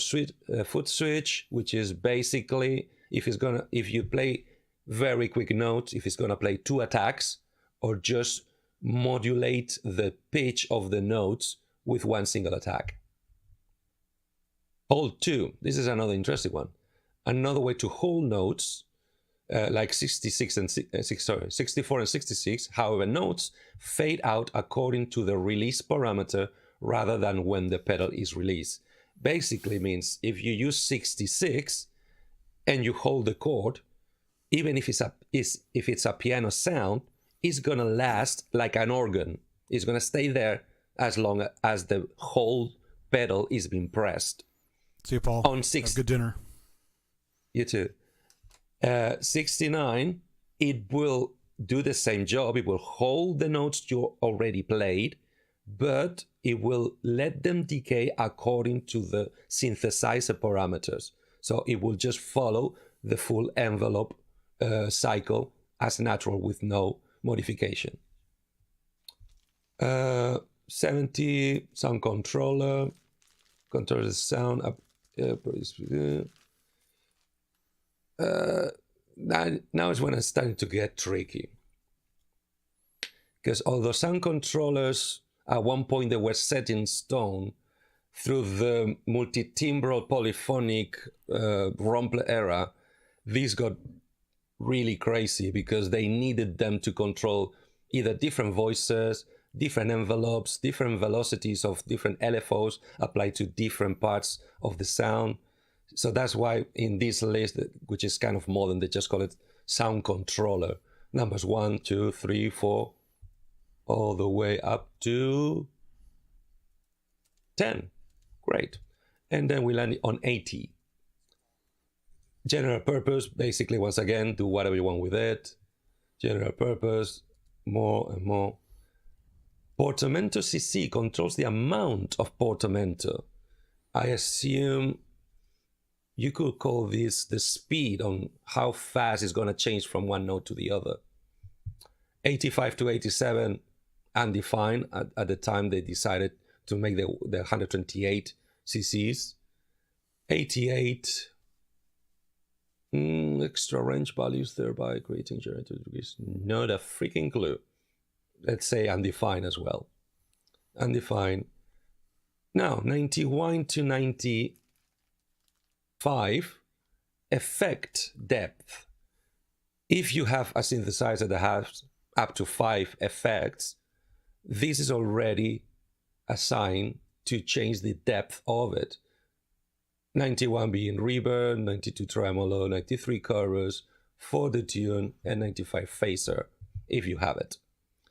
foot switch, which is basically if you play very quick notes, if it's gonna play two attacks, or just modulate the pitch of the notes with one single attack. Hold 2. This is another interesting one. Another way to hold notes, like 64 and 66, however, notes fade out according to the release parameter rather than when the pedal is released. Basically means if you use 66 and you hold the chord, even if it's a piano sound, it's gonna last like an organ. It's gonna stay there as long as the whole pedal is being pressed. See you, Paul. On 6. Have good dinner. You too. 69, it will do the same job. It will hold the notes you already played, but it will let them decay according to the synthesizer parameters. So it will just follow the full envelope cycle as natural with no modification. 70, sound controller, controls the sound up. Now is when it's starting to get tricky, because although sound controllers at one point they were set in stone through the multi-timbral polyphonic Rumpler era, these got really crazy because they needed them to control either different voices, different envelopes, different velocities of different LFOs applied to different parts of the sound. So that's why in this list, which is kind of modern, they just call it sound controller. Numbers 1, 2, 3, 4, all the way up to 10. Great. And then we land on 80. General purpose, basically, once again, do whatever you want with it. General purpose, more and more. Portamento CC controls the amount of portamento. I assume you could call this the speed on how fast it's going to change from one note to the other. 85 to 87, undefined. At the time they decided to make the 128 cc's. 88, extra range values thereby creating generator degrees. Not a freaking clue. Let's say undefined as well. Undefined. Now, 91 to 95, effect depth. If you have a synthesizer that has up to 5 effects, this is already assigned to change the depth of it. 91 being reverb, 92 tremolo, 93 chorus, 4 detune, and 95 phaser, if you have it.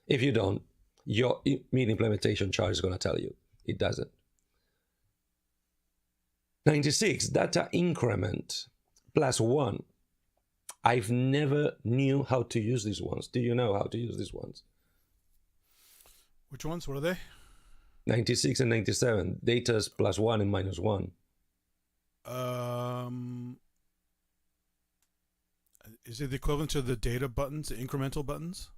If you don't, your MIDI implementation chart is going to tell you it doesn't. 96, data increment, +1. I've never knew how to use these ones. Do you know how to use these ones? Which ones? What are they? 96 and 97. Data's +1 and -1. Is it the equivalent to the data buttons, the incremental buttons?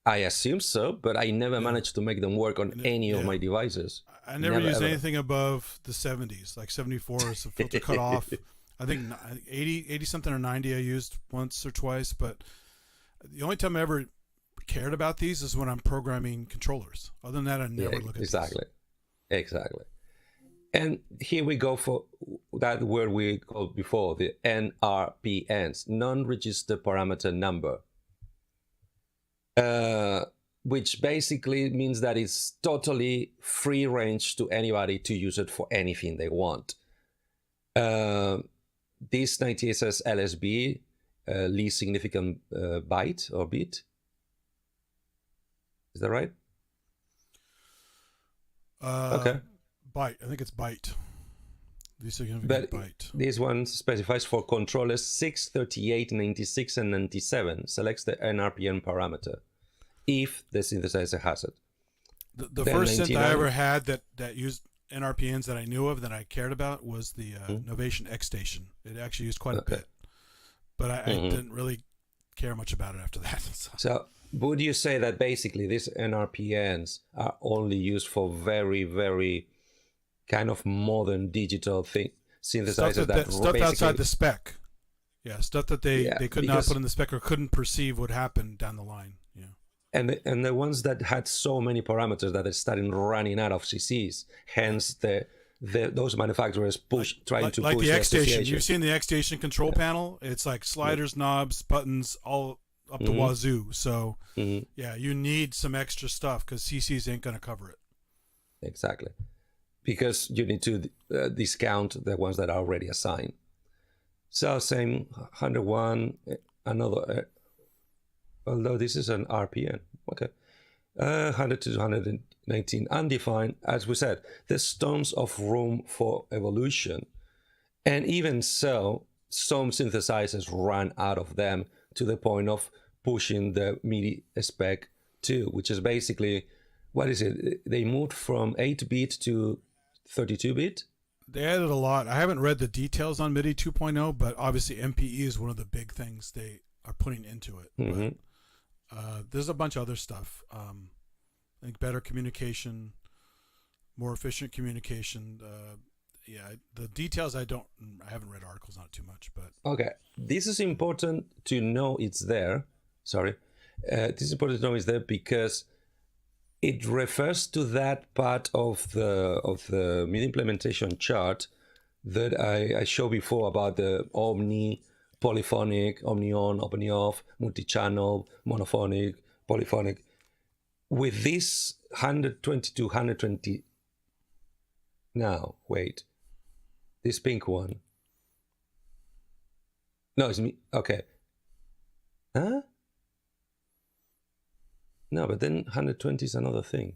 I assume so, but I never managed to make them work on any of my devices. I never used anything above the 70s, like 74 is the filter cut off. I think 80 something or 90 I used once or twice, but the only time I ever cared about these is when I'm programming controllers. Other than that, I never look at exactly. These. Exactly. And here we go for that word we called before, the NRPNs, non-registered parameter number. Which basically means that it's totally free range to anybody to use it for anything they want. This 98 says LSB, least significant byte or bit. Is that right? Okay. Byte. I think it's byte. Least significant byte. This one specifies for controllers 6, 38, 96, and 97. Selects the NRPN parameter if the synthesizer has it. The first synth I ever had that used NRPNs that I knew of that I cared about was the Novation X Station. It actually used quite a bit, but I didn't really care much about it after that. So would you say that basically these NRPNs are only used for very, very kind of modern digital synthesizers stuff outside the spec? Yeah, stuff that they could not put in the spec or couldn't perceive would happen down the line. Yeah. And the ones that had so many parameters that are starting running out of CCs, hence those manufacturers trying to push the X Station. association. You've seen the X Station control panel. It's like sliders, knobs, buttons, all up the wazoo. So yeah, you need some extra stuff because CCs ain't gonna cover it. Exactly, because you need to discount the ones that are already assigned. So same 101, another. Although this is an RPN, okay. 100 to 119, undefined. As we said, there's tons of room for evolution. And even so, some synthesizers run out of them to the point of pushing the MIDI spec 2, which is basically, what is it? They moved from 8-bit to 32-bit? They added a lot. I haven't read the details on MIDI 2.0, but obviously MPE is one of the big things they are putting into it. But there's a bunch of other stuff. I think better communication, more efficient communication. The details I haven't read articles on it too much, but okay, this is important to know it's there. Sorry, this is important to know it's there because it refers to that part of the MIDI implementation chart that I showed before about the Omni, polyphonic, omni-on, omni-off, multi-channel, monophonic, polyphonic. With this 120 to 120, now, wait, this pink one. No, it's me, okay. Huh? No, but then 120 is another thing.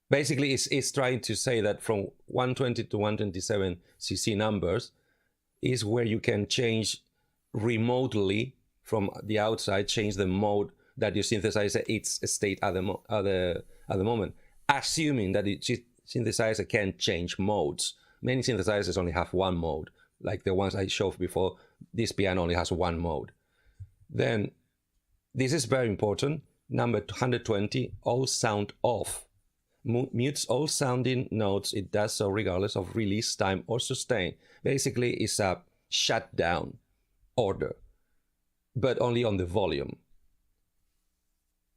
Basically, it's trying to say that from 120 to 127 CC numbers is where you can change remotely from the outside, change the mode that your synthesizer its state at the moment, assuming that the synthesizer can change modes. Many synthesizers only have one mode, like the ones I showed before. This piano only has one mode. Then this is very important. Number 120, all sound off. Mutes all sounding notes. It does so regardless of release time or sustain. Basically, it's a shutdown order, but only on the volume.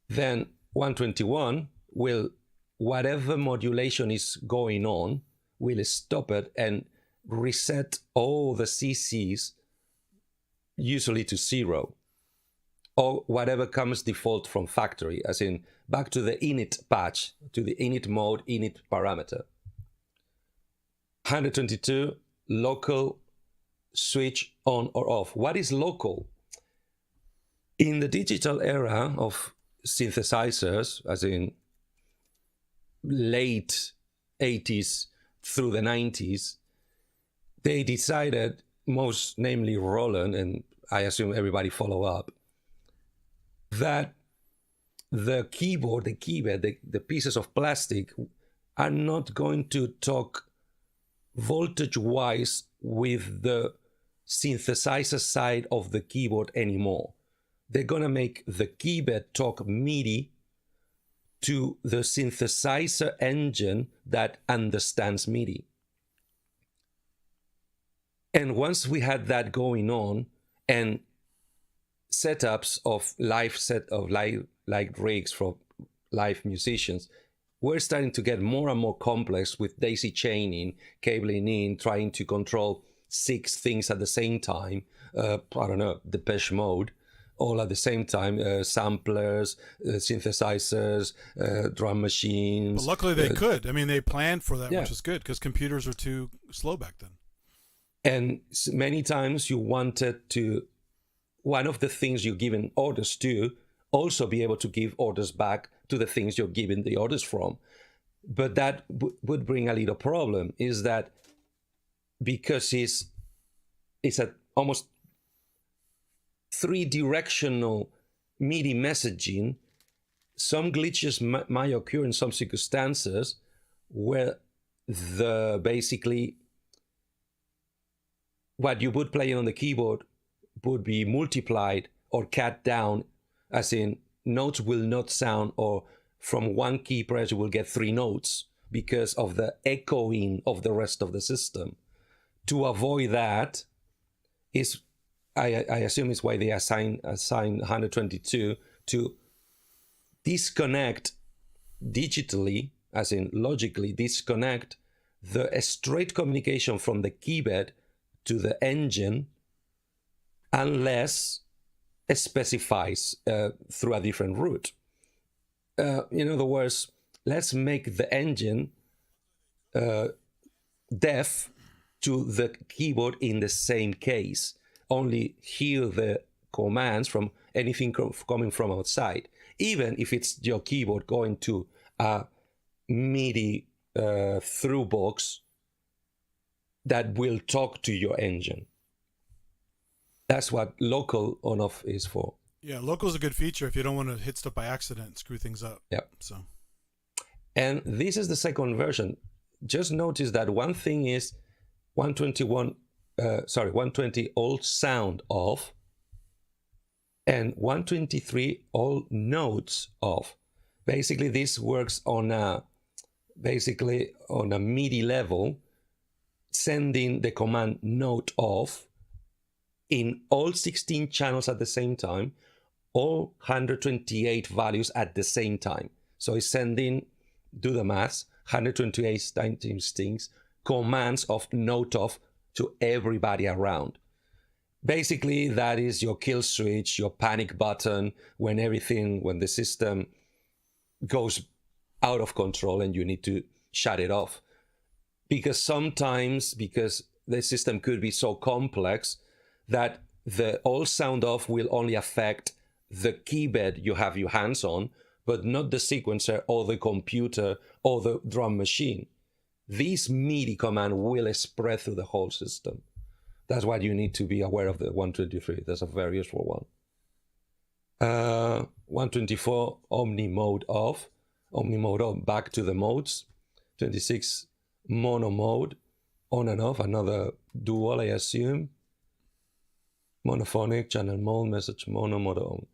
Then 121 will, whatever modulation is going on, will stop it and reset all the CCs, usually to 0. Or whatever comes default from factory, as in back to the init patch, to the init mode, init parameter. 122, local switch on or off. What is local? In the digital era of synthesizers, as in late 80s through the 90s, they decided, most namely Roland, and I assume everybody follow up, that the keyboard, the pieces of plastic are not going to talk voltage-wise with the synthesizer side of the keyboard anymore. They're going to make the keyboard talk MIDI to the synthesizer engine that understands MIDI. And once we had that going on, and setups of live rigs for live musicians, we're starting to get more and more complex with daisy chaining, cabling in, trying to control 6 things at the same time. I don't know, Depeche Mode, all at the same time, samplers, synthesizers, drum machines. But luckily they could. I mean, they planned for that, which is good, because computers were too slow back then. And many times you wanted to, one of the things you're giving orders to, also be able to give orders back to the things you're giving the orders from. But that would bring a little problem, is that because it's a almost 3-directional MIDI messaging, some glitches might occur in some circumstances where the basically what you would play on the keyboard would be multiplied or cut down, as in notes will not sound, or from one key press you will get 3 notes because of the echoing of the rest of the system. To avoid that is, I assume is why they assign 122 to disconnect digitally, as in logically disconnect the straight communication from the keyboard to the engine, unless it specifies through a different route. In other words, let's make the engine deaf to the keyboard in the same case. Only hear the commands from anything coming from outside, even if it's your keyboard going to a MIDI through box that will talk to your engine. That's what local on-off is for. Yeah, local is a good feature if you don't want to hit stuff by accident and screw things up. Yep. So, and this is the second version. Just notice that one thing is 120 all sound off, and 123 all notes off. Basically, this works on a MIDI level, sending the command note off in all 16 channels at the same time, all 128 values at the same time. So it's sending, do the math, 128 times commands of note off to everybody around. Basically, that is your kill switch, your panic button, when the system goes out of control and you need to shut it off. Because sometimes, because the system could be so complex that the all sound off will only affect the keyboard you have your hands on, but not the sequencer or the computer or the drum machine. This MIDI command will spread through the whole system. That's what you need to be aware of the 123. That's a very useful one. 124, Omni mode off. Omni mode on, back to the modes. 26, mono mode, on and off, another dual, I assume. Monophonic, channel mode, message mono, mode on.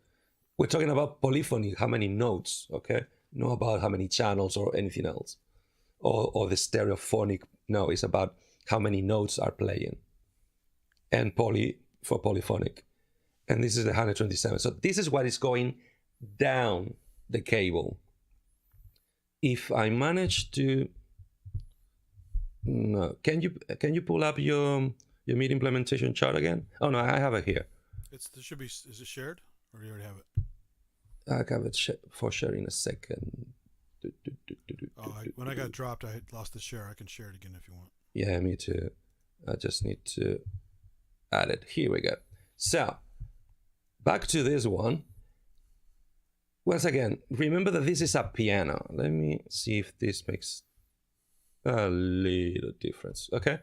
We're talking about polyphony, how many notes, okay? Not about how many channels or anything else. Or the stereophonic, no, it's about how many notes are playing. And for polyphonic. And this is the 127. So this is what is going down the cable. If I manage to, no, can you pull up your MIDI implementation chart again? Oh no, I have it here. there should be. Is it shared, or do you already have it? I have it for share in a second. When I got dropped, I lost the share. I can share it again if you want. Yeah, me too. I just need to add it. Here we go. So back to this one. Once again, remember that this is a piano. Let me see if this makes a little difference. Okay,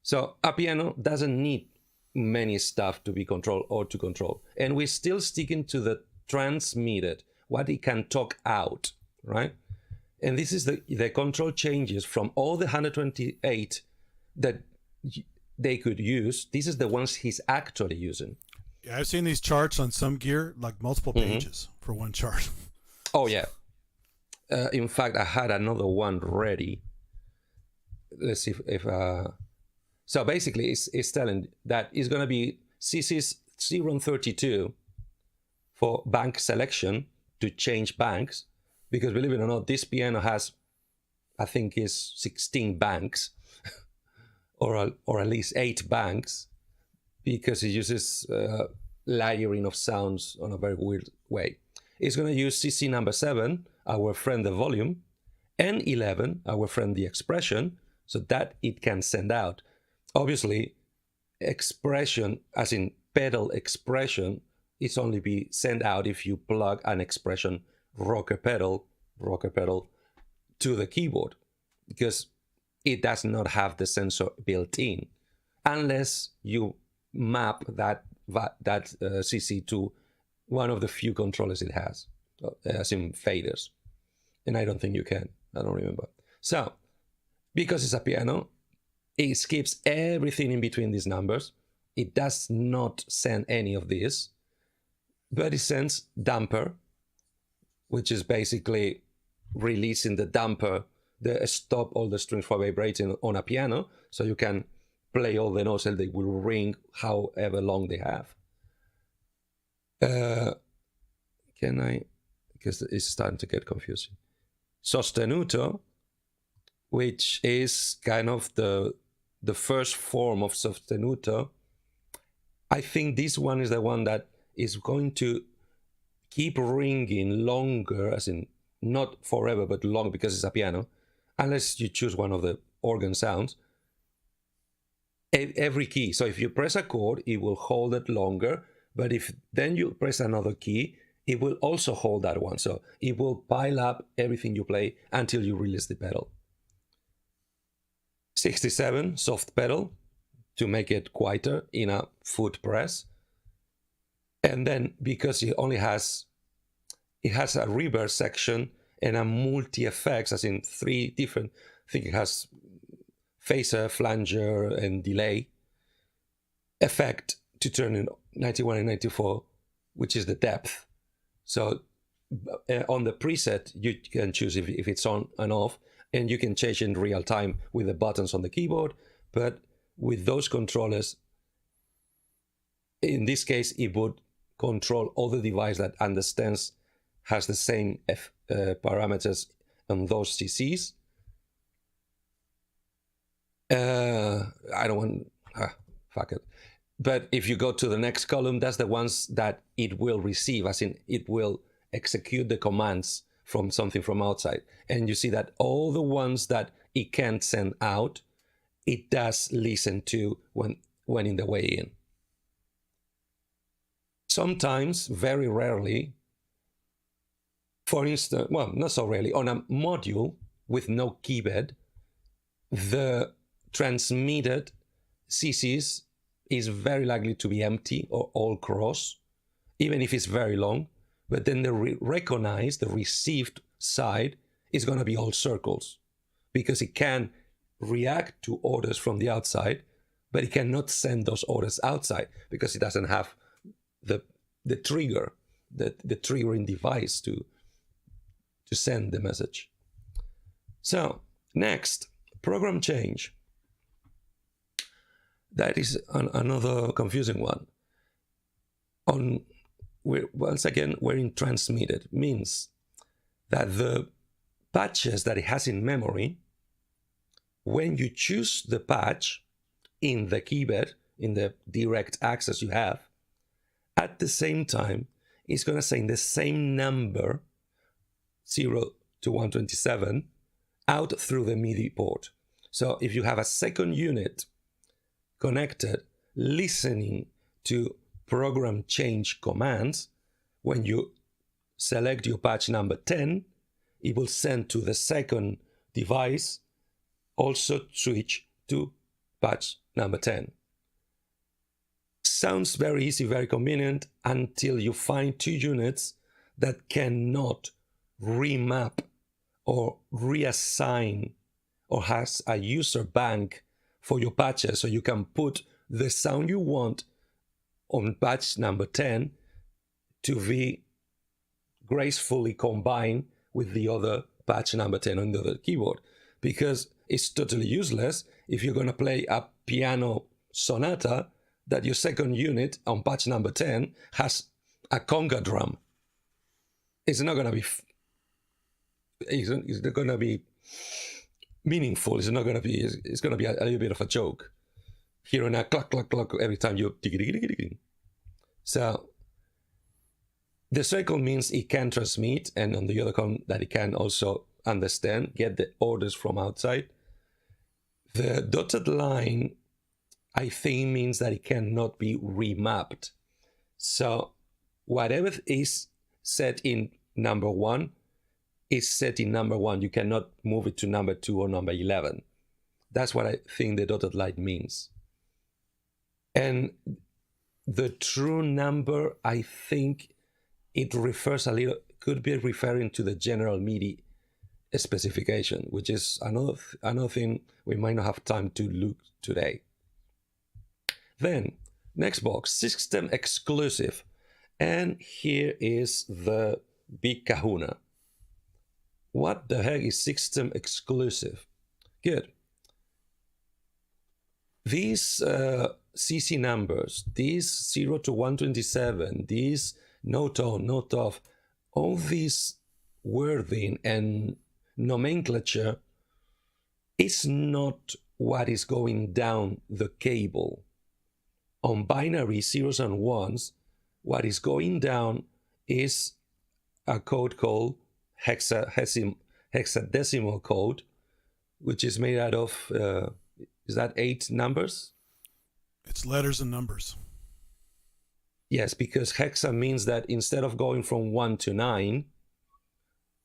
so a piano doesn't need many stuff to be controlled or to control, and we're still sticking to the transmitted, what it can talk out, right? And this is the control changes from all the 128 that they could use. This is the ones he's actually using. Yeah, I've seen these charts on some gear, like multiple pages for one chart. Oh yeah. In fact, I had another one ready. Let's see if so basically it's telling that it's going to be CC's 032 for bank selection to change banks, because believe it or not, this piano has, I think, is 16 banks or at least 8 banks, because it uses layering of sounds on a very weird way. It's going to use CC number 7, our friend the volume, and 11, our friend the expression, so that it can send out. Obviously, expression, as in pedal expression, is only be sent out if you plug an expression rocker pedal to the keyboard, because it does not have the sensor built in, unless you map that CC to one of the few controllers it has, as in faders. And I don't think you can. I don't remember. So because it's a piano, it skips everything in between these numbers. It does not send any of this, but it sends damper, which is basically releasing the damper, the stop all the strings from vibrating on a piano, so you can play all the notes and they will ring however long they have. Can I, because it's starting to get confusing. Sostenuto, which is kind of the first form of sostenuto. I think this one is the one that is going to keep ringing longer, as in not forever, but long, because it's a piano, unless you choose one of the organ sounds. Every key. So if you press a chord, it will hold it longer, but if then you press another key, it will also hold that one. So it will pile up everything you play until you release the pedal. 67, soft pedal, to make it quieter in a foot press. And then because it has a reverb section and a multi-effects, as in 3 different, I think it has phaser, flanger, and delay effect to turn in 91 and 94, which is the depth. So on the preset, you can choose if it's on and off, and you can change in real time with the buttons on the keyboard. But with those controllers, in this case, it would control all the device that understands, has the same parameters on those CCs. I don't want, fuck it. But if you go to the next column, that's the ones that it will receive, as in it will execute the commands from something from outside. And you see that all the ones that it can't send out, it does listen to when in the way in. Sometimes, very rarely, for instance, well, not so rarely, on a module with no keybed, the transmitted CCs is very likely to be empty or all cross, even if it's very long. But then the received side is going to be all circles, because it can react to orders from the outside, but it cannot send those orders outside because it doesn't have the trigger, the triggering device to send the message. So next, program change. That is another confusing one. Once again, we're in transmitted, means that the patches that it has in memory, when you choose the patch in the keybed, in the direct access you have, at the same time, it's going to send the same number, 0 to 127, out through the MIDI port. So if you have a second unit connected, listening to program change commands, when you select your patch number 10, it will send to the second device, also switch to patch number 10. Sounds very easy, very convenient, until you find 2 units that cannot remap or reassign or has a user bank for your patches, so you can put the sound you want on patch number 10 to be gracefully combined with the other patch number 10 on the other keyboard, because it's totally useless if you're going to play a piano sonata that your second unit on patch number 10 has a conga drum. It's not going to be it's not going to be meaningful. It's not going to be, it's going to be a little bit of a joke, hearing a cluck cluck cluck every time you diggy. So the circle means it can transmit, and on the other column that it can also understand, get the orders from outside. The dotted line, I think, means that it cannot be remapped. So whatever is set in number 1 is set in number 1. You cannot move it to number 2 or number 11. That's what I think the dotted line means. And the true number, I think it refers a little, could be referring to the general MIDI specification, which is another thing we might not have time to look today. Then, next box, system exclusive. And here is the big kahuna. What the heck is system exclusive? Good. These CC numbers, these 0 to 127, these note on, note off, all this wording and nomenclature is not what is going down the cable. On binary zeros and ones, what is going down is a code called hexadecimal code, which is made out of, is that 8 numbers? It's letters and numbers. Yes, because hexa means that instead of going from 1 to 9,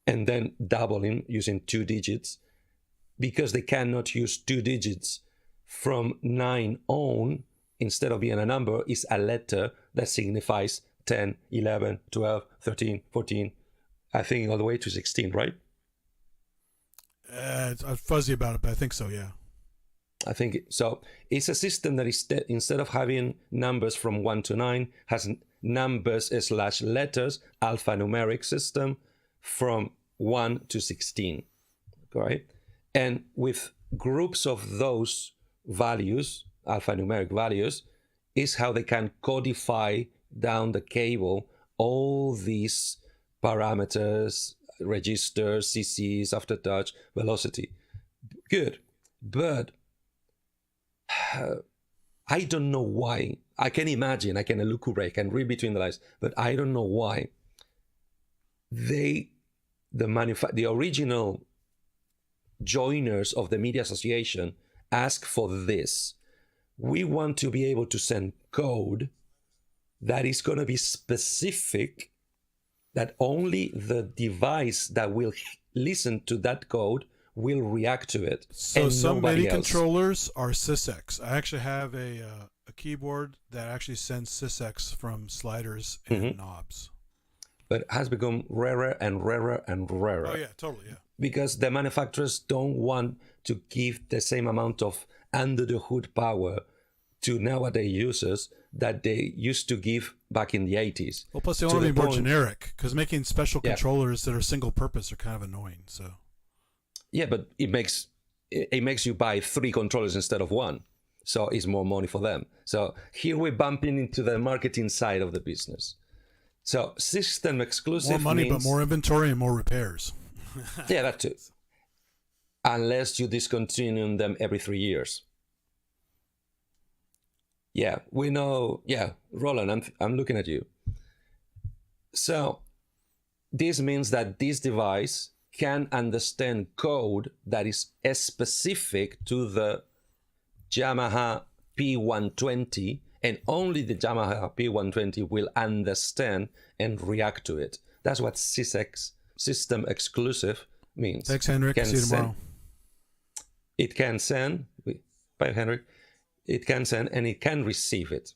and then doubling using 2 digits, because they cannot use 2 digits from 9 on, instead of being a number, is a letter that signifies 10, 11, 12, 13, 14, I think all the way to 16, right? I'm fuzzy about it, but I think so, yeah. I think so. It's a system that is instead of having numbers from 1 to 9, has numbers / letters, alphanumeric system from 1 to 16, right? And with groups of those values, alphanumeric values, is how they can codify down the cable all these parameters, registers, CCs, aftertouch, velocity. Good. But I don't know why. I can imagine, I can elucubrate, I can read between the lines, but I don't know why the original joiners of the Media Association ask for this. We want to be able to send code that is going to be specific, that only the device that will listen to that code will react to it. So some MIDI controllers are SysX. I actually have a keyboard that actually sends SysX from sliders and knobs. But it has become rarer and rarer and rarer. Oh yeah, totally, yeah. Because the manufacturers don't want to give the same amount of under the hood power to nowadays users that they used to give back in the 80s. Well, plus they want to be more generic, because making special controllers that are single purpose are kind of annoying. So. Yeah, but it makes you buy 3 controllers instead of 1, so it's more money for them. So here we're bumping into the marketing side of the business. So system exclusive more money, means, but more inventory and more repairs. Yeah, that too. Unless you discontinue them every 3 years. Yeah, we know. Yeah, Roland, I'm looking at you. So this means that this device can understand code that is specific to the Yamaha P120, and only the Yamaha P120 will understand and react to it. That's what SysX, system exclusive, means. Thanks, Henrik. See you tomorrow. It can send, bye, Henrik. It can send and it can receive it,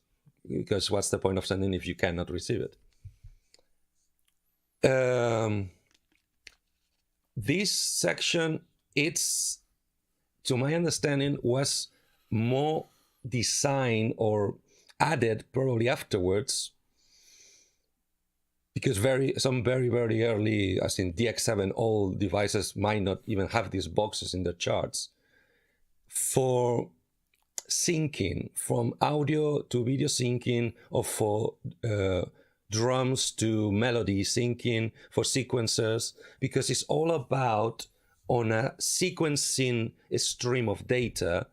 because what's the point of sending if you cannot receive it? This section, it's, to my understanding, was more designed or added probably afterwards, because some very early, as in DX7, all devices might not even have these boxes in their charts, for syncing, from audio to video syncing, or for drums to melody syncing, for sequencers, because it's all about, on a sequencing stream of data,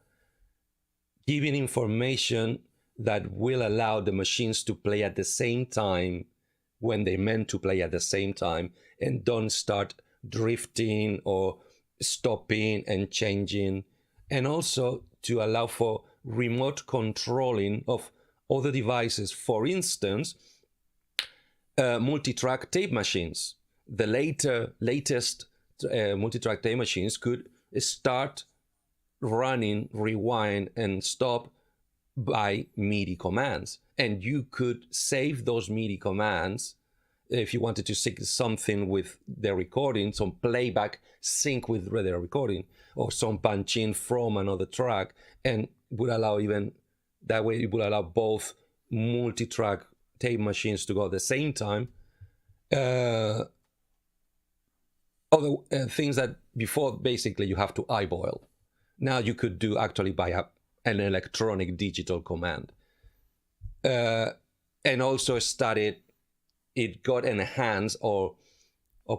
giving information that will allow the machines to play at the same time when they're meant to play at the same time, and don't start drifting or stopping and changing, and also to allow for remote controlling of other devices. For instance, multi-track tape machines. The latest multi-track tape machines could start, running, rewind, and stop by MIDI commands. And you could save those MIDI commands if you wanted to sync something with the recording, some playback sync with the recording, or some punch in from another track, and would allow even that way it would allow both multi-track tape machines to go at the same time. Other things that before basically you have to eyeball, now you could do actually by an electronic digital command. And also it got enhanced, or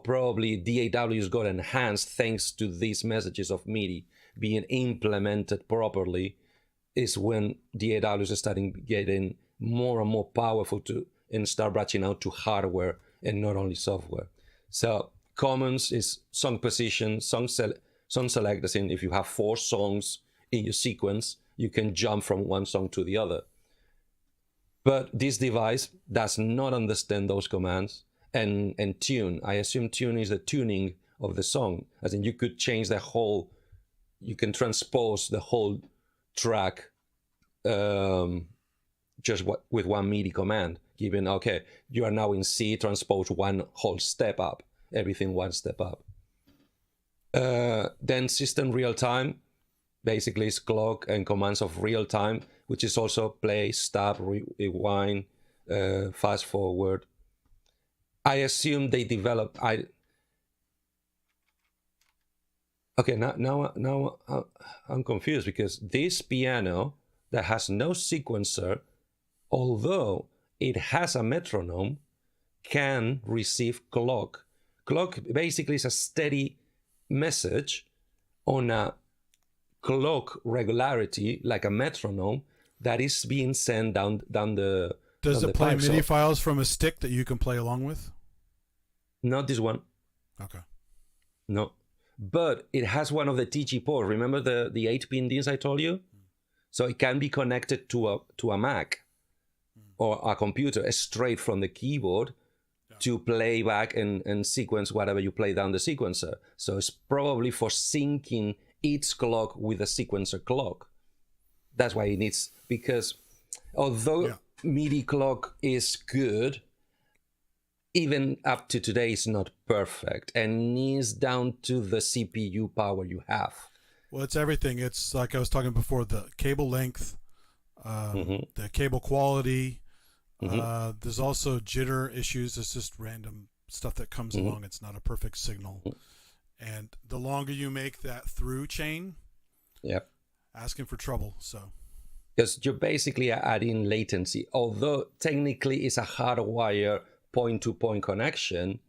probably DAWs got enhanced thanks to these messages of MIDI being implemented properly, is when DAWs are starting getting more and more powerful and start branching out to hardware and not only software. So commons is song position, song select, as in if you have 4 songs in your sequence, you can jump from one song to the other. But this device does not understand those commands. And tune, I assume tune is the tuning of the song, as in you could change the whole, you can transpose the whole track just with one MIDI command, given, okay, you are now in C, transpose one whole step up, everything one step up. Then system real time, basically is clock and commands of real time, which is also play, stop, rewind, fast forward. I assume they developed. Okay, now I'm confused, because this piano that has no sequencer, although it has a metronome, can receive clock. Clock basically is a steady message on a clock regularity, like a metronome, that is being sent down the. Does it play pipe. MIDI files from a stick that you can play along with? Not this one. Okay. No, but it has one of the TG ports. Remember the 8-pin DINs I told you? So it can be connected to a Mac or a computer straight from the keyboard to play back and sequence whatever you play down the sequencer. So it's probably for syncing its clock with a sequencer clock. That's why it needs, because although MIDI clock is good, even up to today it's not perfect and needs down to the CPU power you have. Well, it's everything. It's like I was talking before, the cable length, the cable quality. There's also jitter issues. It's just random stuff that comes along. It's not a perfect signal. And the longer you make that through chain, asking for trouble. So because you're basically adding latency, although technically it's a hardwire point-to-point connection,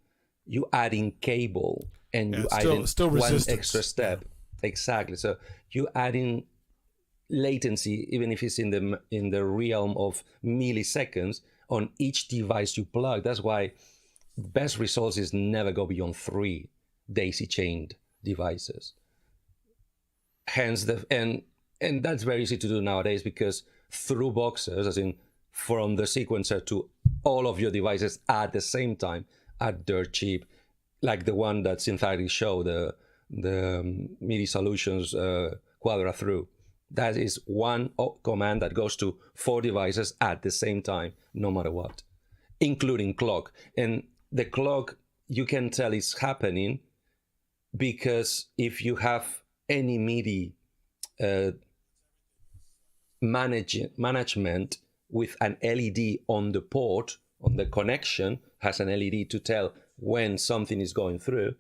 you adding cable and you adding one extra step. Exactly. So you adding latency, even if it's in the realm of milliseconds on each device you plug. That's why best results is never go beyond 3 daisy chained devices. Hence and that's very easy to do nowadays, because through boxes, as in from the sequencer to all of your devices at the same time, are dirt cheap, like the one that Synth-tarists show, the MIDI Solutions Quadra through. That is one command that goes to 4 devices at the same time, no matter what, including clock. And the clock, you can tell is happening because if you have any MIDI management with an LED on the port, on the connection, has an LED to tell when something is going through,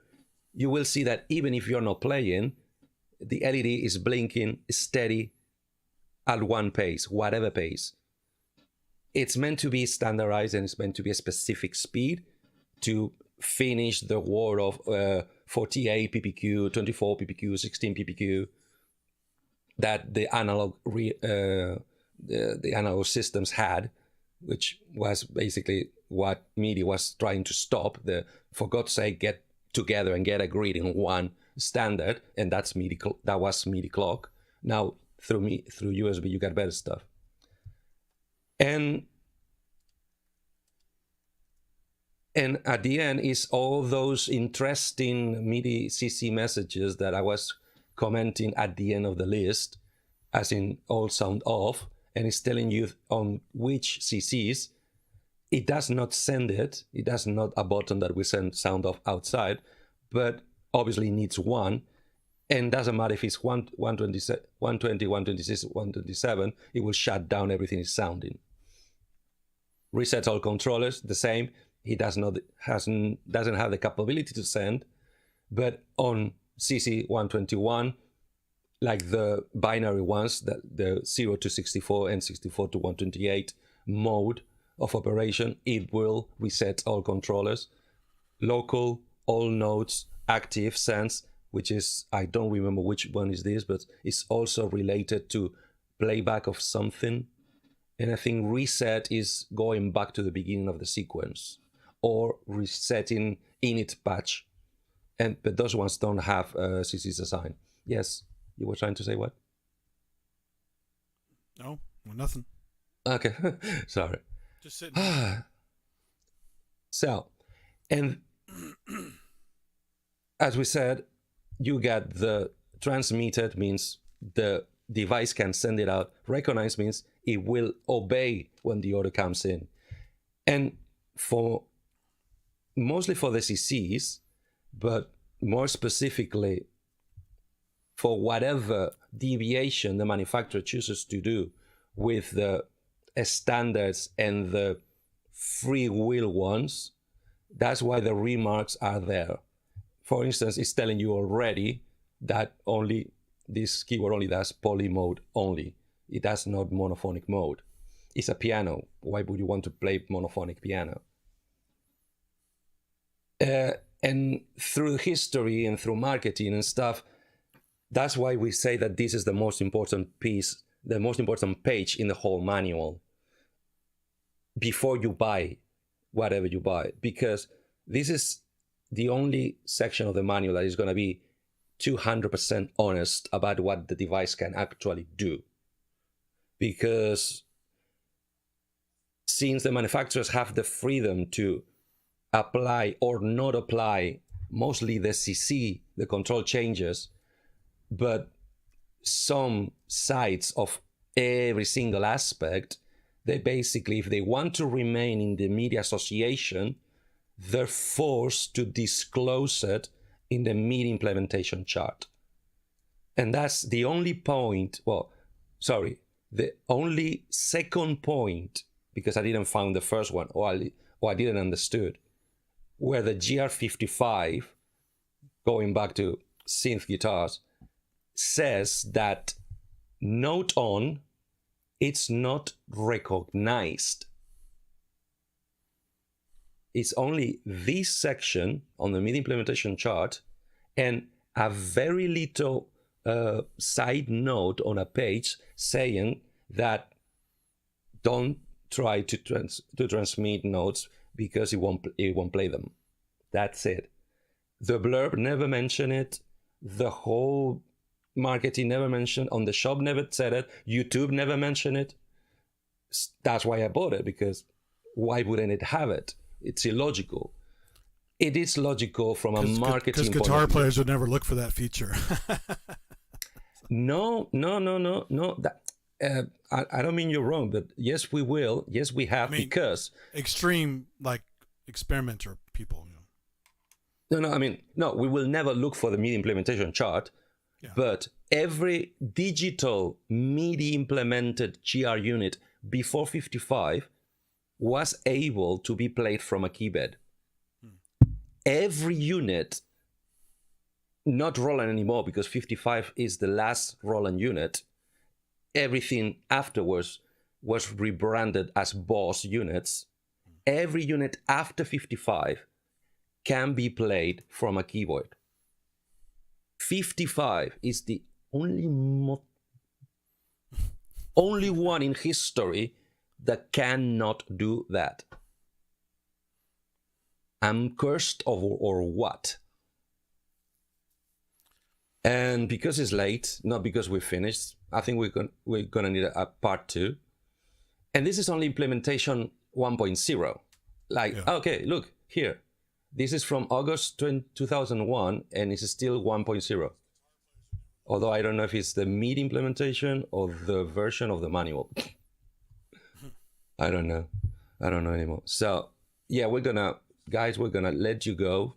you will see that even if you're not playing, the LED is blinking steady at one pace, whatever pace. It's meant to be standardized, and it's meant to be a specific speed to finish the word of 48 ppq, 24 ppq, 16 ppq that the analog the analog systems had, which was basically what MIDI was trying to stop. For God's sake, get together and get agreed in one standard, and that's MIDI. That was MIDI clock. Now through USB you get better stuff. And at the end is all those interesting MIDI CC messages that I was commenting at the end of the list, as in all sound off, and it's telling you on which CCs it does not send it. It does not a button that we send sound off outside, but obviously needs one. And doesn't matter if it's 120, 126, 127, it will shut down everything it's sounding. Reset all controllers, the same. He doesn't have the capability to send, but on CC 121, like the binary ones, the 0 to 64 and 64 to 128 mode of operation, it will reset all controllers, local, all nodes, active, sense, which is, I don't remember which one is this, but it's also related to playback of something. And I think reset is going back to the beginning of the sequence or resetting init patch. But those ones don't have CCs assigned. Yes, you were trying to say what? No, well, nothing. Okay, sorry. Just sitting. So, and as we said, you get the transmitted means the device can send it out. Recognize means it will obey when the order comes in. And for mostly for the CCs, but more specifically for whatever deviation the manufacturer chooses to do with the standards and the free will ones, that's why the remarks are there. For instance, it's telling you already that only this keyboard only does poly mode only. It does not monophonic mode. It's a piano. Why would you want to play monophonic piano? And through history and through marketing and stuff, that's why we say that this is the most important piece, the most important page in the whole manual before you buy whatever you buy, because this is the only section of the manual that is going to be 200% honest about what the device can actually do. Because since the manufacturers have the freedom to apply or not apply mostly the CC, the control changes, but some sides of every single aspect, they basically, if they want to remain in the MIDI association, they're forced to disclose it in the MIDI implementation chart. And that's the only point, the only second point, because I didn't find the first one, or I didn't understood, where the GR55, going back to synth guitars, says that note on, it's not recognized. It's only this section on the MIDI implementation chart and a very little side note on a page saying that don't try to transmit notes because it won't play them. That's it. The blurb never mentioned it. The whole marketing never mentioned. On the shop never said it. YouTube never mentioned it. That's why I bought it, because why wouldn't it have it? It's illogical. It is logical from a marketing point of view. Because guitar players would never look for that feature. No. I don't mean you're wrong, but yes, we will. Yes, we have, because extreme, like, experimenter people. No, we will never look for the MIDI implementation chart, but every digital MIDI implemented GR unit before 55 was able to be played from a keyboard. Every unit, not Roland anymore, because 55 is the last Roland unit. Everything afterwards was rebranded as Boss units. Every unit after 55 can be played from a keyboard. 55 is the only one in history that cannot do that. I'm cursed or what? And because it's late, not because we're finished, I think we're gonna need a part 2. And this is only implementation 1.0. Okay, look here. This is from August 2001, and it's still 1.0. Although I don't know if it's the MIDI implementation or the version of the manual. I don't know. I don't know anymore. So yeah, we're gonna let you go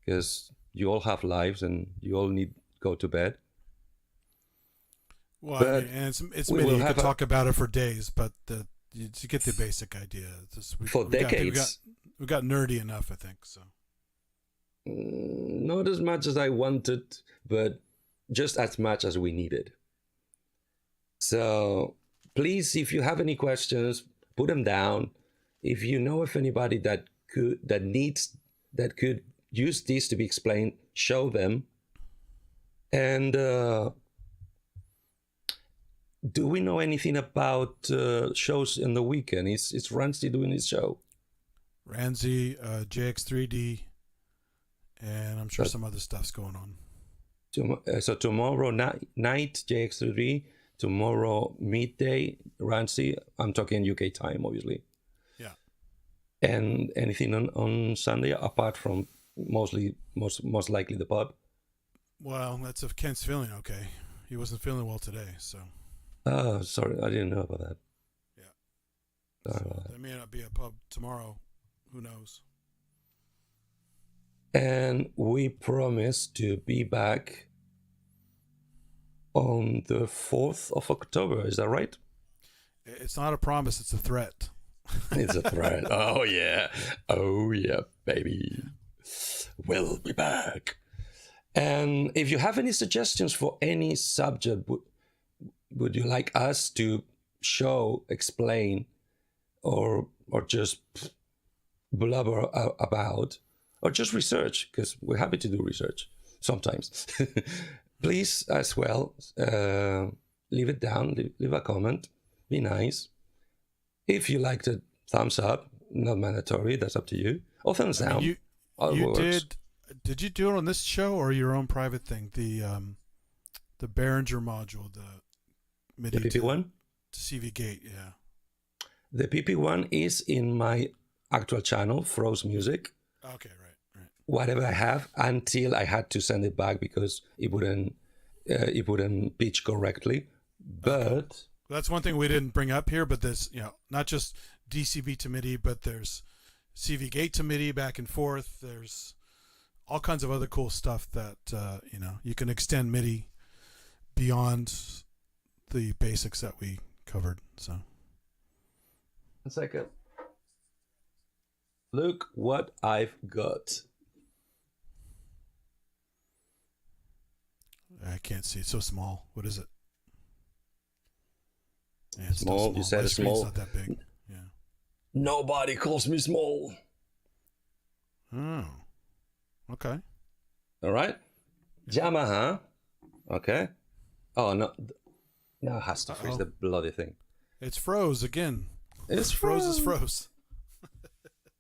because you all have lives and you all need to go to bed. Well, But I mean, and it's we MIDI. will You could have talk about it for days, but you get the basic idea. for decades. We got nerdy enough, I think. So Not as much as I wanted, but just as much as we needed. So please, if you have any questions, put them down. If you know of anybody that could use this to be explained, show them. And do we know anything about shows in the weekend? Is Rancy doing his show? Ranzi, JX3D, and I'm sure some other stuff's going on. So tomorrow night, JX3D. Tomorrow midday, Rancy. I'm talking UK time, obviously. Yeah. And anything on Sunday apart from most likely the pub? Well, that's if Kent's feeling okay. He wasn't feeling well today, so. Oh, sorry, I didn't know about that. Yeah. So there may not be a pub tomorrow. Who knows? And we promise to be back on the 4th of October. Is that right? It's not a promise, it's a threat. It's a threat. Oh yeah, baby. We'll be back. And if you have any suggestions for any subject, would you like us to show, explain, or just blubber about, or just research? Because we're happy to do research sometimes. Please, as well, leave it down, leave a comment, be nice. If you liked it, thumbs up, not mandatory, that's up to you. Or thumbs down. You did you do it on this show or your own private thing? The Behringer module, the MIDI the PP1? to CV Gate, yeah. The PP1 is in my actual channel, Froze Music. Okay, right. Whatever I have, until I had to send it back because it wouldn't pitch correctly. But well, that's one thing we didn't bring up here. But there's not just DCV to MIDI, but there's CV Gate to MIDI back and forth. There's all kinds of other cool stuff that you can extend MIDI beyond the basics that we covered. So 1 second. Look what I've got. I can't see. It's so small. What is it? Yeah, it's small. You said My it's small. Not that big. Yeah. Nobody calls me small. Oh. Okay. All right. Yamaha. Okay. Oh no. Now it has to freeze the bloody thing. It's froze again. It's froze. Is froze.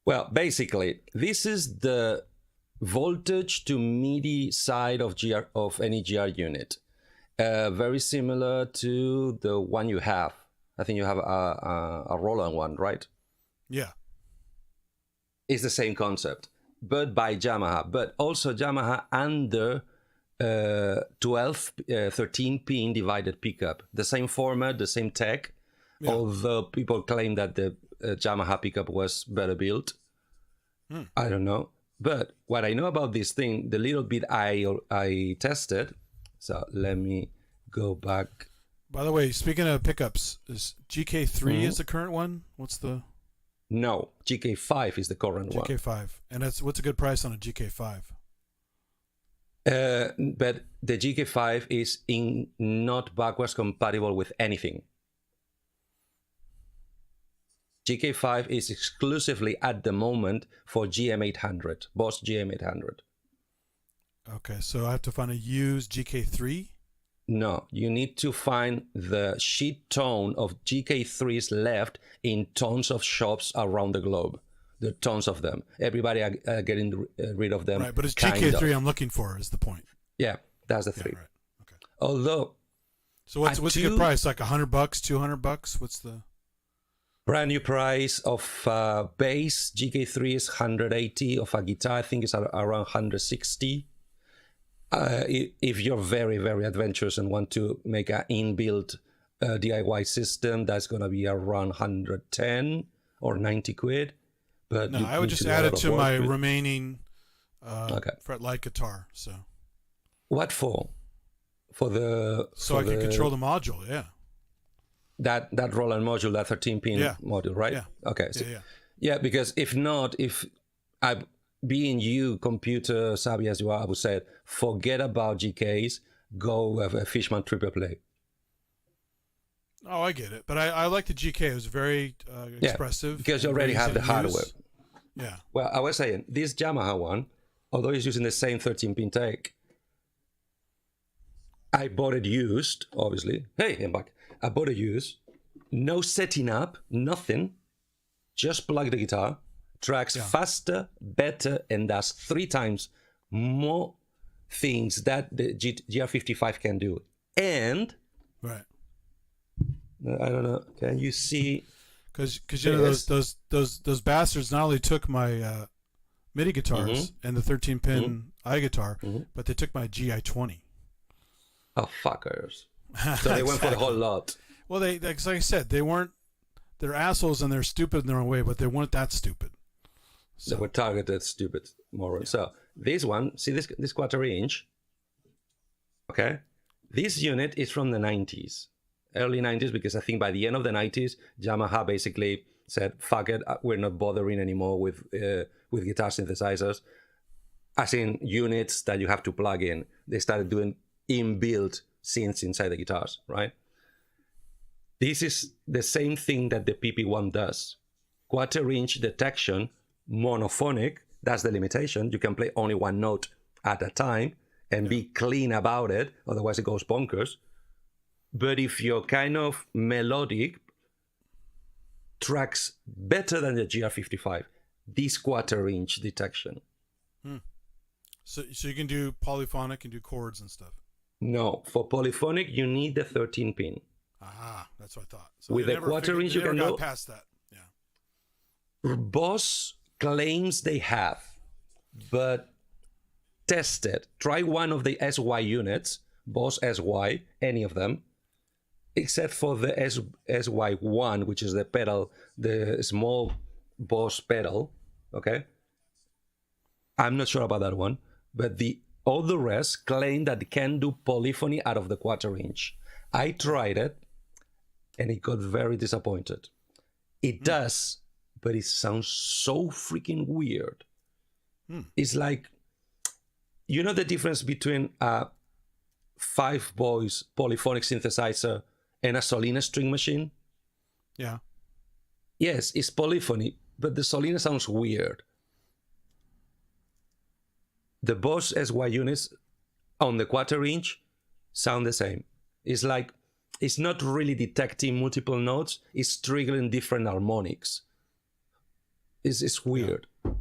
Well, basically, this is the voltage to MIDI side of any GR unit. Very similar to the one you have. I think you have a Roland one, right? Yeah. It's the same concept, but by Yamaha. But also Yamaha under 13-pin divided pickup. The same format, the same tech. Yeah. Although people claim that the Yamaha pickup was better built. I don't know. But what I know about this thing, the little bit I tested, so let me go back. By the way, speaking of pickups, is GK3 is the current one? What's the... No, GK5 is the current one. GK5. And what's a good price on a GK5? But the GK5 is not backwards compatible with anything. GK5 is exclusively at the moment for GM800, Boss GM800. Okay, so I have to find a used GK3? No, you need to find the sheet tone of GK3s left in tons of shops around the globe. There are tons of them. Everybody are getting rid of them. Right, but it's GK3 I'm looking for is the point. Yeah, that's the three. Yeah, right. Okay. Although... So what's a good price? Like $100, $200? What's the... Brand new price of bass GK3 is 180. Of a guitar, I think it's around 160. If you're very, very adventurous and want to make an inbuilt DIY system, that's going to be around 110. or 90 quid. But No, I would just add it to my remaining fret-light guitar. So what for? So I can control the module. Yeah. That Roland module, that 13-pin module, right? Yeah. Okay. So, yeah, because if I, being you computer savvy as you are, I would say forget about GKs. Go have a Fishman triple play. Oh, I get it, but I like the GK. It was very expressive. Because you already have the hardware. Yeah. Well, I was saying this Yamaha one, although it's using the same 13-pin tech, I bought it used, obviously. Hey, I'm back. I bought it used. No setting up, nothing. Just plug the guitar. Tracks faster, better, and does 3 times more things that the GR55 can do. And right. I don't know. Can you see? Because you know those bastards not only took my MIDI guitars and the 13-pin iGuitar, but they took my GI-20. Oh, fuckers! So they went for the whole lot. Well, like I said, they're assholes and they're stupid in their own way, but they weren't that stupid. So they were targeted stupid morons. So this one, see this quarter inch. Okay, this unit is from the 90s. Early 90s, because I think by the end of the 90s, Yamaha basically said, fuck it, we're not bothering anymore with guitar synthesizers, as in units that you have to plug in. They started doing inbuilt synths inside the guitars, right? This is the same thing that the PP1 does. Quarter inch detection, monophonic, that's the limitation. You can play only one note at a time and be clean about it, otherwise it goes bonkers. But if you're kind of melodic, tracks better than the GR55, this quarter inch detection. So you can do polyphonic and do chords and stuff? No, for polyphonic, you need the 13-pin. Ah, that's what I thought. So with the quarter inch, you can go past that. Yeah. Boss claims they have, but test it. Try one of the SY units, Boss SY, any of them, except for the SY1, which is the pedal, the small Boss pedal. Okay, I'm not sure about that one, but all the rest claim that they can do polyphony out of the quarter inch. I tried it, and it got very disappointed. It does, but it sounds so freaking weird. It's like, you know the difference between a 5-voice polyphonic synthesizer and a Solina string machine? Yeah. Yes, it's polyphony, but the Solina sounds weird. The Boss SY units on the quarter inch sound the same. It's like, it's not really detecting multiple notes, it's triggering different harmonics. It's weird. Yeah.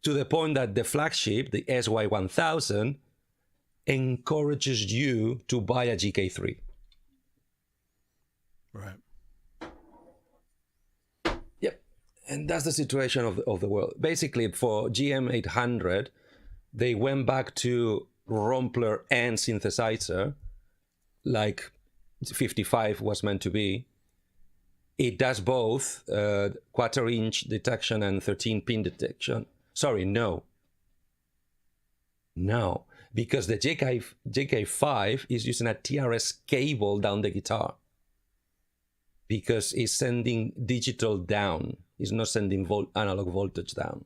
To the point that the flagship, the SY1000, encourages you to buy a GK3. Right. Yep. And that's the situation of the world. Basically, for GM800, they went back to Rompler and synthesizer, like 55 was meant to be. It does both quarter inch detection and 13-pin detection. Sorry, no, because the JK5 is using a TRS cable down the guitar, because it's sending digital down. It's not sending analog voltage down.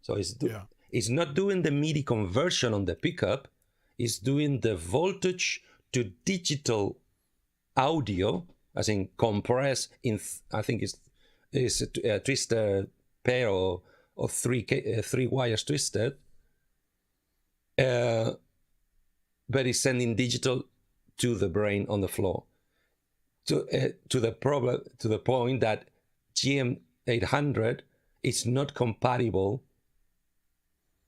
So it's not doing the MIDI conversion on the pickup. It's doing the voltage to digital audio, as in compress in, I think it's a twisted pair or 3 wires twisted, but it's sending digital to the brain on the floor. To the point that GM800 is not compatible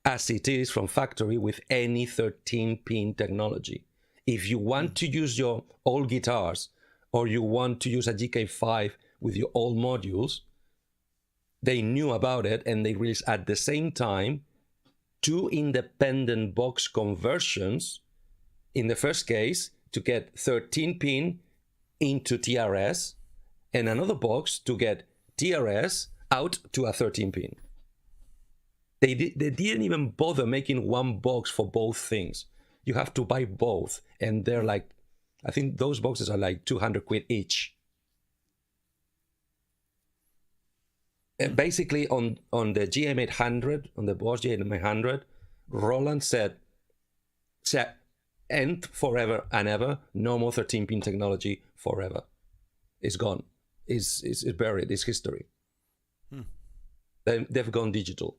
as it is from factory with any 13-pin technology. If you want to use your old guitars, or you want to use a GK5 with your old modules, they knew about it and they released at the same time 2 independent box conversions. In the first case, to get 13-pin into TRS, and another box to get TRS out to a 13-pin. They didn't even bother making one box for both things. You have to buy both, and they're like, I think those boxes are like 200 quid each. And basically, on the GM800, on the Boss GM800, Roland said, end forever and ever, no more 13-pin technology forever. It's gone. It's buried. It's history. They've gone digital.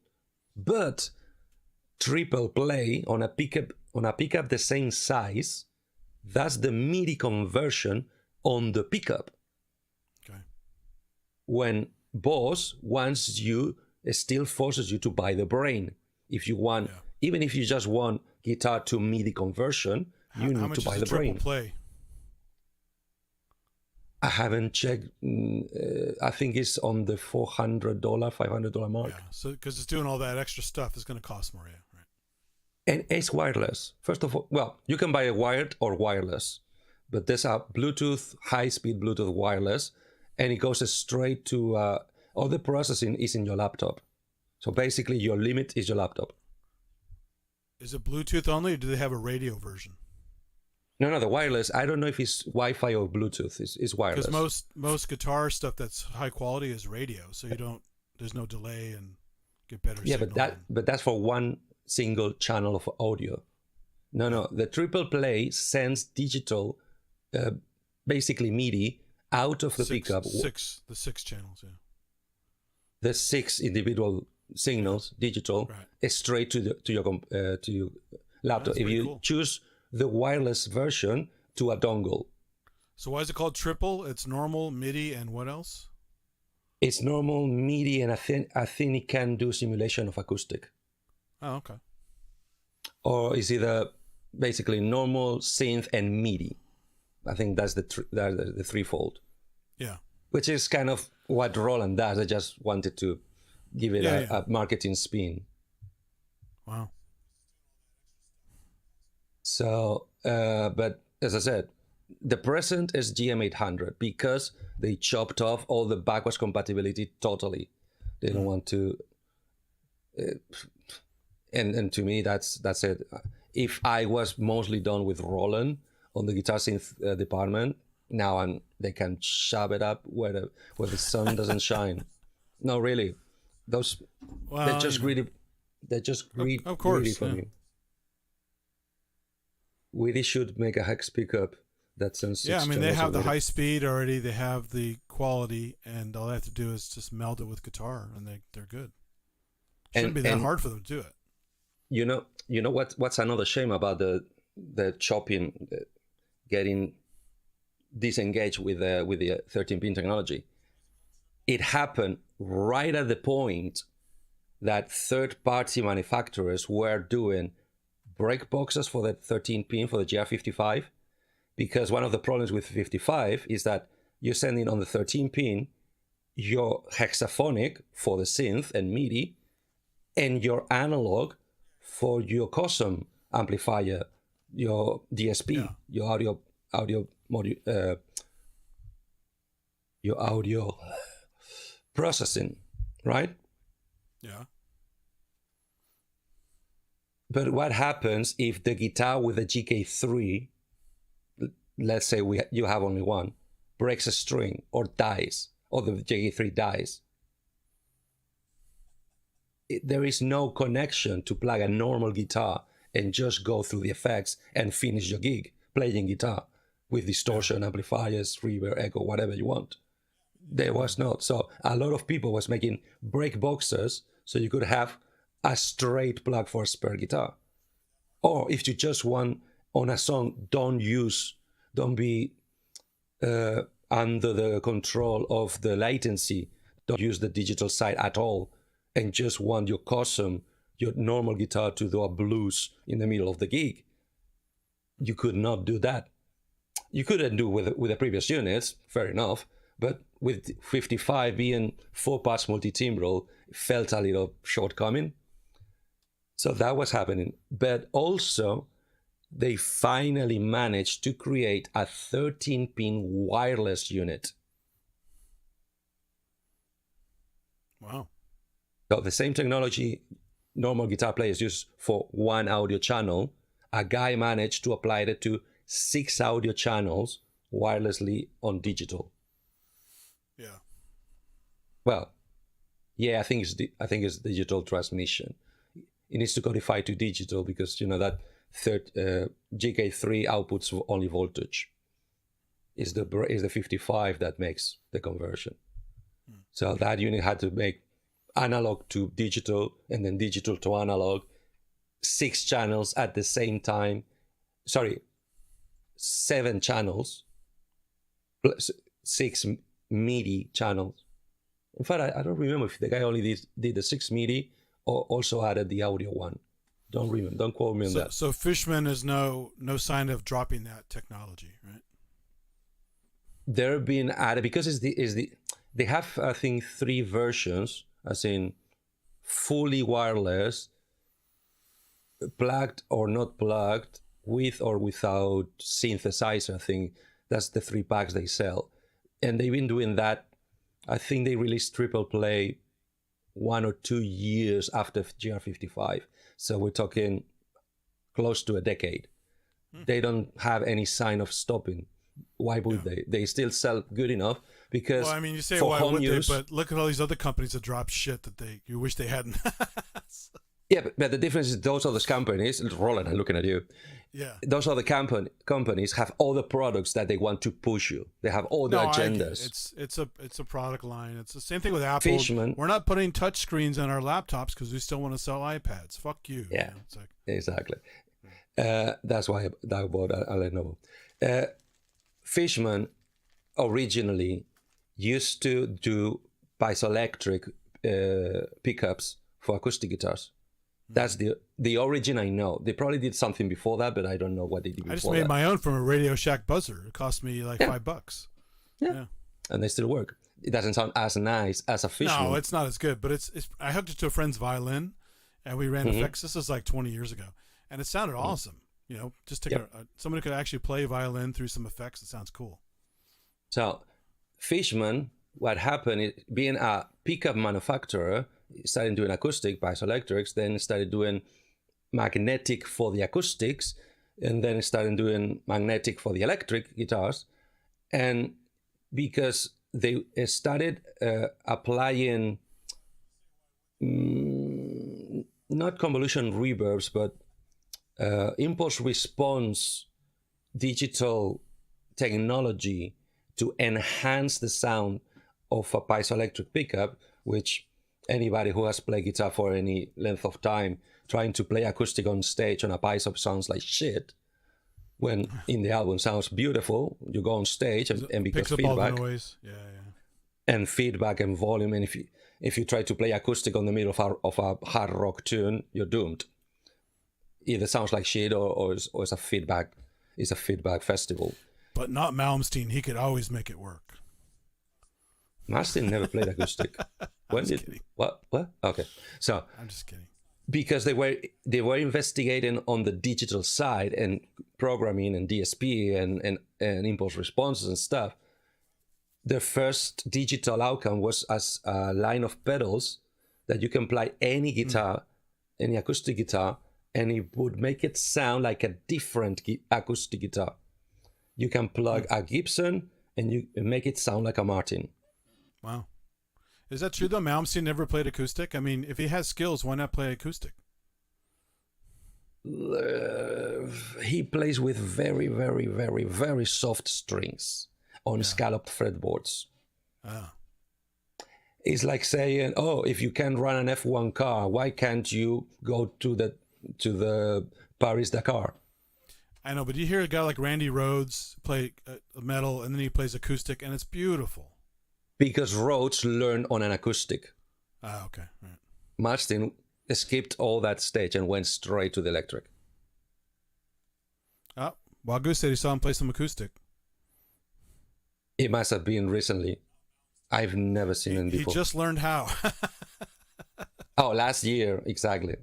But triple play on a pickup the same size, that's the MIDI conversion on the pickup. Okay. When Boss wants you, it still forces you to buy the brain. If you want, even if you just want guitar to MIDI conversion, you need to buy the brain. Play? I haven't checked. I think it's on the $400, $500 mark. Yeah, so because it's doing all that extra stuff, it's going to cost more. Yeah, right. And it's wireless. First of all, well, you can buy a wired or wireless, but there's a Bluetooth, high-speed Bluetooth wireless, and it goes straight to all the processing is in your laptop. So basically, your limit is your laptop. Is it Bluetooth only, or do they have a radio version? No, the wireless. I don't know if it's Wi-Fi or Bluetooth. It's wireless. Because most guitar stuff that's high quality is radio, so you don't. There's no delay and get better. Yeah, signal but that's for one single channel of audio. No. The triple play sends digital, basically MIDI out of the pickup. The six channels. Yeah. The 6 individual signals, digital, straight to your laptop. If you choose the wireless version to a dongle. So why is it called triple? It's normal, MIDI, and what else? It's normal, MIDI, and I think it can do simulation of acoustic. Oh, okay. Or is either basically normal, synth, and MIDI. I think that's the threefold. Yeah. Which is kind of what Roland does. I just wanted to give it a marketing spin. Wow. So, but as I said, the present is GM800 because they chopped off all the backwards compatibility totally. They don't want to. And to me, that's it. If I was mostly done with Roland on the guitar synth department, now they can shove it up where the sun doesn't shine. No, really, those they're just greedy. They're just greedy. Of course, greedy for me. We should make a hex pickup that sends. Yeah, I mean they have the high speed already. They have the quality, and all they have to do is just meld it with guitar, and they're good. Shouldn't be that hard for them to do it. You know what's another shame about the chopping, getting disengaged with the 13-pin technology. It happened right at the point that third-party manufacturers were doing break boxes for the 13-pin for the GR55, because one of the problems with 55 is that you're sending on the 13-pin your hexaphonic for the synth and MIDI and your analog for your custom amplifier, your DSP, your audio module, your audio processing, right? Yeah. But what happens if the guitar with the GK3, let's say you have only one, breaks a string or dies, or the GK3 dies? There is no connection to plug a normal guitar and just go through the effects and finish your gig playing guitar with distortion, amplifiers, reverb, echo, whatever you want. There was not. So a lot of people was making break boxes so you could have a straight plug for a spare guitar. Or if you just want on a song, don't be under the control of the latency. Don't use the digital side at all, and just want your custom, your normal guitar to do a blues in the middle of the gig. You could not do that. You couldn't do with the previous units, fair enough, but with 55 being 4 parts multi-timbral, it felt a little shortcoming. So that was happening. But also, they finally managed to create a 13-pin wireless unit. Wow. So the same technology normal guitar players use for one audio channel, a guy managed to apply it to 6 audio channels wirelessly on digital. Yeah. Well, yeah, I think it's digital transmission. It needs to codify to digital because that GK3 outputs only voltage. Is the 55 that makes the conversion. So that unit had to make analog to digital and then digital to analog, 6 channels at the same time. Sorry, 7 channels, plus 6 MIDI channels. In fact, I don't remember if the guy only did the 6 MIDI or also added the audio one. Don't remember. Don't quote me on that. So Fishman is no sign of dropping that technology, right? They're being added because they have, I think, 3 versions, as in fully wireless, plugged or not plugged, with or without synthesizer. I think that's the 3 packs they sell. And they've been doing that. I think they released Triple Play 1 or 2 years after GR55. So we're talking close to a decade. They don't have any sign of stopping. Why would they? They still sell good enough because well, I mean, you say for why home would use, they? But look at all these other companies that drop shit that you wish they hadn't. Yeah, but the difference is those other companies, Roland, I'm looking at you. Yeah. Those other companies have all the products that they want to push you. They have all the agendas. It's a product line. It's the same thing with Apple. Fishman. We're not putting touch screens on our laptops because we still want to sell iPads. Fuck you. Yeah, it's like, exactly. That's why I bought a Lenovo. Fishman originally used to do piezoelectric pickups for acoustic guitars. That's the origin I know. They probably did something before that, but I don't know what they did before. I just made my own from a Radio Shack buzzer. It cost me like $5. Yeah. And they still work. It doesn't sound as nice as a Fishman. No, it's not as good, but it's I hooked it to a friend's violin and we ran effects. This was like 20 years ago. And it sounded awesome. Just take somebody could actually play violin through some effects. It sounds cool. So Fishman, what happened is being a pickup manufacturer, started doing acoustic piezoelectrics, then started doing magnetic for the acoustics, and then started doing magnetic for the electric guitars. And because they started applying not convolution reverbs, but impulse response digital technology to enhance the sound of a piezoelectric pickup, which anybody who has played guitar for any length of time trying to play acoustic on stage on a piezo sounds like shit. When in the album sounds beautiful, you go on stage and because picks up feedback, all the noise. Yeah. and feedback and volume, and if you try to play acoustic on the middle of a hard rock tune, you're doomed. Either sounds like shit or it's a feedback. It's a feedback festival. But not Malmsteen. He could always make it work. Malmsteen never played acoustic. When did kidding. What? Okay, so I'm just kidding. because they were investigating on the digital side and programming and DSP and impulse responses and stuff. The first digital outcome was as a line of pedals that you can play any guitar, any acoustic guitar, and it would make it sound like a different acoustic guitar. You can plug a Gibson and you make it sound like a Martin. Wow. Is that true though? Malmsteen never played acoustic? I mean, if he has skills, why not play acoustic? He plays with very, very, very, very soft strings on scalloped fretboards. Ah. It's like saying, oh, if you can run an F1 car, why can't you go to the Paris-Dakar? I know, but you hear a guy like Randy Rhoads play metal, and then he plays acoustic, and it's beautiful. Because Rhodes learned on an acoustic. Ah, okay. Right. Malmsteen skipped all that stage and went straight to the electric. Oh, Wagu said he saw him play some acoustic. It must have been recently. I've never seen him before. He just learned how. Oh, last year, exactly.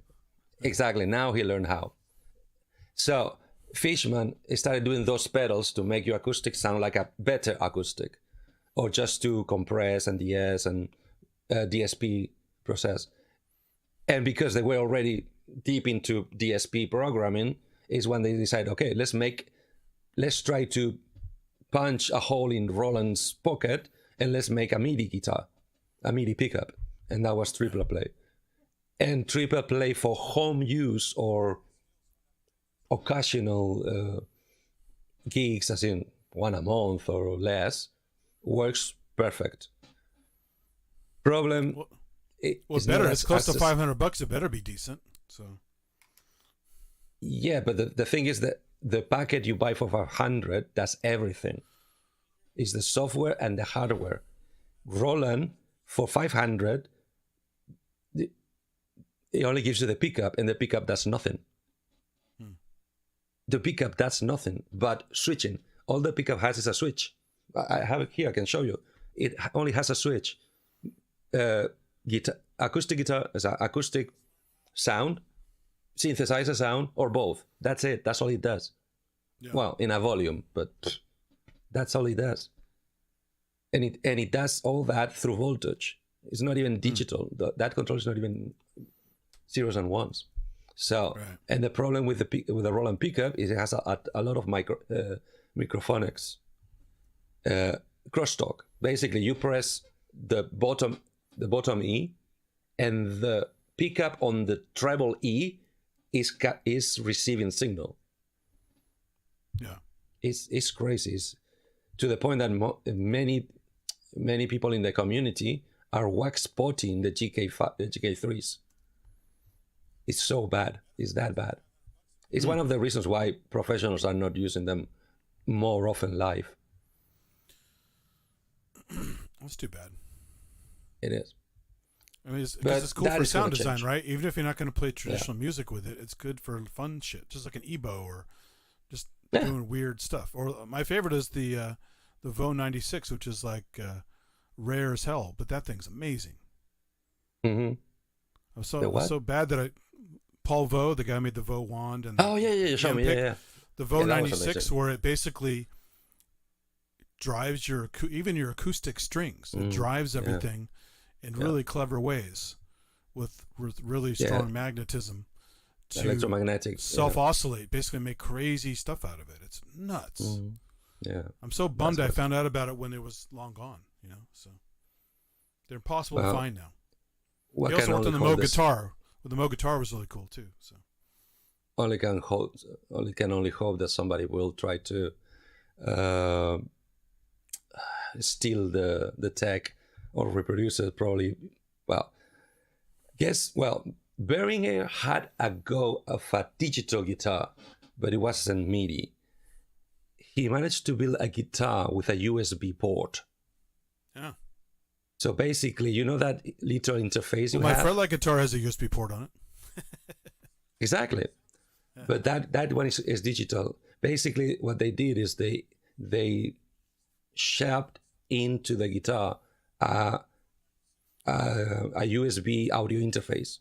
Exactly, now he learned how. So, Fishman started doing those pedals to make your acoustic sound like a better acoustic, or just to compress and de-ess and DSP process. And because they were already deep into DSP programming, is when they decide, okay, let's try to punch a hole in Roland's pocket and let's make a MIDI guitar, a MIDI pickup. And that was triple play. And triple play for home use or occasional gigs, as in one a month or less, works perfect. Problem. Well, better. It's close to $500. It better be decent. So. Yeah, but the thing is that the packet you buy for 500 does everything. It's the software and the hardware. Roland for 500, it only gives you the pickup, and the pickup does nothing. The pickup does nothing but switching. All the pickup has is a switch. I have it here. I can show you. It only has a switch. Acoustic guitar is an acoustic sound, synthesizer sound, or both. That's it. That's all it does. Yeah. Well, in a volume, but that's all it does. And it does all that through voltage. It's not even digital. That control is not even zeros and ones. So, right. And the problem with the Roland pickup is it has a lot of microphonics, crosstalk. Basically, you press the bottom E, and the pickup on the treble E is receiving signal. Yeah, it's crazy. It's to the point that many people in the community are wax spotting the GK3s. It's so bad. It's that bad. It's one of the reasons why professionals are not using them more often live. That's too bad. It is. I mean, it's cool for sound design, right? Even if you're not going to play traditional music with it, it's good for fun shit, just like an EBO or just doing weird stuff. Or my favorite is the Vo 96, which is like rare as hell, but that thing's amazing. Mm-hmm. I was so bad that Paul Vo, the guy who made the Vo wand, and show me, the Vo 96, where it basically drives even your acoustic strings. It drives everything in really clever ways with really strong magnetism to electromagnetic self-oscillate, basically make crazy stuff out of it. It's nuts. Yeah, I'm so bummed I found out about it when it was long gone, so they're impossible to find now. He also worked on the Moog guitar. Well, the Moog guitar was really cool too. So only can hope that somebody will try to steal the tech or reproduce it. Probably. Beringer had a go of a digital guitar, but it wasn't MIDI. He managed to build a guitar with a USB port. Yeah. So basically, that little interface you have. My Fretlight guitar has a USB port on it. Exactly. Yeah. But that one is digital. Basically, what they did is they shoved into the guitar a USB audio interface.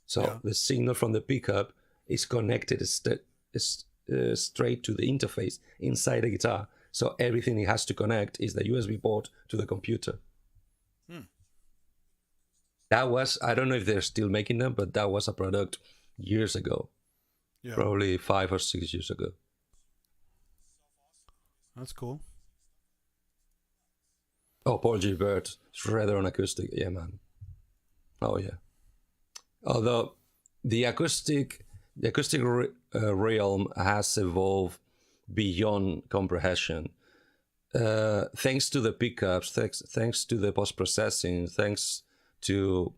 So the signal from the pickup is connected straight to the interface inside the guitar. So everything it has to connect is the USB port to the computer. That was, I don't know if they're still making them, but that was a product years ago. Yeah. Probably 5 or 6 years ago. That's cool. Oh, Paul Gilbert, Shredder on acoustic. Yeah, man. Oh, yeah. Although the acoustic realm has evolved beyond comprehension. Thanks to the pickups, thanks to the post-processing, thanks to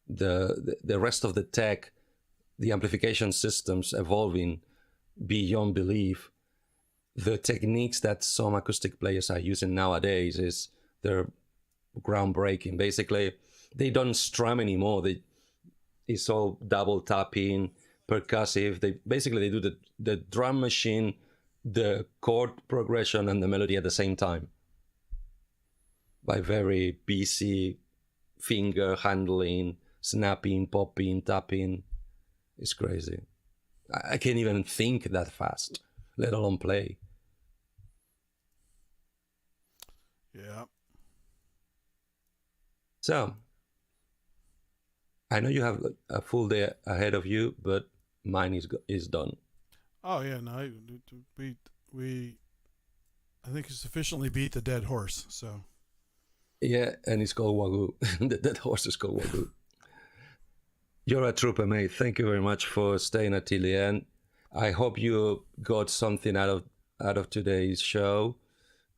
the rest of the tech, the amplification systems evolving beyond belief. The techniques that some acoustic players are using nowadays they're groundbreaking. Basically, they don't strum anymore. It's all double tapping, percussive. They do the drum machine, the chord progression, and the melody at the same time by very busy finger handling, snapping, popping, tapping. It's crazy. I can't even think that fast, let alone play. Yeah. So I know you have a full day ahead of you, but mine is done. Oh yeah, no, we I think you sufficiently beat the dead horse. So Yeah, and it's called Wagyu. That horse is called Wagyu. You're a trooper, mate. Thank you very much for staying until the end. I hope you got something out of today's show.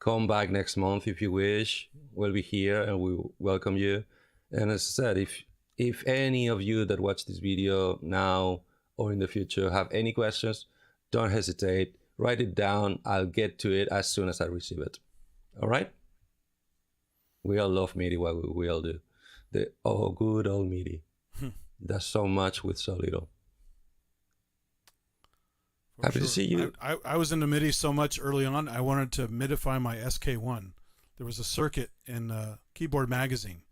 Come back next month if you wish. We'll be here and we welcome you. And as I said, if any of you that watch this video now or in the future have any questions, don't hesitate. Write it down. I'll get to it as soon as I receive it. All right? We all love MIDI. We all do. Good old MIDI. Does so much with so little. Happy to see you. I was into MIDI so much early on, I wanted to midify my SK1. There was a circuit in Keyboard Magazine.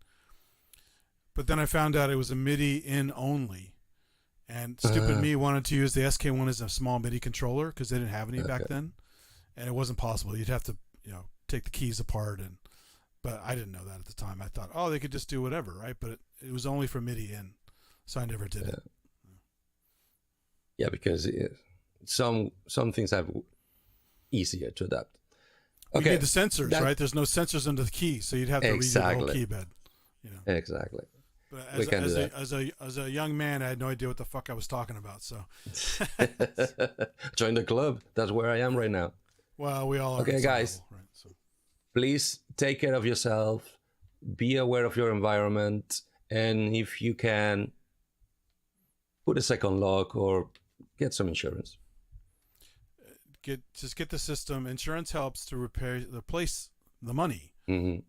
But then I found out it was a MIDI in only. And stupid me wanted to use the SK1 as a small MIDI controller because they didn't have any back then. And it wasn't possible. You'd have to, take the keys apart. But I didn't know that at the time. I thought, they could just do whatever, right? But it was only for MIDI in. So I never did it. Yeah, because some things are easier to adapt. Okay, you need the sensors, right? There's no sensors under the key, so you'd have to read the whole key bed. Exactly. But as a young man, I had no idea what the fuck I was talking about. So join the club. That's where I am right now. Well, we all are. Okay, guys. Level, right? So please take care of yourself. Be aware of your environment, and if you can, put a second lock or get some insurance. Just get the system. Insurance helps to replace the money,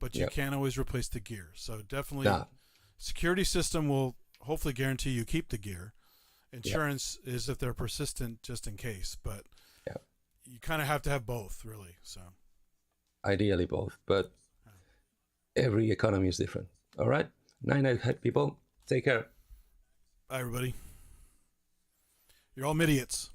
but you can't always replace the gear. So definitely, security system will hopefully guarantee you keep the gear. Insurance is if they're persistent, just in case. But you kind of have to have both, really. So ideally both, but every economy is different. All right, night, people. Take care. Bye, everybody. You're all midiots.